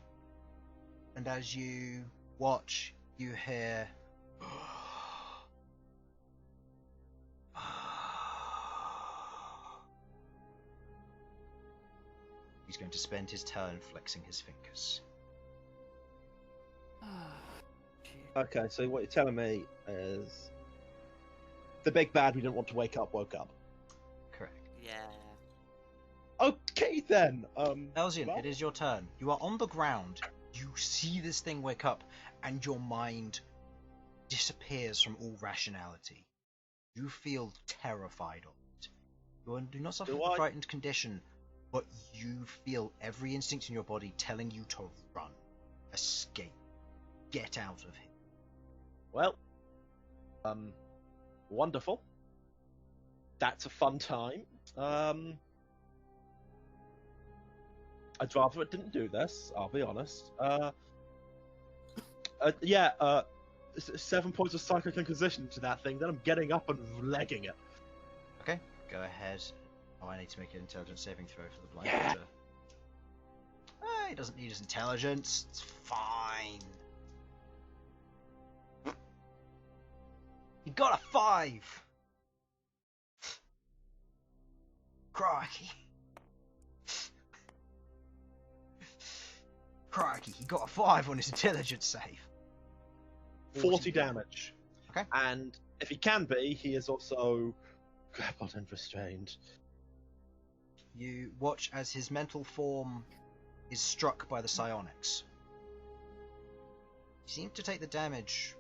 And as you watch, you hear... He's going to spend his turn flexing his fingers. Okay, so what you're telling me is the big bad we didn't want to wake up woke up. Correct. Yeah. Okay then. Elsyan, well- it is your turn. You are on the ground. You see this thing wake up, and your mind disappears from all rationality. You feel terrified of it. You do not suffer Do from a I? frightened condition, but you feel every instinct in your body telling you to run, escape, get out of here. Well, wonderful. That's a fun time. I'd rather it didn't do this, I'll be honest. 7 points of psychic inquisition to that thing, then I'm getting up and legging it. Okay, go ahead. Oh, I need to make an intelligence saving throw for the blind Yeah. butcher. He doesn't need his intelligence. It's fine. He got a 5! Crikey. Crikey, he got a 5 on his intelligence save. 40 damage. Okay. And if he can be, he is also grappled and restrained. You watch as his mental form is struck by the psionics. You seem to take the damage,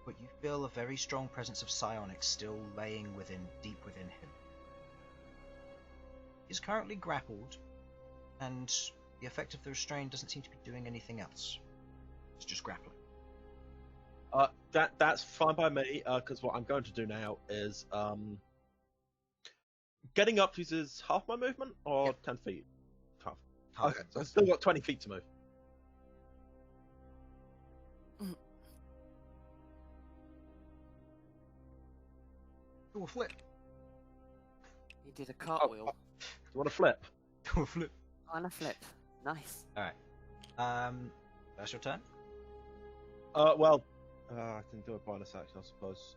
but you feel a very strong presence of psionics still laying deep within him. He's currently grappled, and the effect of the restraint doesn't seem to be doing anything else. It's just grappling. That's fine by me, because what I'm going to do now is getting up uses half my movement, or Yep. 10 feet? Half. Half. Okay, so I've still got 20 feet to move. Do a flip. He did a cartwheel. Do you want to flip? Do a flip. On a flip. Nice. Alright. That's your turn? Well, I can do a bonus action, I suppose.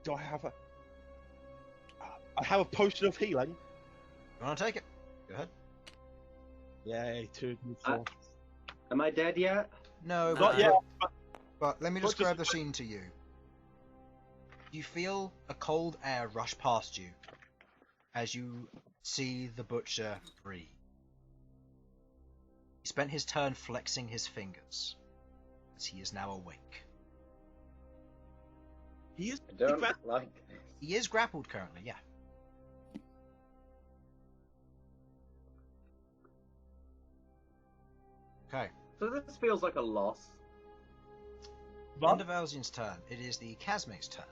Do I have a... I have a potion of healing. You want to take it? Go ahead. Yay, 2d4. Am I dead yet? No, No. Not yet. but let me But describe the just- scene to you. You feel a cold air rush past you as you see the butcher breathe. He spent his turn flexing his fingers, as he is now awake. He is I don't like this. He is grappled currently, yeah. Okay. So this feels like a loss. End of Elsyan's turn. It is the Kazme's turn.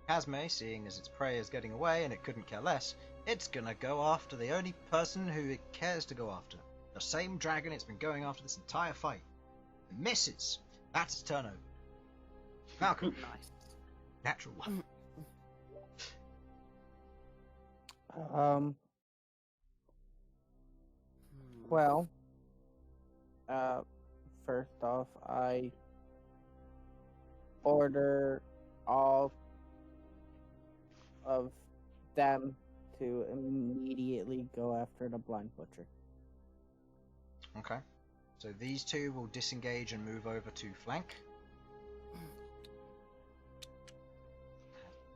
Kazme, seeing as its prey is getting away and it couldn't care less, it's gonna go after the only person who it cares to go after. The same dragon it's been going after this entire fight. It misses. That's its turnover. Malcom. Nice. Natural one. Well, first off, I order all of them to immediately go after the blind butcher. Okay. So these two will disengage and move over to flank.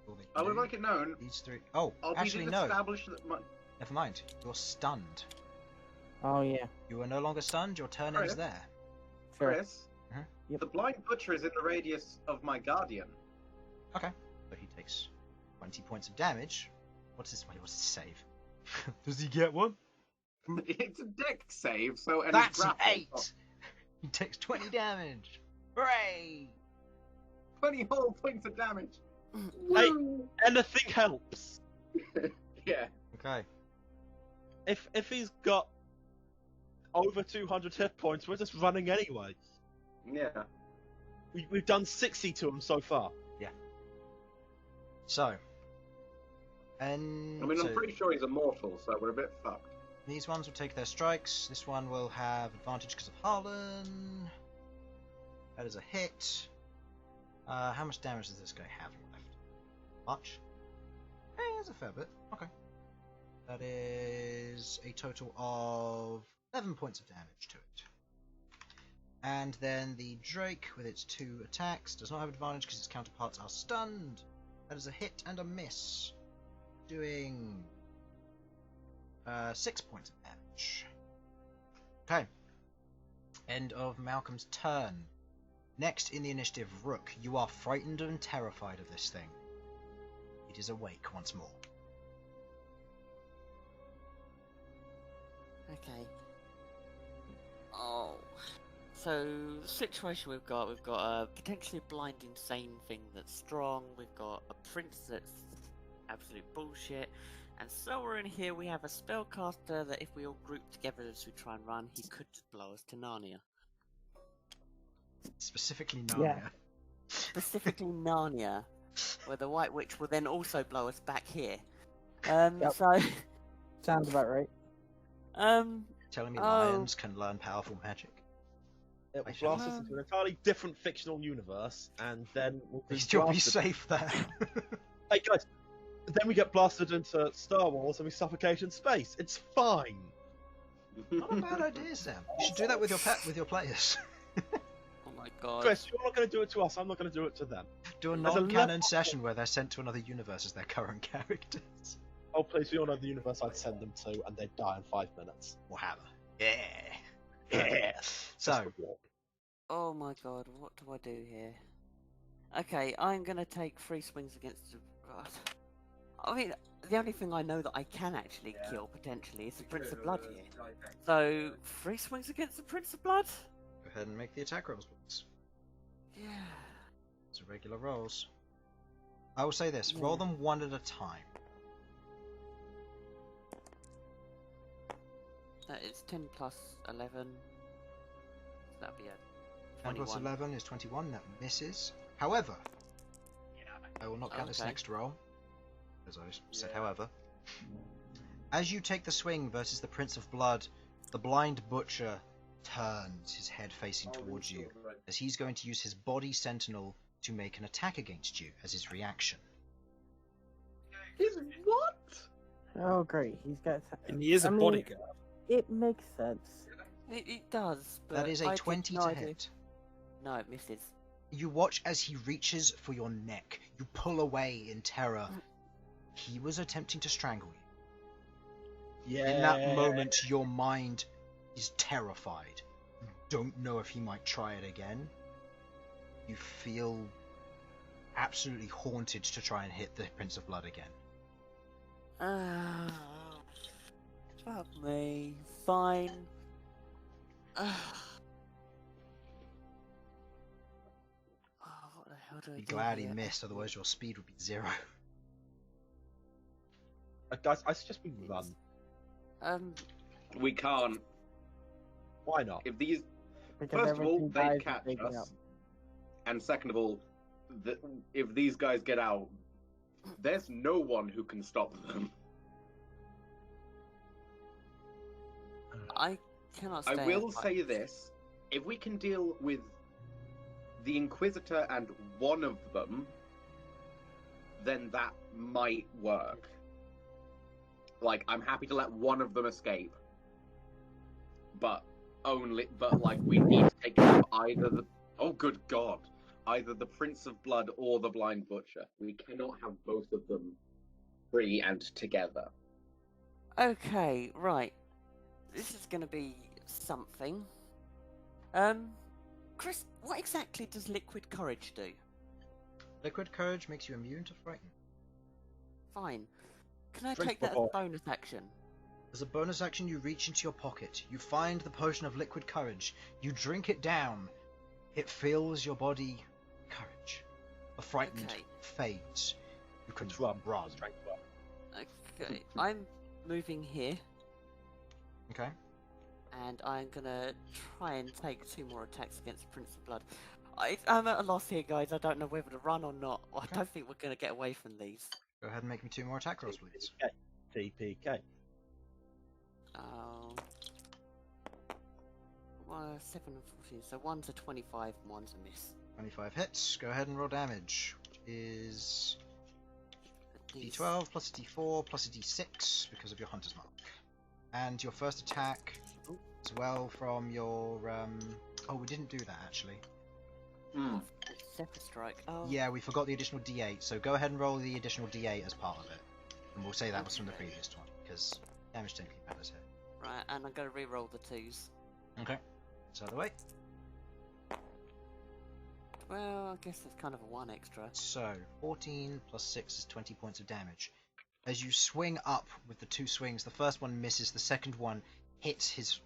Will they I would do? like it known. These three. Oh, I'll actually be no. established that my... Never mind. You're stunned. Oh yeah, You are no longer stunned. Your turn ends there. sure. Chris, Yep. the blind butcher is in the radius of my guardian. Okay. So he takes 20 points of damage. What's his save? Does he get one? It's a deck save, so... And That's he's an grappled. 8! He takes 20 damage. Hooray! 20 whole points of damage. Hey, anything helps. Yeah. Okay. If he's got over 200 hit points, we're just running anyway. Yeah. We've done 60 to him so far. So. And I mean, so I'm pretty sure he's immortal, so we're a bit fucked. these ones will take their strikes. This one will have advantage because of Harlan. That is a hit. How much damage does this guy have left? Much? There's a fair bit. Okay. That is a total of 11 points of damage to it. And then the Drake, with its 2 attacks, does not have advantage because its counterparts are stunned. That is a hit and a miss. Doing 6 points of damage. Okay. End of Malcolm's turn. Next in the initiative, Rook. You are frightened and terrified of this thing. It is awake once more. Okay. Oh. So, the situation we've got a potentially blind insane thing that's strong, we've got a prince that's absolute bullshit, and somewhere in here we have a spellcaster that if we all group together as we try and run, he could just blow us to Narnia. Specifically Narnia. Yeah. Specifically Narnia, where the White Witch will then also blow us back here. Yep. So, Sounds about right. Telling me Oh. lions can learn powerful magic. It I will shall- blast us into an entirely different fictional universe, and then we'll be You'll be blasted. safe there. Hey guys, then we get blasted into Star Wars and we suffocate in space. It's fine. Not a bad idea, Sam. You should do that with your players. oh my god. Chris, you're not going to do it to us. I'm not going to do it to them. Do a As a non-canon level- session where they're sent to another universe as their current characters. Oh, please, we all know the universe I'd send them to, and they'd die in 5 minutes. Warhammer. Yeah. Yeah. So, Just a walk. Oh my god, what do I do here? Okay, I'm gonna take 3 swings against the... God. I mean, the only thing I know that I can actually kill, potentially, is the Prince of Blood here. So, 3 swings against the Prince of Blood? go ahead and make the attack rolls, please. Yeah. It's regular rolls. I will say this, roll them one at a time. That is 10 plus 11. So that'd be a 10 21. plus 11 is 21, that misses. However, I will not count this Okay. next roll, as I said however. As you take the swing versus the Prince of Blood, the blind butcher turns, his head facing towards you, as he's going to use his body sentinel to make an attack against you as his reaction. Is what? Oh, great. He's got. And he is a I mean, bodyguard. It makes sense. It does, but That is a I did 20 no to idea. hit. No, it misses. You watch as he reaches for your neck. You pull away in terror. He was attempting to strangle you. Yeah. In that moment, your mind is terrified. You don't know if he might try it again. You feel absolutely haunted to try and hit the Prince of Blood again. Fuck me. Fine. What the hell do I Be do glad he here? missed, otherwise your speed would be 0. Guys, I suggest we run. We can't. Why not? If these, Because first of all, everything they dies catch waking us, up. and second of all, if these guys get out, there's no one who can stop them. I cannot stay. I will say this: if we can deal with the Inquisitor and one of them, then that might work. Like, I'm happy to let one of them escape, but we need to take care of either the. Oh, good God! Either the Prince of Blood or the Blind Butcher. We cannot have both of them free and together. Okay, right. This is going to be something. Chris, what exactly does Liquid Courage do? Liquid Courage makes you immune to frighten. Fine. Can I Drink take that as before. a bonus action? As a bonus action, you reach into your pocket. You find the potion of Liquid Courage. You drink it down. It fills your body with courage. The frightened Okay. fades. You can Let's run. run. Strength work. Okay, I'm moving here, Okay. and I'm gonna try and take 2 more attacks against Prince of Blood. I'm at a loss here, guys. I don't know whether to run or not. I Okay. don't think we're gonna get away from these. Go ahead and make me 2 more attack rolls, please. TPK. Oh. 7 and 14. So one's a 25 and one's a miss. 25 hits. Go ahead and roll damage. Which is These- D12 plus a D4 plus a D6 because of your Hunter's Mark. And your first attack as well from your... Oh, we didn't do that, actually. Zephyr Strike. Oh. Yeah, we forgot the additional D8, so go ahead and roll the additional D8 as part of it. And we'll say that was from the previous one, because damage technically matters here. Right, and I'm gonna re-roll the 2s. Okay. So the way. Well, I guess it's kind of a 1 extra. So, 14 plus 6 is 20 points of damage. As you swing up with the 2 swings, the first one misses, the second one hits his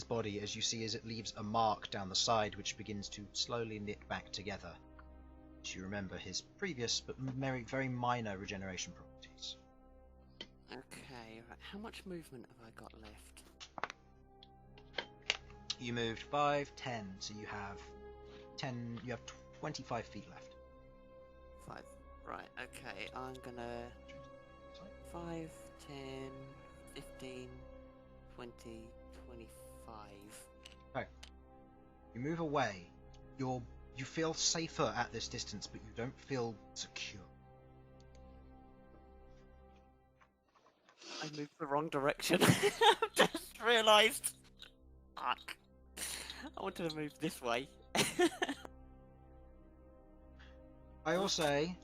body, as you see as it leaves a mark down the side, which begins to slowly knit back together. As you remember his previous, but very minor regeneration properties. Okay, right. How much movement have I got left? You moved 5, 10, so you have 10. You have 25 feet left. 5. Right, okay. I'm gonna... 5, 10, 15, 20, 25. Okay. You move away. You feel safer at this distance, but you don't feel secure. I moved the wrong direction. Just realised. Fuck. I wanted to move this way. I will say,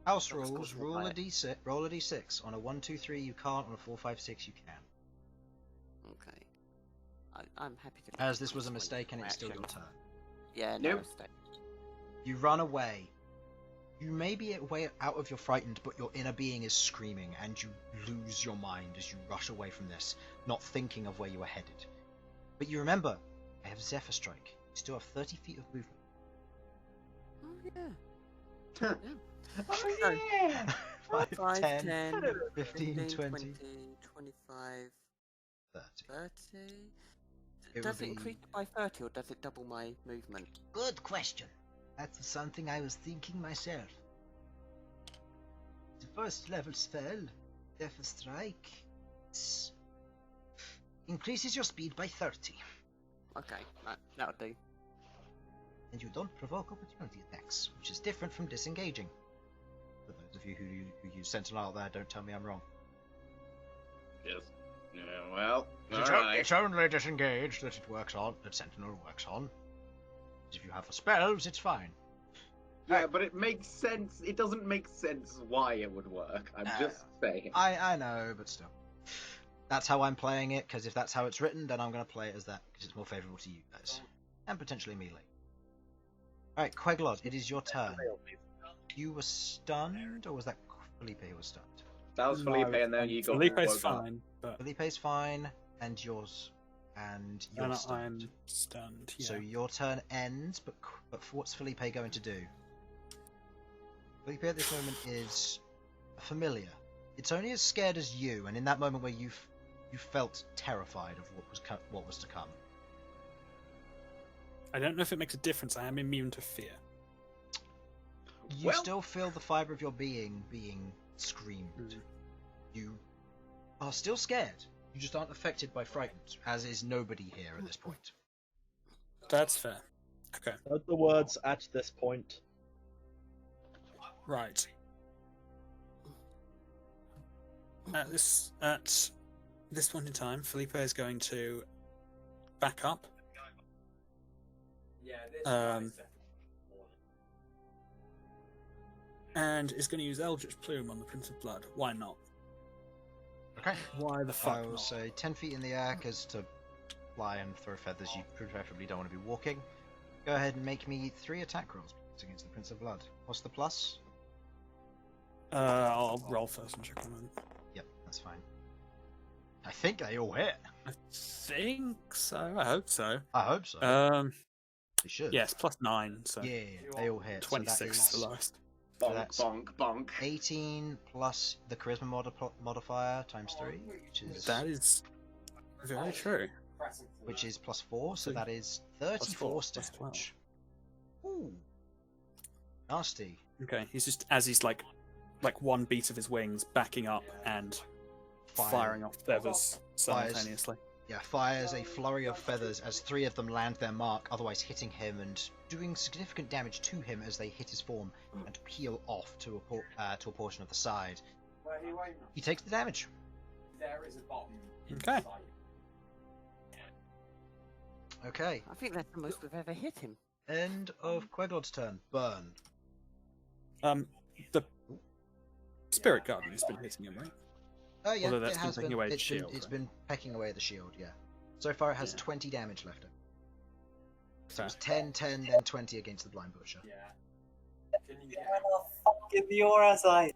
house That was rules, caused me roll by a it. d6, roll a d6. On a 1, 2, 3 you can't, on a 4, 5, 6 you can. Okay. I'm happy to... As this was a mistake and it's still your reaction. turn. Yeah, no Nope. mistake. You run away. You may be way out of your frightened, but your inner being is screaming, and you lose your mind as you rush away from this, not thinking of where you are headed. But you remember, I have Zephyr Strike. You still have 30 feet of movement. Oh, yeah. Oh, So, yeah! 5, 10, 10, 15, 20, 20, 25, 30. 30. It Does would it increase be- it by 30 or does it double my movement? Good question. That's something I was thinking myself. The first level spell, Zephyr Strike, increases your speed by 30. Okay, that'll do. And you don't provoke opportunity attacks, which is different from disengaging. For those of you who use Sentinel out there, don't tell me I'm wrong. Yes. Yeah, well, It's only disengaged that it works on, that Sentinel works on. If you have spells, it's fine. Yeah, but it makes sense. It doesn't make sense why it would work. I'm just saying. I know, but still. That's how I'm playing it, because if that's how it's written, then I'm going to play it as that, because it's more favourable to you guys. And potentially melee. Alright, Queglod, it is your turn. You were stunned, or was that Felipe who was stunned? That was Felipe, and then you got Felipe's woke up. fine, but Felipe's fine, and yours... And you're and stunned. I'm stunned. Yeah. So your turn ends, but what's Felipe going to do? Felipe at this moment is familiar. It's only as scared as you, and in that moment where you felt terrified of what was to come. I don't know if it makes a difference. I am immune to fear. You still feel the fibre of your being screamed. You are still scared. You just aren't affected by frightened, as is nobody here at this point. That's fair. Okay. Note the words "at this point." Right. At this point in time, Felipe is going to back up. And is going to use Eldritch Plume on the Prince of Blood. Why not? Okay. Why the fuck I will not? say 10 feet in the air, because to fly and throw feathers, you preferably don't want to be walking. Go ahead and make me 3 attack rolls against the Prince of Blood. What's the plus? I'll roll first and check on them. Yep, that's fine. I think they all hit. I think so. I hope so. I hope so. They should. Yes, +9. So Yeah, they all hit. 26 So is the lowest. So Bonk, that's bonk, bonk. 18 plus the charisma modifier times 3, which is That is very true. which is +4, so that is 34 damage. Ooh, nasty. Okay, he's just as he's like one beat of his wings, backing up and firing off feathers simultaneously. Yeah, fires a flurry of feathers as 3 of them land their mark, otherwise hitting him and doing significant damage to him as they hit his form and peel off to a portion of the side. He takes the damage. There is a bottom. Okay. Okay. I think that's the most we've ever hit him. End of Queglod's turn. Burn. The Spirit Guardian has been hitting him, right? Oh yeah, Although that's it been has taking been. away the It's shield, been, it's right? been pecking away the shield. Yeah. So far, it has 20 damage left. So it's 10, 10, then 20 against the blind butcher. Yeah. Can you Get the fuck in the aura side.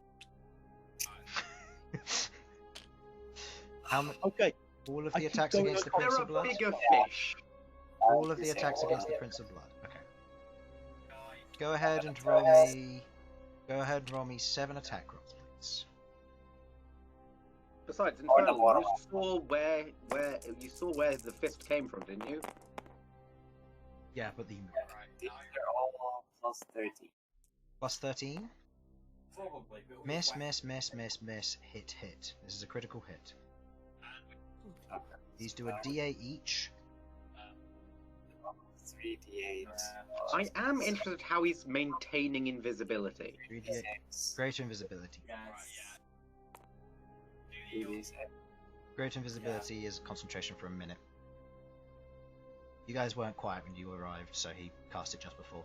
How much? Okay. All of I the keep attacks going against the on- Prince They're of a Blood. bigger fish. All of the attacks against the Prince of Blood. Okay. Go ahead and roll me. Go ahead and roll me 7 attack rolls, please. Besides, Or the Infernal, water. you saw where the fist came from, didn't you? Yeah, but the These are all plus 30. plus 13. Probably. but Miss, we- miss, miss, miss, miss, hit, hit. This is a critical hit. These do a DA each. 3d8. I am interested how he's maintaining invisibility. 3d8. 6. Greater invisibility. Yes. 3d6. Greater invisibility is concentration for a minute. You guys weren't quiet when you arrived, so he cast it just before.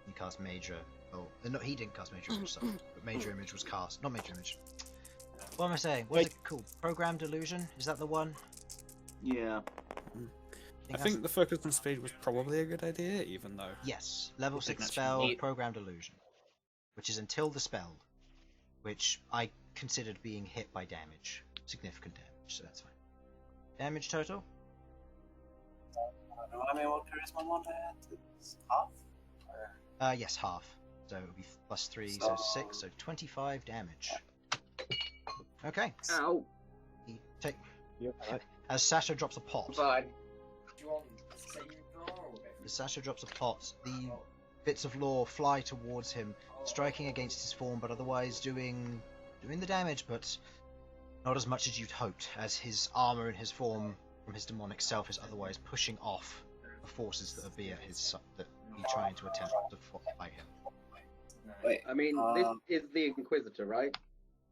He cast Major. Oh, no, he didn't cast Major Image, sorry. But Major Image was cast. Not Major Image. What am I saying? What is it called? Programmed Illusion? Is that the one? Yeah. I think the focus on speed was probably a good idea, even though. Yes. Level It 6 didn't spell, actually- Programmed Illusion. Which is until the spell. Which I considered being hit by damage. Significant damage, so that's fine. Damage total? Remind me what charisma one I had? It's half? Or... Yes, half. So it would be plus 3, so 6, so 25 damage. Okay. Ow. He take... You're right. As Sasha drops a pot. Fine. Do you want the same floor or different? As Sasha drops a pot, the bits of law fly towards him, striking against his form, but otherwise doing the damage, but not as much as you'd hoped, as his armor and his form from his demonic self is otherwise pushing off the forces that be at his that be trying to attempt to fight him. No. Wait, I mean, this is the Inquisitor, right?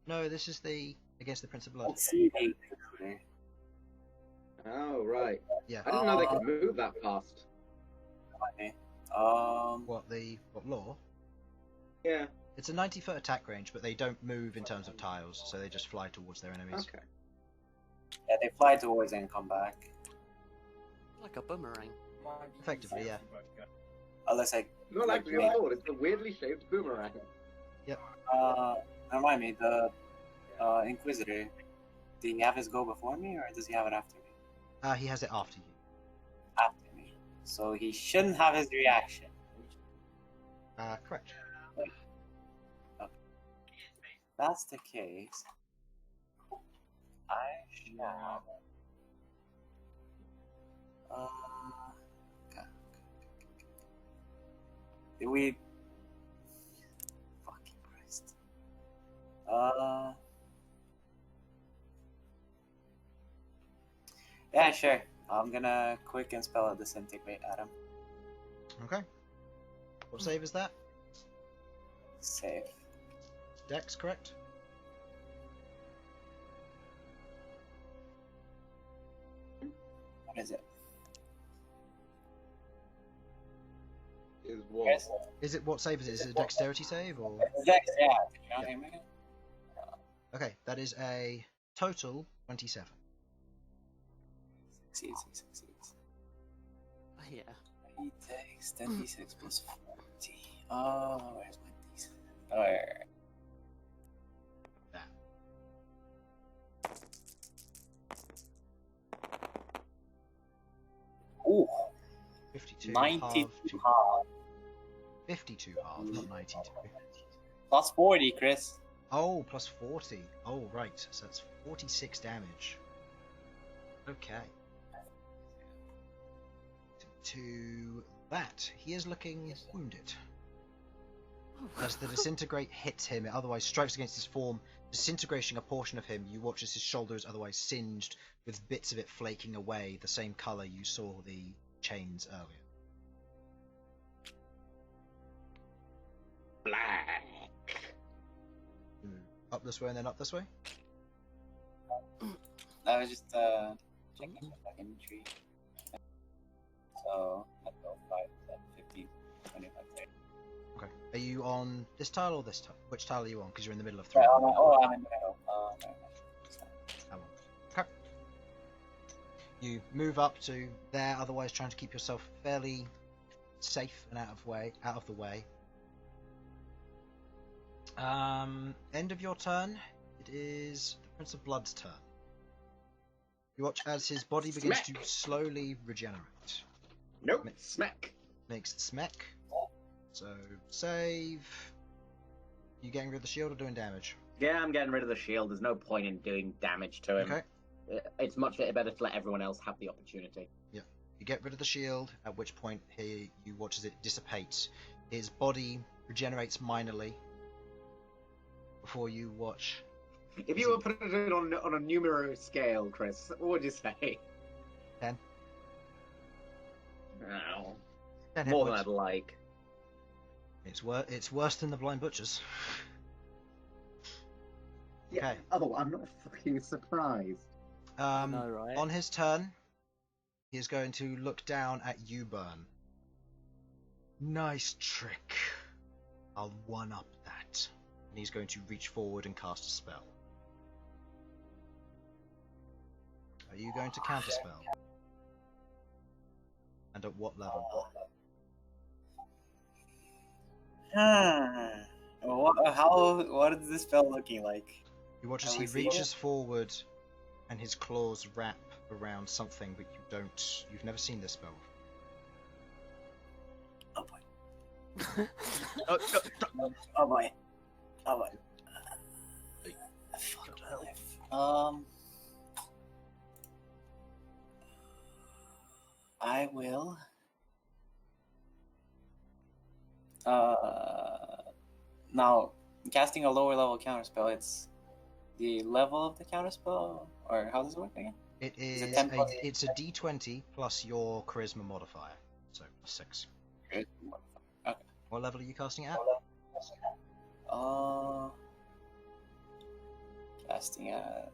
No, this is the against the Prince of Blood. let's see the there. Oh, right. Yeah. I didn't know they could move that fast. Okay. What law? Yeah. It's a 90-foot attack range, but they don't move in terms of tiles, so they just fly towards their enemies. Okay. Yeah, they fly towards and come back. Like a boomerang. Effectively, yeah. Unless I. Not like like, your sword, it's a weirdly shaped boomerang. Remind me, the Inquisitor, did he have his go before me, or does he have it after me? He has it after you. After me. So he shouldn't have his reaction. Correct. Okay. If that's the case, I shall. Okay. Did we? Fucking Christ. Yeah, sure. I'm gonna quick spell a disintegrate at him. Okay. What save is that? Save. Dex, correct? What is it? Is what? Yes. Is it what save is it? Is it a dexterity save or? Dex, yeah. You know what I mean? Okay, that is a total 27. Succeeds. Oh, yeah. He takes 10d6 plus 40. Oh, where's my d6? Oh, right. That. Ooh, 52 92 half to half. 52 half, not 92. Plus 40, Chris. Oh, plus 40. Oh, right. So that's 46 damage. Okay. To that, he is looking wounded. As the disintegrate hits him, it otherwise strikes against his form, disintegrating a portion of him. You watch as his shoulder is otherwise singed, with bits of it flaking away, the same colour you saw the chains earlier. Black. Up this way and then up this way? I was just checking the fucking tree. So, I'll go 5, 10, 15, 25, 30. Okay. Are you on this tile or this tile? Which tile are you on? Because you're in the middle of 3. Right, I'm in the middle. That one. Okay. You move up to there, otherwise trying to keep yourself fairly safe and out of the way. End of your turn. It is the Prince of Blood's turn. You watch as his body begins to slowly regenerate. Nope. Smack. Makes the smack. So save. You getting rid of the shield or doing damage? Yeah, I'm getting rid of the shield. There's no point in doing damage to him. Okay. It's much better to let everyone else have the opportunity. Yeah. You get rid of the shield, at which point you watch as it dissipates. His body regenerates minorly. Before you watch. If you were putting it on a numero scale, Chris, what would you say? 10. No. 10 hit More than points. I'd like. It's worse than the blind butchers. Yeah. Okay. Oh, I'm not fucking surprised. know, right? On his turn, he is going to look down at you, Bern. Nice trick. I'll one-up that. And he's going to reach forward and cast a spell. Are you going to counterspell? And at what level? What is this spell looking like? You watch as Can he we see reaches forward and his claws wrap around something, but you've never seen this spell before. Oh boy. Oh boy. Oh boy. Fuck my life. I will. Now, casting a lower level counterspell, it's the level of the counterspell, or how does it work again? It's a D20 plus your charisma modifier, so plus 6. Okay. What level are you casting it at? Casting at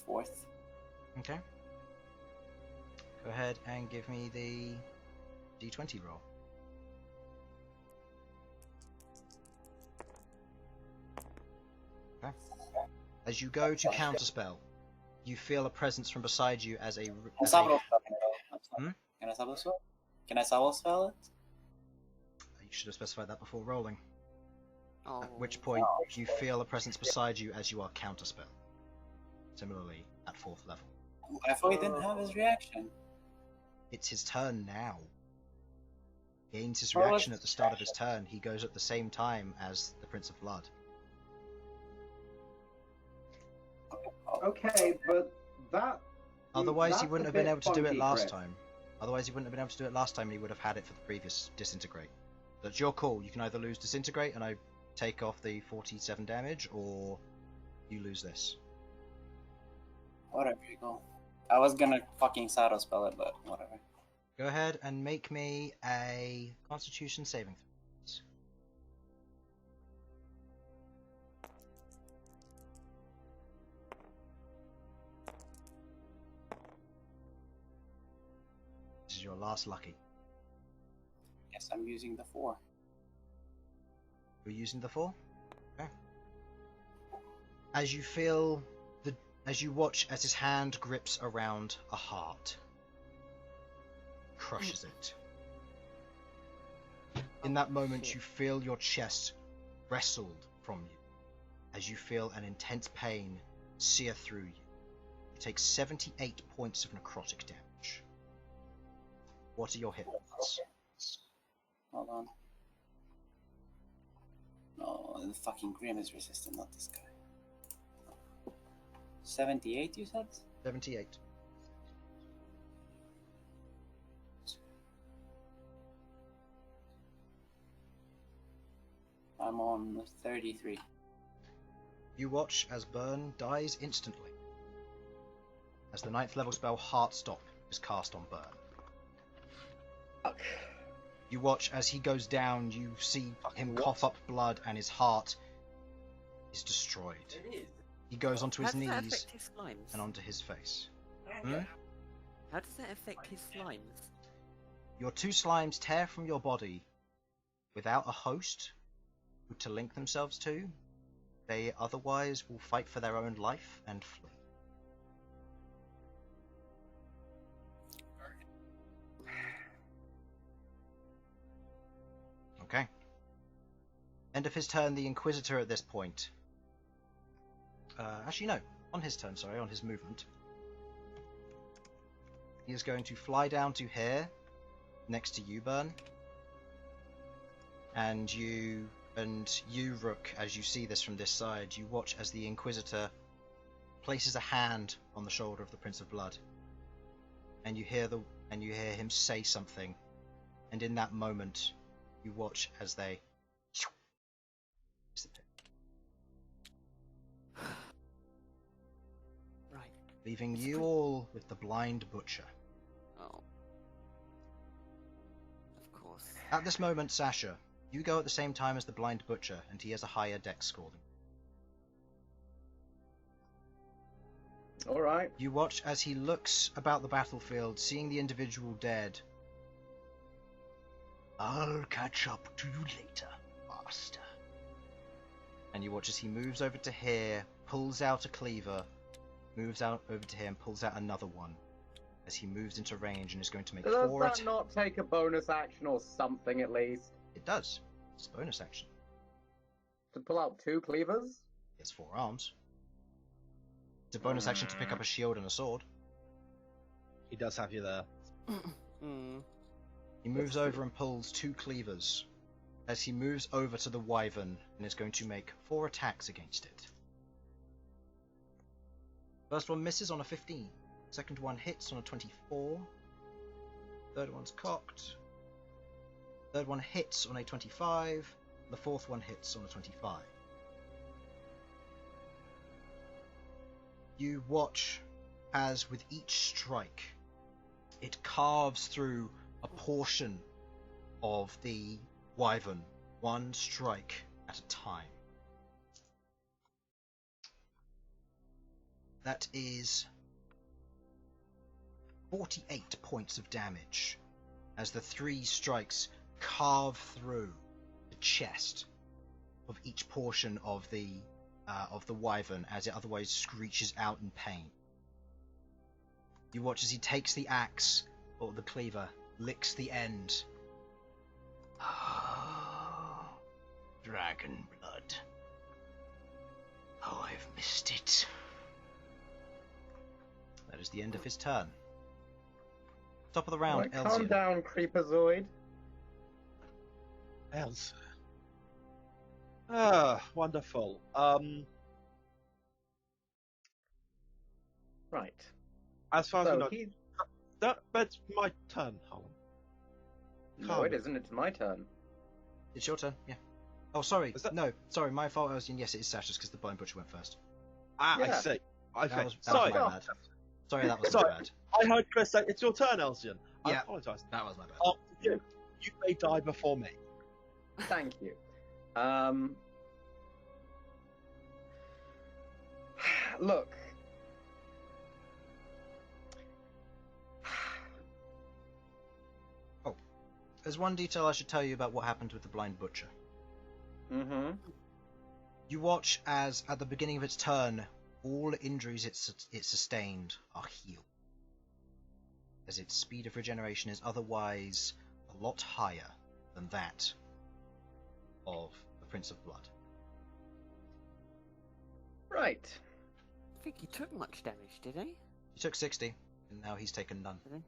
4th. Okay. Go ahead and give me the d20 roll. Okay. As you go to counterspell, you feel a presence from beside you as a. Hmm? Can I Sablo spell? Can I Sablo spell it? You should have specified that before rolling. Oh. At which point, you feel a presence beside you as you are counterspell. Similarly, at 4th level. I thought he didn't have his reaction. It's his turn now. Gains his reaction at the start of his turn. He goes at the same time as the Prince of Blood. Okay, but that. Otherwise, he that's wouldn't a have been bit able to do it funky, last Chris. time. Otherwise, he wouldn't have been able to do it last time, and he would have had it for the previous disintegrate. That's your call. You can either lose disintegrate, and I take off the 47 damage, or you lose this. Whatever you go. I was gonna fucking Shadow spell it, but whatever. Go ahead and make me a Constitution saving throw. This is your last lucky. Guess I'm using the 4. You're using the 4? Okay. As you feel as you watch as his hand grips around a heart, crushes it. In that moment, you feel your chest wrestled from you, as you feel an intense pain sear through you. You take 78 points of necrotic damage. What are your hit points? Hold on. No, the fucking Grim is resistant, not this guy. 78, you said? 78. I'm on 33. You watch as Bern dies instantly, as the 9th level spell Heartstop is cast on Bern. Fuck. You watch as he goes down, you see him cough up blood, and his heart is destroyed. It is. He goes onto How his does that knees affect his slimes? and onto his face. How does that affect his slimes? Your 2 slimes tear from your body without a host to link themselves to. They otherwise will fight for their own life and flee. Okay. End of his turn, the Inquisitor at this point. Actually, no. On his turn, sorry, on his movement. He is going to fly down to here, next to you, Bern. And you, Rook, as you see this from this side, you watch as the Inquisitor places a hand on the shoulder of the Prince of Blood. And you hear him say something. And in that moment, you watch as they Right. leaving you all with the Blind Butcher. Oh. Of course. At this moment, Sasha, you go at the same time as the Blind Butcher, and he has a higher dex score than Alright. you. Watch as he looks about the battlefield, seeing the individual dead. I'll catch up to you later, master. And you watch as he moves over to here, pulls out a cleaver, moves out over to him, pulls out another one. As he moves into range and is going to make Does 4 that not take a bonus action or something at least? It does. It's a bonus action. To pull out 2 cleavers? He has 4 arms. It's a bonus action to pick up a shield and a sword. He does have you there. He moves over and pulls 2 cleavers. As he moves over to the wyvern and is going to make 4 attacks against it. First one misses on a 15. Second one hits on a 24. Third one's cocked. Third one hits on a 25. The fourth one hits on a 25. You watch as with each strike, it carves through a portion of the wyvern, one strike at a time. That is 48 points of damage as the 3 strikes carve through the chest of each portion of the wyvern as it otherwise screeches out in pain. You watch as he takes the axe, or the cleaver, licks the end. Oh, dragon blood. Oh, I've missed it. That is the end of his turn. Top of the round, Right, calm Elsyan. down, Creepazoid. Elsyan. Ah, wonderful. Right. As far as So we know, that's my turn, Harlan. No, it isn't. It's my turn. It's your turn, yeah. Oh, sorry. Is that- No, sorry, my fault, Elsyan. Yes, it is Sasha's because the Blind Butcher went first. Ah, I Yeah. see. Okay, That was sorry. my bad. Sorry, that was Sorry. my bad. I heard Chris say it's your turn, Elsyan. I Yeah. apologise. That was my bad. After you, you may die before me. Thank you. Look. There's one detail I should tell you about what happened with the Blind Butcher. Mm-hmm. You watch as, at the beginning of its turn, all injuries it sustained are healed, as its speed of regeneration is otherwise a lot higher than that of the Prince of Blood. Right. I think he took much damage, did he? He took 60, and now he's taken none. Did he?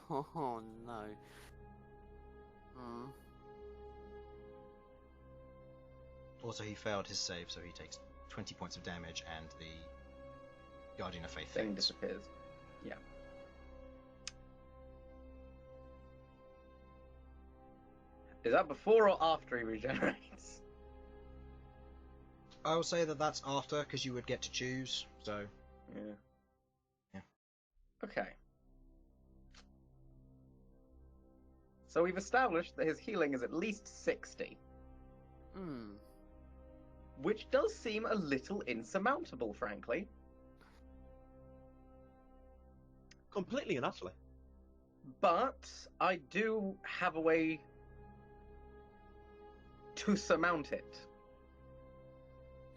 Oh, no. Hmm. Also, he failed his save, so he takes 20 points of damage, and the Guardian of Faith Thing fades. disappears. Yeah. Is that before or after he regenerates? I will say that that's after, because you would get to choose, so... Yeah. Yeah. Okay. So we've established that his healing is at least 60, Hmm. which does seem a little insurmountable, frankly. Completely and utterly. But I do have a way to surmount it.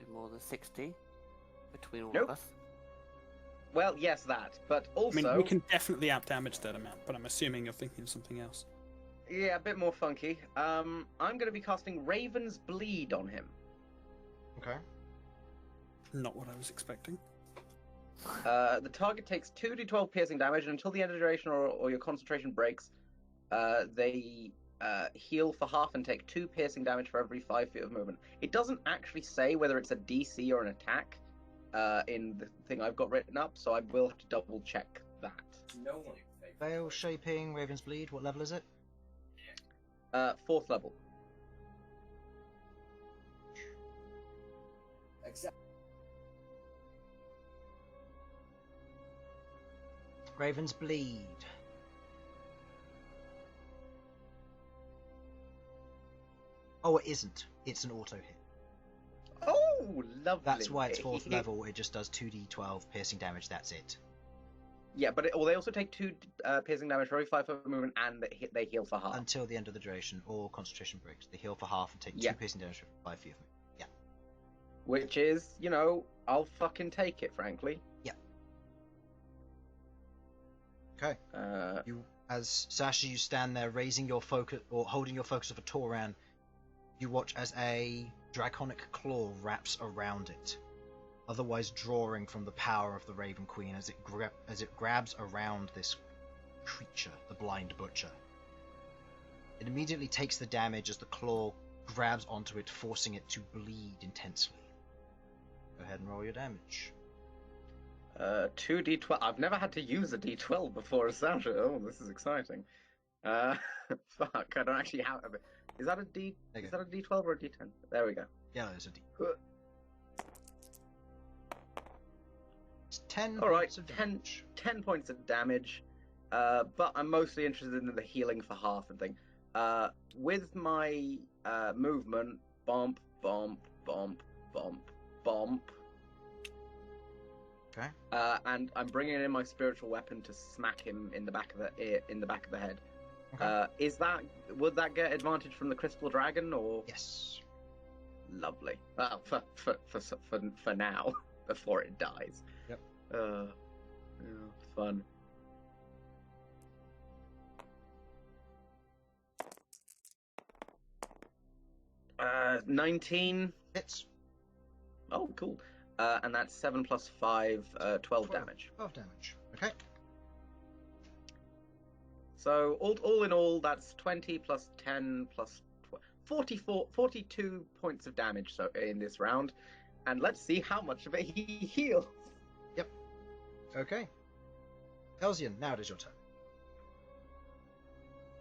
Is more than 60 between all Nope. of us. Well, yes, that, but I also... mean, we can definitely outdamage that amount, but I'm assuming you're thinking of something else. Yeah, a bit more funky. I'm going to be casting Raven's Bleed on him. Okay. Not what I was expecting. The target takes 2d12 piercing damage, and until the end of the duration or your concentration breaks, they heal for half and take 2 piercing damage for every 5 feet of movement. It doesn't actually say whether it's a DC or an attack in the thing I've got written up, so I will have to double check that. No one. Veil Shaping, Raven's Bleed, what level is it? 4th level. Exactly. Raven's Bleed. Oh, it isn't. It's an auto hit. Oh, lovely. That's why it's 4th level, it just does 2d12 piercing damage, that's it. Yeah, but they also take 2 piercing damage for every 5 foot of movement, and they heal for half. Until the end of the duration, or concentration breaks. They heal for half and take 2 Yeah. piercing damage for 5 feet of movement. Yeah. Which is, you know, I'll fucking take it, frankly. Yeah. Okay. As Sasha, you stand there raising your focus, or holding your focus of a Tauran, you watch as a draconic claw wraps around it, otherwise drawing from the power of the Raven Queen as it grabs around this creature, the Blind Butcher. It immediately takes the damage as the claw grabs onto it, forcing it to bleed intensely. Go ahead and roll your damage. 2d12. I've never had to use a d12 before, Sasha. Oh, this is exciting. Fuck, I don't actually have it. Is that a d? There you Is go. that a d12 or a d10? There we go. Yeah, there's a D. It's 10 All right, points of damage. 10 points of damage. But I'm mostly interested in the healing for half and thing. With my movement, bump, bump, bump, bump, bump. Okay. And I'm bringing in my spiritual weapon to smack him in the back of the ear, in the back of the head. Okay. Would that get advantage from the crystal dragon or? Yes. Lovely. Well, for now, before it dies. Yep. Yeah, fun. Uh, 19. Hits. Oh, cool. And that's 7 plus 5, 12 damage. 12 damage. Okay. So all in all, that's 20 plus 10 plus 42 points of damage so in this round. And let's see how much of it he heals. Yep. Okay. Elsyan, now it is your turn.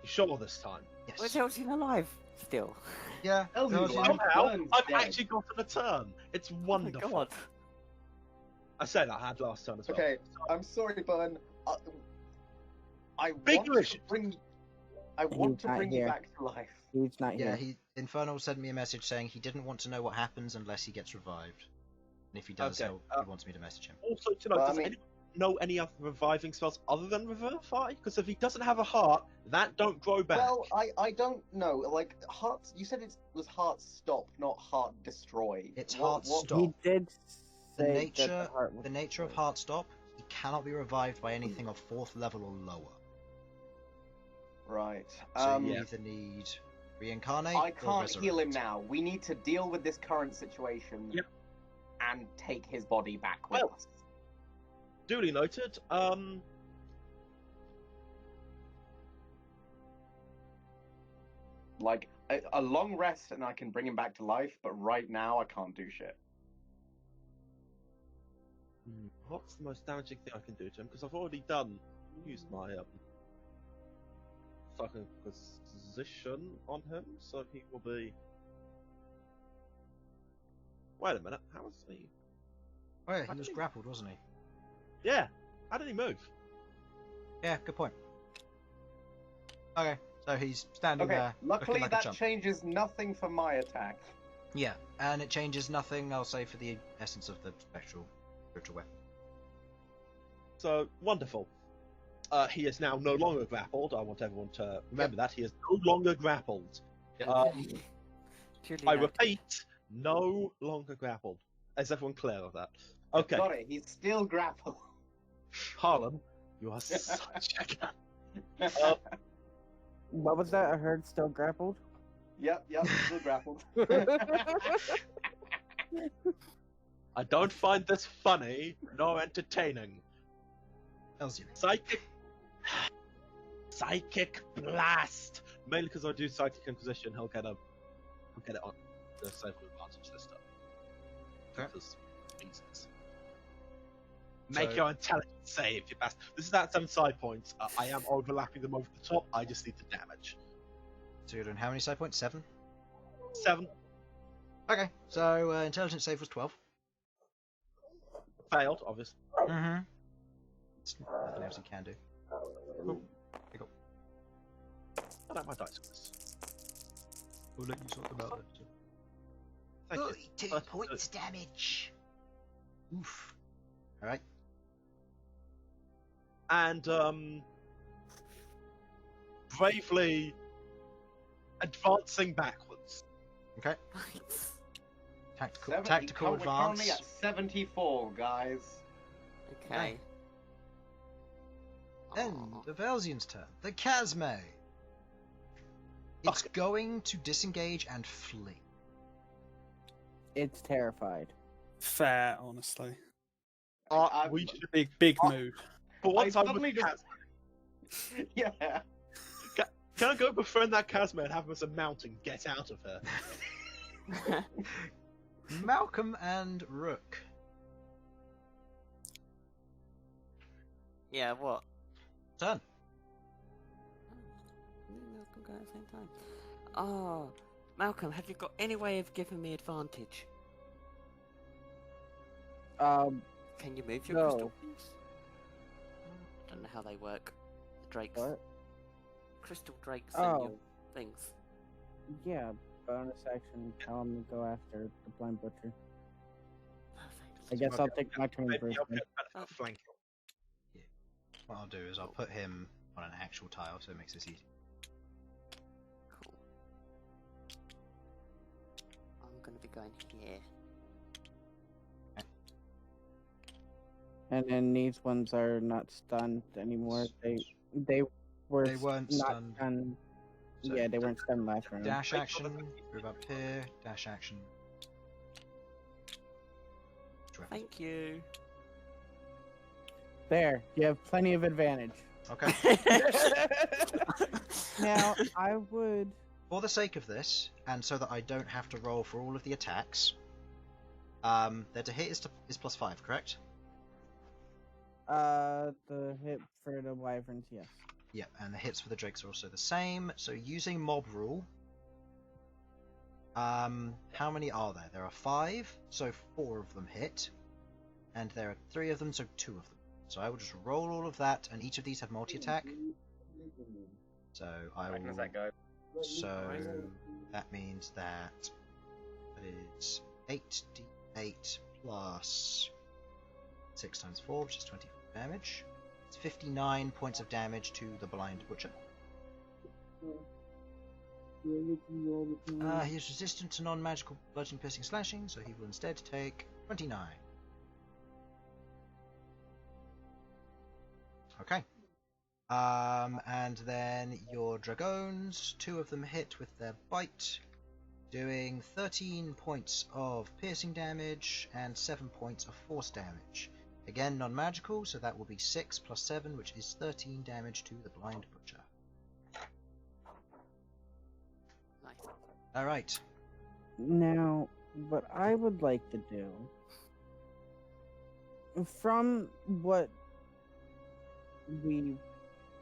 You sure this time? Yes. Was Elsyan alive still? Yeah. Elsyan's Elsyan- alive. Somehow, Bern's I've dead. actually gotten a turn. It's wonderful. Oh my god. I said I had last turn as well. Okay, I'm sorry, Bern. I Big want to wish. bring He's not you here. back to life. He's not Yeah, here. Infernal sent me a message saying he didn't want to know what happens unless he gets revived. And if he does, Okay, he wants me to message him. Also, to know, Well, I does mean- anyone know any other reviving spells other than Revivify? Because if he doesn't have a heart, that don't grow back. Well, I don't know. Like heart, you said it was heart stop, not heart destroy. It's heart stop. He did The say nature, that the heart was the nature of destroyed. Heartstop, he cannot be revived by anything of 4th level or lower. Right. So you yeah. either need reincarnate I or can't resurrect. heal him now. We need to deal with this current situation. Yep. And take his body back with Well- us. Duly noted. Like a long rest, and I can bring him back to life. But right now, I can't do shit. What's the most damaging thing I can do to him? Because I've already used my fucking position on him, so he will be. Wait a minute, how was he? Oh yeah, How he was did he- grappled, wasn't he? Yeah, how did he move? Yeah, good point. Okay, so he's standing Okay. there. Luckily, looking like a that chump. changes nothing for my attack. Yeah, and it changes nothing, I'll say, for the essence of the spiritual weapon. So wonderful. He is now no longer grappled. I want everyone to remember that he is no longer grappled. Truly I not. repeat, no longer grappled. Is everyone clear of that? Okay, Got it. He's still grappled. Harlan, you are such a guy. What was that? I heard still grappled. Yep, still grappled. I don't find this funny nor entertaining. Elsyan. Psychic blast. Mainly because I do psychic inquisition, he'll get it on the save with advantage this time. Okay. Because reasons. Make So- your intelligence save, you bastard. This is at 7 side points. I am overlapping them over the top. I just need the damage. So you're doing how many side points? 7? 7 Okay, so intelligence save was 12. failed, obviously. Mm-hmm. It's nothing else you can do. Cool. Pickle. I like my dice for this. We'll let you talk about it. Thank you. 32 That's points damage. Oof. Alright. And bravely advancing backwards. Okay. Right. Tactical We're currently advance. at 74, guys. Okay. End Aw. of Elsyan's turn. The Chasme. It's Okay. going to disengage and flee. It's terrified. Fair, honestly. We should Big move. But once I I'm suddenly with just- Cas- Yeah. Can I go befriend that Casma and have him as a mount and get out of here? Malcom and Rook. Yeah, what? Turn. Me and Malcolm go at the same time. Oh, Malcolm, have you got any way of giving me advantage? What? Can you move your No. crystal things? I don't know how they work. The drakes. Crystal drakes and Oh. your things. Yeah, bonus action. Tell him to go after the blind butcher. Perfect. I guess I'll take my turn Maybe first. I'll then. get better for flanking. What I'll do is I'll put him on an actual tile, so it makes this easy. Cool. I'm going to be going here. And then these ones are not stunned anymore. They were They weren't not stunned. stunned. So Yeah, they weren't stunned last round. dash action, move up here, dash action. Thank you. There, you have plenty of advantage. Okay. Now, I would. For the sake of this, and so that I don't have to roll for all of the attacks, their to hit is +5, correct? The hit for the wyverns, yes. Yep, and the hits for the drakes are also the same. So using mob rule, how many are there? There are 5, so 4 of them hit, and there are 3 of them, so 2 of them. So I will just roll all of that, and each of these have multi-attack. So I will. Does that go? So that means that is 8d8 plus 6 times 4, which is 24 damage. It's 59 points of damage to the blind butcher. He is resistant to non-magical bludgeoning, piercing, slashing, so he will instead take 29. Okay. And then your dragoons, 2 of them hit with their bite, doing 13 points of piercing damage and 7 points of force damage. Again, non-magical, so that will be 6 plus 7, which is 13 damage to the blind butcher. Nice. Alright. Now, what I would like to do, from what we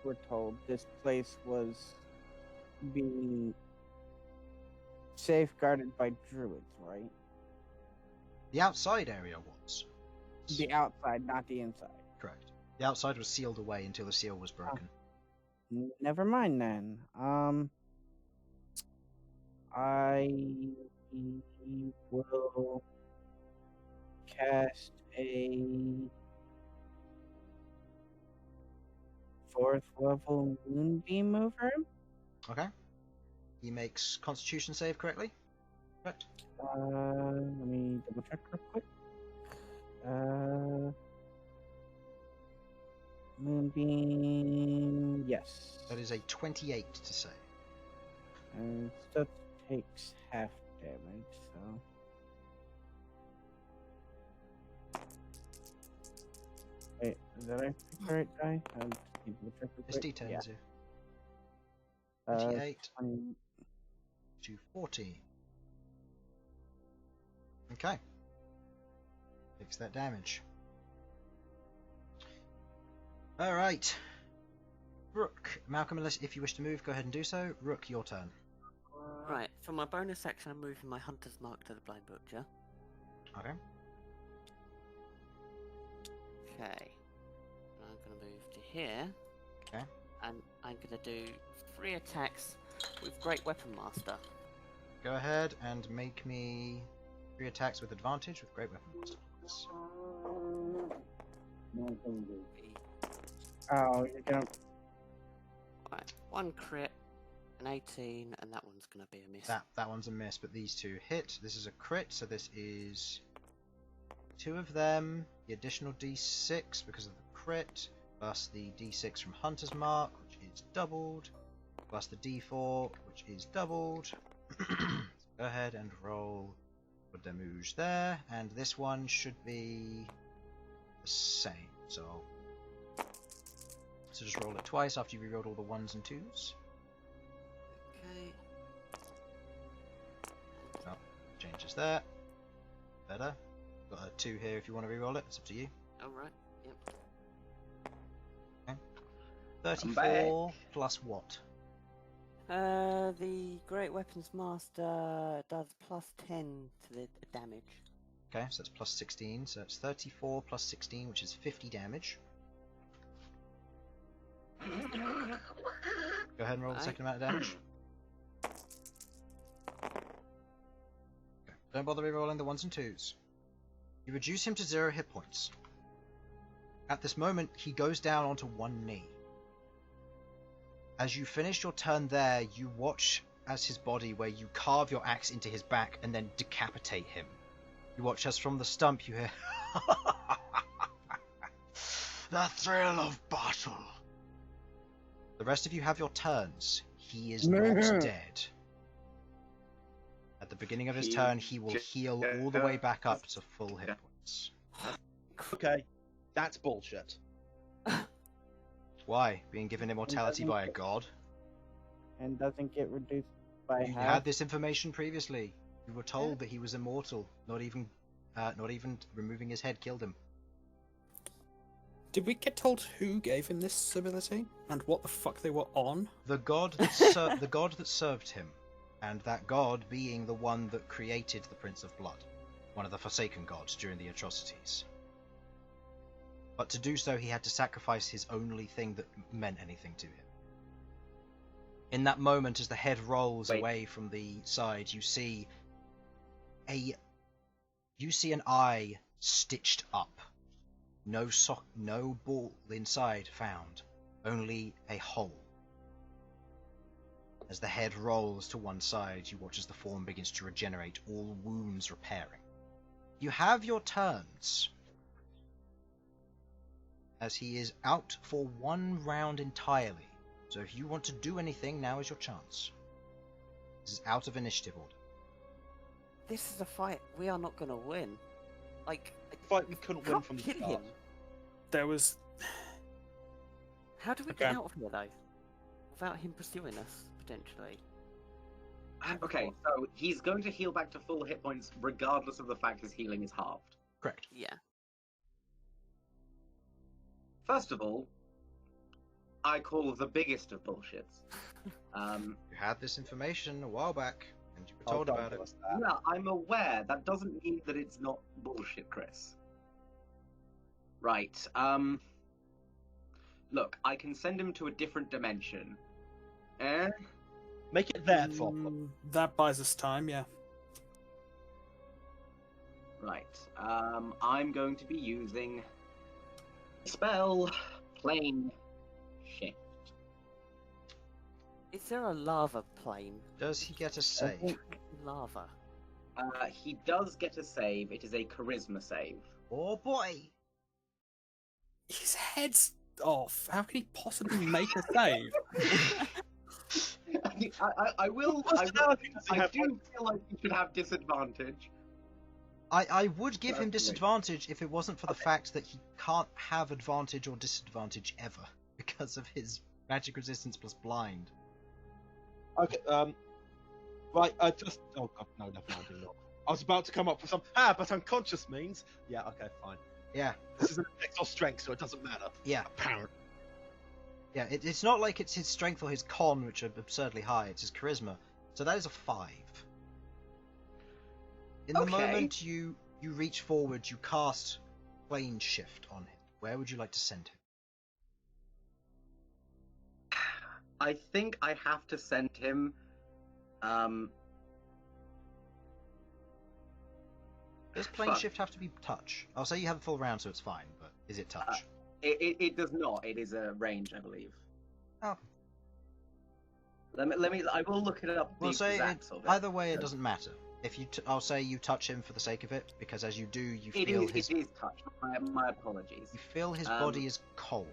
were told, this place was being safeguarded by druids, right? The outside area was. The outside, not the inside. Correct. The outside was sealed away until the seal was broken. Never mind then. I will cast a 4th level moonbeam over him. Okay. He makes Constitution save correctly? Correct. Let me double check real quick. Moonbeam, yes. That is a 28 to save. And that takes half damage, so. Wait, is that I pick the right die? I'll just need to check real This quick. D10 Yeah. is 28 20 to 14. Okay. Takes that damage. Alright. Rook. Malcolm, unless if you wish to move, go ahead and do so. Rook, your turn. Right, for my bonus action, I'm moving my hunter's mark to the blind butcher. Okay. Okay. I'm going to move to here. Okay. And I'm going to do 3 attacks with Great Weapon Master. Go ahead and make me 3 attacks with advantage with Great Weapon Master. Yes. Oh, you're gonna. Right, 1 crit, an 18, and that one's going to be a miss. That one's a miss, but these 2 hit. This is a crit, so this is 2 of them. The additional d6 because of the crit, plus the d6 from Hunter's Mark, which is doubled, plus the d4, which is doubled. So go ahead and roll for damage there, and this one should be the same. So just roll it twice after you rerolled all the 1s and 2s. Okay. Oh, changes there. Better. Got a 2 here if you want to reroll it. It's up to you. Alright, yep. Okay. 34 plus what? The Great Weapons Master does plus 10 to the damage. Okay, so that's plus 16. So it's 34 plus 16, which is 50 damage. Go ahead and roll the second amount of damage. Okay. Don't bother re-rolling the 1s and 2s. You reduce him to 0 hit points. At this moment, he goes down onto one knee. As you finish your turn there, you watch as his body, where you carve your axe into his back and then decapitate him. You watch as from the stump you hear the thrill of battle. The rest of you have your turns. He is not dead. At the beginning of his turn, he will heal all the way back up to full hit points. Okay, that's bullshit. Why? Being given immortality by a god? And doesn't get reduced by You half. had this information previously. You were told that he was immortal. Not even removing his head killed him. Did we get told who gave him this ability and what the fuck they were on? The god that the god that served him, and that god being the one that created the Prince of Blood, one of the Forsaken gods during the atrocities. But to do so, he had to sacrifice his only thing that meant anything to him. In that moment, as the head rolls away from the side, you see an eye stitched up. No ball inside found, only a hole. As the head rolls to one side, you watch as the form begins to regenerate, all wounds repairing. You have your turns, as he is out for 1 round entirely. So if you want to do anything, now is your chance. This is out of initiative order. This is a fight we are not going to win. Like, Fight we couldn't win from the kill start. him. There was... How do we get out of here, though? Without him pursuing us, potentially. Okay, so he's going to heal back to full hit points regardless of the fact his healing is halved. Correct. Yeah. First of all, I call the biggest of bullshits. You had this information a while back, and you were told about it. Yeah, I'm aware. That doesn't mean that it's not bullshit, Chris. Right, look, I can send him to a different dimension. Make it their problem. That buys us time, yeah. Right, I'm going to be using spell plane shift. Is there a lava plane? Does he get a save? Lava. He does get a save. It is a charisma save. Oh boy! His head's off. How can he possibly make a save? I do feel like he should have disadvantage. I would give him disadvantage if it wasn't for the fact that he can't have advantage or disadvantage ever because of his magic resistance plus blind. Okay, right, oh god, no, never mind, not. I was about to come up with some, but unconscious means, yeah, okay, fine. Yeah. This is an effect or strength, so it doesn't matter. Yeah. Apparently. Yeah, it's not like it's his strength or his con, which are absurdly high, it's his charisma. So that is a 5. In the moment you reach forward, you cast plane shift on him. Where would you like to send him? I think I have to send him. Does plane shift have to be touch? I'll say you have a full round, so it's fine. But is it touch? It does not. It is a range, I believe. Oh. Let me. I will look it up. We'll say either way, it doesn't matter. If you, I'll say you touch him for the sake of it, because as you do, you feel his. It is touch. My apologies. You feel his body is cold,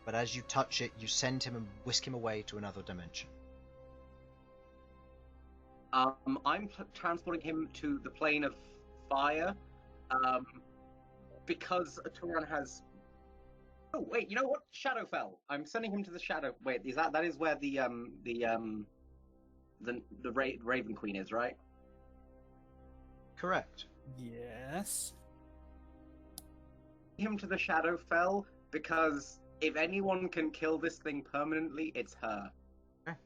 but as you touch it, you send him and whisk him away to another dimension. I'm transporting him to the plane of fire, because Turan has. Oh wait, you know what? Shadowfell. I'm sending him to the Shadow. Wait, that is where the Raven Queen is, right? Correct. Yes. Him to the Shadowfell because if anyone can kill this thing permanently, it's her. Okay.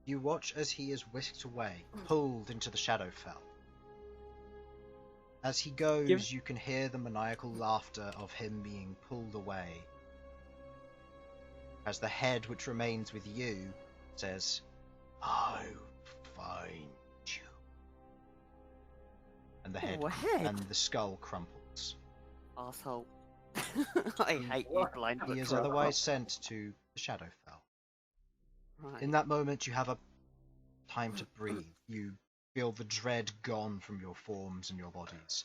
You watch as he is whisked away, pulled into the Shadowfell. As he goes, you can hear the maniacal laughter of him being pulled away. As the head which remains with you says, "I'll find you." and the head Oh, a head. and the skull crumples. Asshole. I hate you, blind. He is otherwise sent to the Shadowfell. Right. In that moment, you have a time to breathe. You feel the dread gone from your forms and your bodies.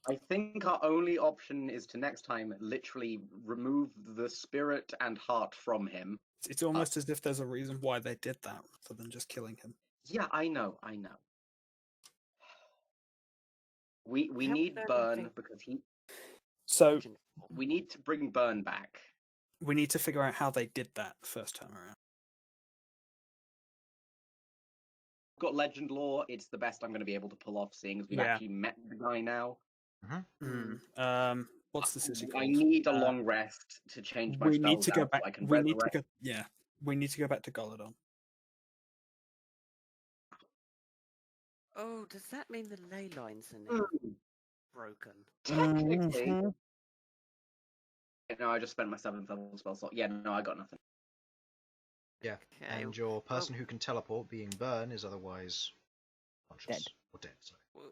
I think our only option is to next time literally remove the spirit and heart from him. It's almost as if there's a reason why they did that, rather than just killing him. Yeah, I know. We How need would Bern anything- because So we need to bring Bern back. we need to figure out how they did that the first time around. Got legend lore. It's the best I'm going to be able to pull off, seeing as we've Yeah. actually met the guy now. What's the city called? I need a long rest to change my We spells need to go out back. so I can We need to resurrect. go. Yeah, we need to go back to Golodon. Oh, does that mean the ley lines are now broken? Technically. Mhm. No, I just spent my 7th level spell slot. Yeah, no, I got nothing. Yeah, Okay. and your person who can teleport, being Bern, is otherwise conscious Dead. or dead. Sorry. Well,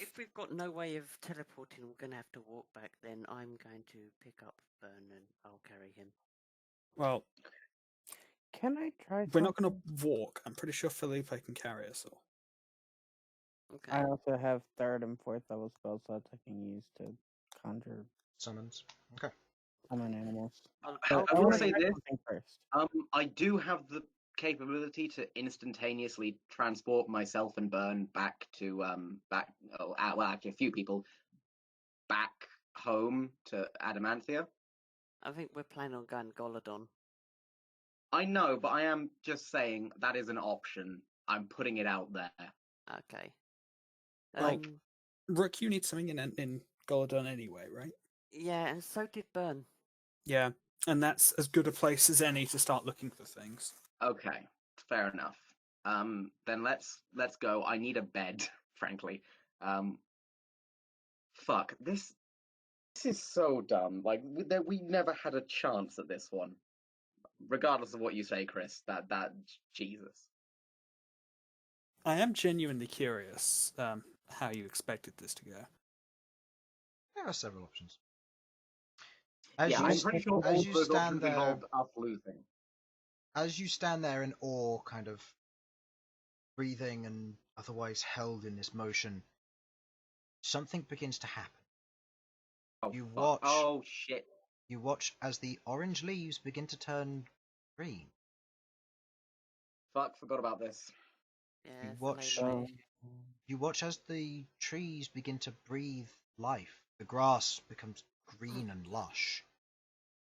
if we've got no way of teleporting, we're going to have to walk back. Then I'm going to pick up Bern and I'll carry him. Well, Can I try? we're not going something? to walk. I'm pretty sure Felipe can carry us all. Okay. I also have 3rd and 4th level spell slots I can use to conjure Summons. Okay. summon animals. I'll But I will wanna say try this. something first. I do have the capability to instantaneously transport myself and Bern back to well, actually a few people back home to Adamanthia. I think we're planning on going Golodon. I know, but I am just saying that is an option. I'm putting it out there. Okay. Well, Rook, you need something in Golodon anyway, right? Yeah, and so did Bern. Yeah, and that's as good a place as any to start looking for things. Okay, fair enough. Then let's go. I need a bed, frankly. Fuck this. This is so dumb. Like we never had a chance at this one. Regardless of what you say, Chris, that Jesus. I am genuinely curious how you expected this to go. There are several options. As Yeah, you, I'm pretty sure all as you those stand options there, involved us losing. as you stand there in awe, kind of breathing and otherwise held in this motion, something begins to happen. Oh, You fuck. watch. Oh shit. You watch as the orange leaves begin to turn green. Fuck, forgot about this. Yeah, You it's watch. late, mate. You watch as the trees begin to breathe life. The grass becomes green and lush.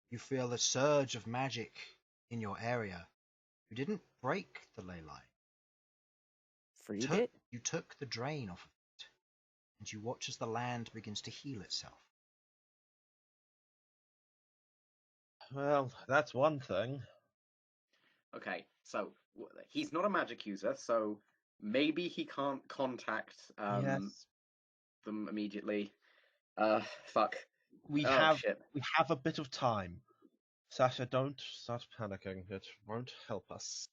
You feel a surge of magic in your area. You didn't break the ley line. Freed it? You took the drain off of it, and you watch as the land begins to heal itself. Well, that's one thing. Okay, so he's not a magic user, so maybe he can't contact Yes. them immediately. Fuck. We Oh, have shit. a bit of time. Sasha, don't start panicking. It won't help us.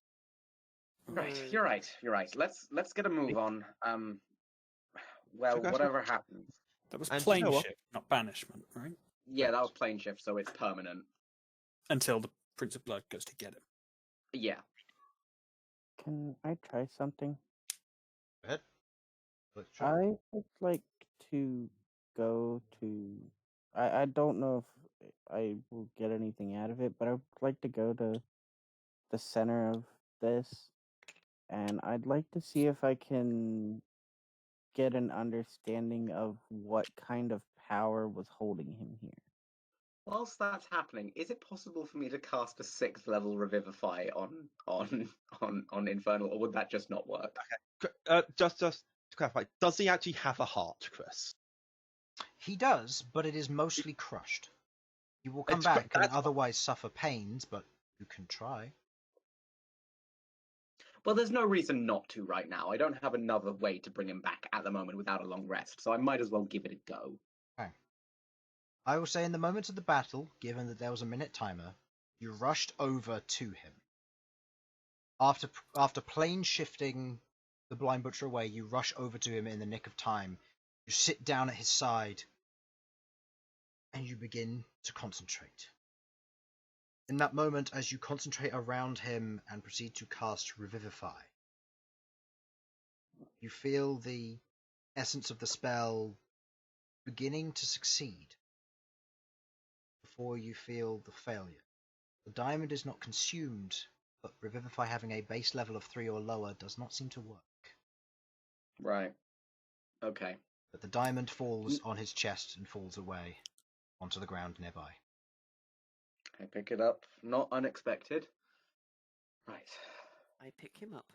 Right, you're right. Let's get a move on. Well, So guys, whatever happens. That was And plane you know what? shift, not banishment, right? Yeah, that was plane shift, so it's permanent. Until the Prince of Blood goes to get him. Yeah. Can I try something? Go ahead. Let's try. I would like to go to. I don't know if I will get anything out of it, but I would like to go to the center of this, and I'd like to see if I can get an understanding of what kind of power was holding him here. Whilst that's happening, is it possible for me to cast a 6th level Revivify on Infernal, or would that just not work? Just to clarify, does he actually have a heart, Chris? He does, but it is mostly crushed. You will come It's back and that's- otherwise suffer pains, but you can try. Well, there's no reason not to right now. I don't have another way to bring him back at the moment without a long rest, so I might as well give it a go. Okay. I will say in the moment of the battle, given that there was a minute timer, you rushed over to him. After plane shifting the blind butcher away, you rush over to him in the nick of time. You sit down at his side, and you begin to concentrate. In that moment, as you concentrate around him and proceed to cast Revivify, you feel the essence of the spell beginning to succeed before you feel the failure. The diamond is not consumed, but Revivify having a base level of 3 or lower does not seem to work. Right. Okay. But the diamond falls on his chest and falls away onto the ground nearby. I pick it up. Not unexpected. Right. I pick him up.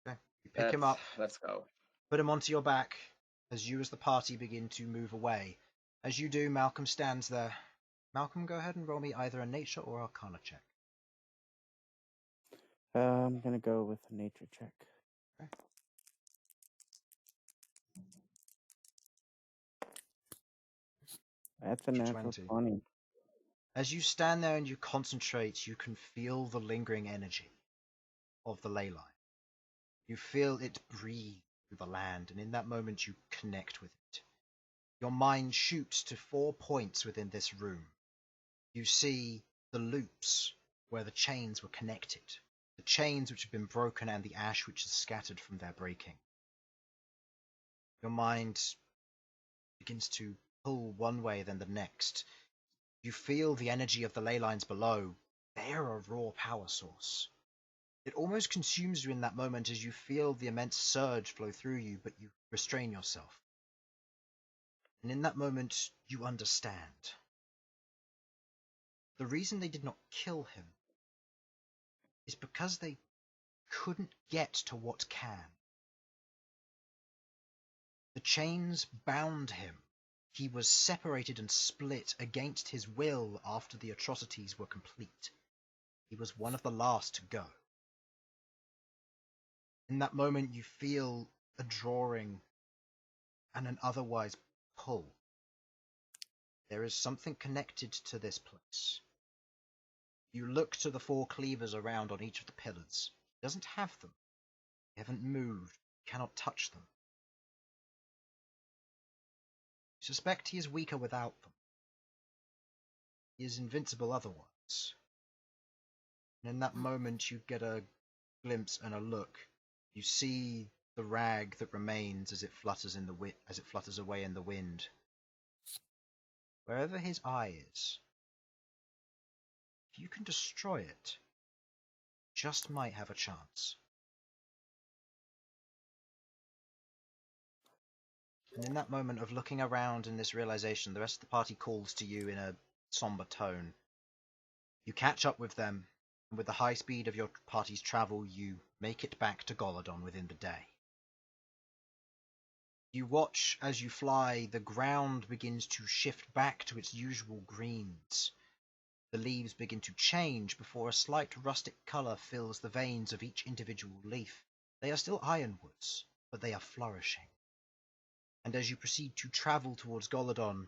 Okay. You pick him up, Let's go. put him onto your back, as you as the party begin to move away. As you do, Malcom stands there. Malcom, go ahead and roll me either a nature or arcana check. I'm gonna go with a nature check. Okay. That's a natural 20. As you stand there and you concentrate, you can feel the lingering energy of the ley line. You feel it breathe through the land, and in that moment you connect with it. Your mind shoots to 4 points within this room. You see the loops where the chains were connected, the chains which have been broken and the ash which is scattered from their breaking. Your mind begins to pull one way then the next. You feel the energy of the ley lines below. They are a raw power source. It almost consumes you in that moment as you feel the immense surge flow through you, but you restrain yourself. And in that moment, you understand. The reason they did not kill him is because they couldn't get to what can. The chains bound him. He was separated and split against his will after the atrocities were complete. He was one of the last to go. In that moment, you feel a drawing and an otherwise pull. There is something connected to this place. You look to the 4 cleavers around on each of the pillars. He doesn't have them. They haven't moved. You cannot touch them. You suspect he is weaker without them. He is invincible otherwise. And in that moment you get a glimpse and a look. You see the rag that remains as it flutters away in the wind. Wherever his eye is, if you can destroy it, just might have a chance. And in that moment of looking around in this realization, the rest of the party calls to you in a somber tone. You catch up with them, and with the high speed of your party's travel, you make it back to Golodon within the day. You watch as you fly, the ground begins to shift back to its usual greens. The leaves begin to change before a slight rustic colour fills the veins of each individual leaf. They are still ironwoods, but they are flourishing. And as you proceed to travel towards Golodon,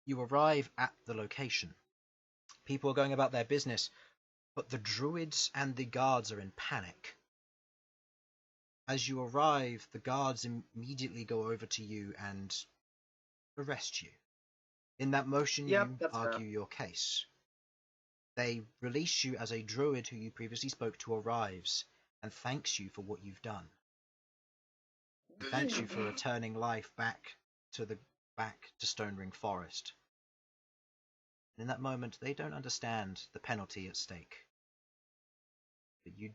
you arrive at the location. People are going about their business, but the druids and the guards are in panic. As you arrive, the guards immediately go over to you and arrest you. In that motion, you argue your case. They release you as a druid who you previously spoke to arrives and thanks you for what you've done. He thanks you for returning life back to Stone Ring Forest. And in that moment, they don't understand the penalty at stake. But you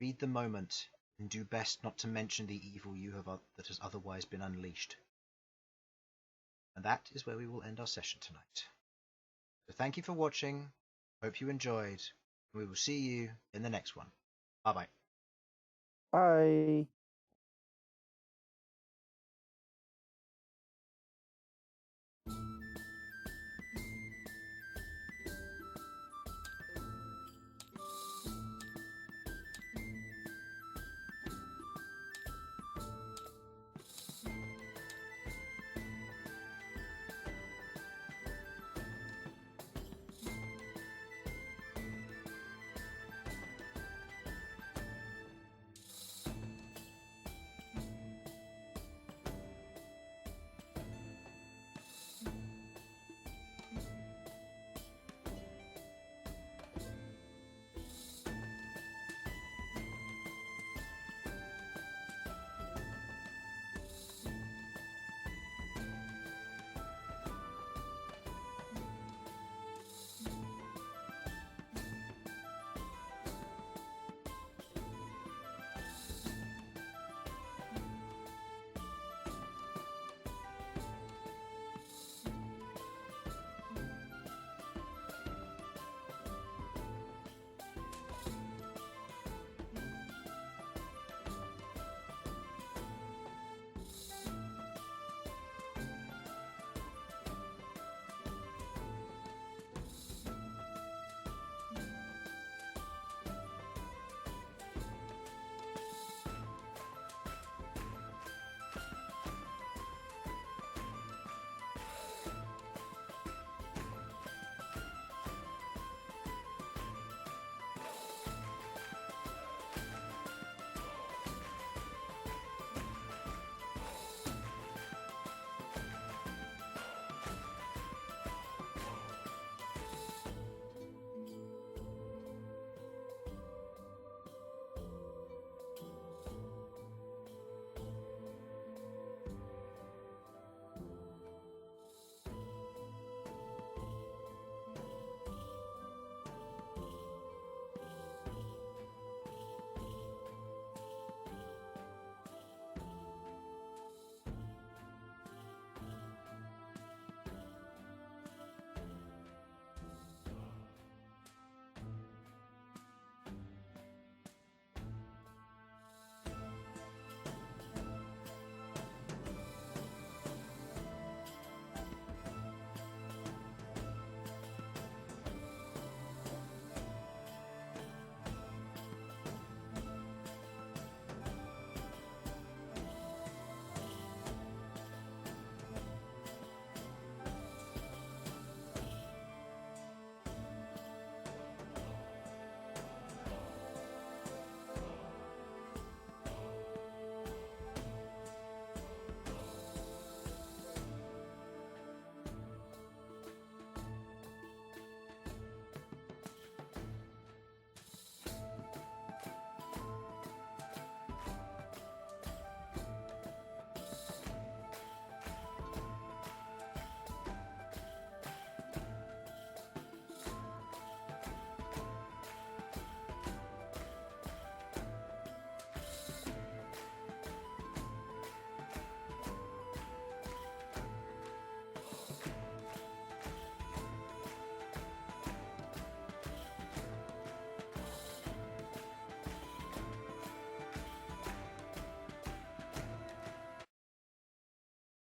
read the moment and do best not to mention the evil that has otherwise been unleashed. And that is where we will end our session tonight. So thank you for watching. Hope you enjoyed. We will see you in the next one. Bye bye. Bye.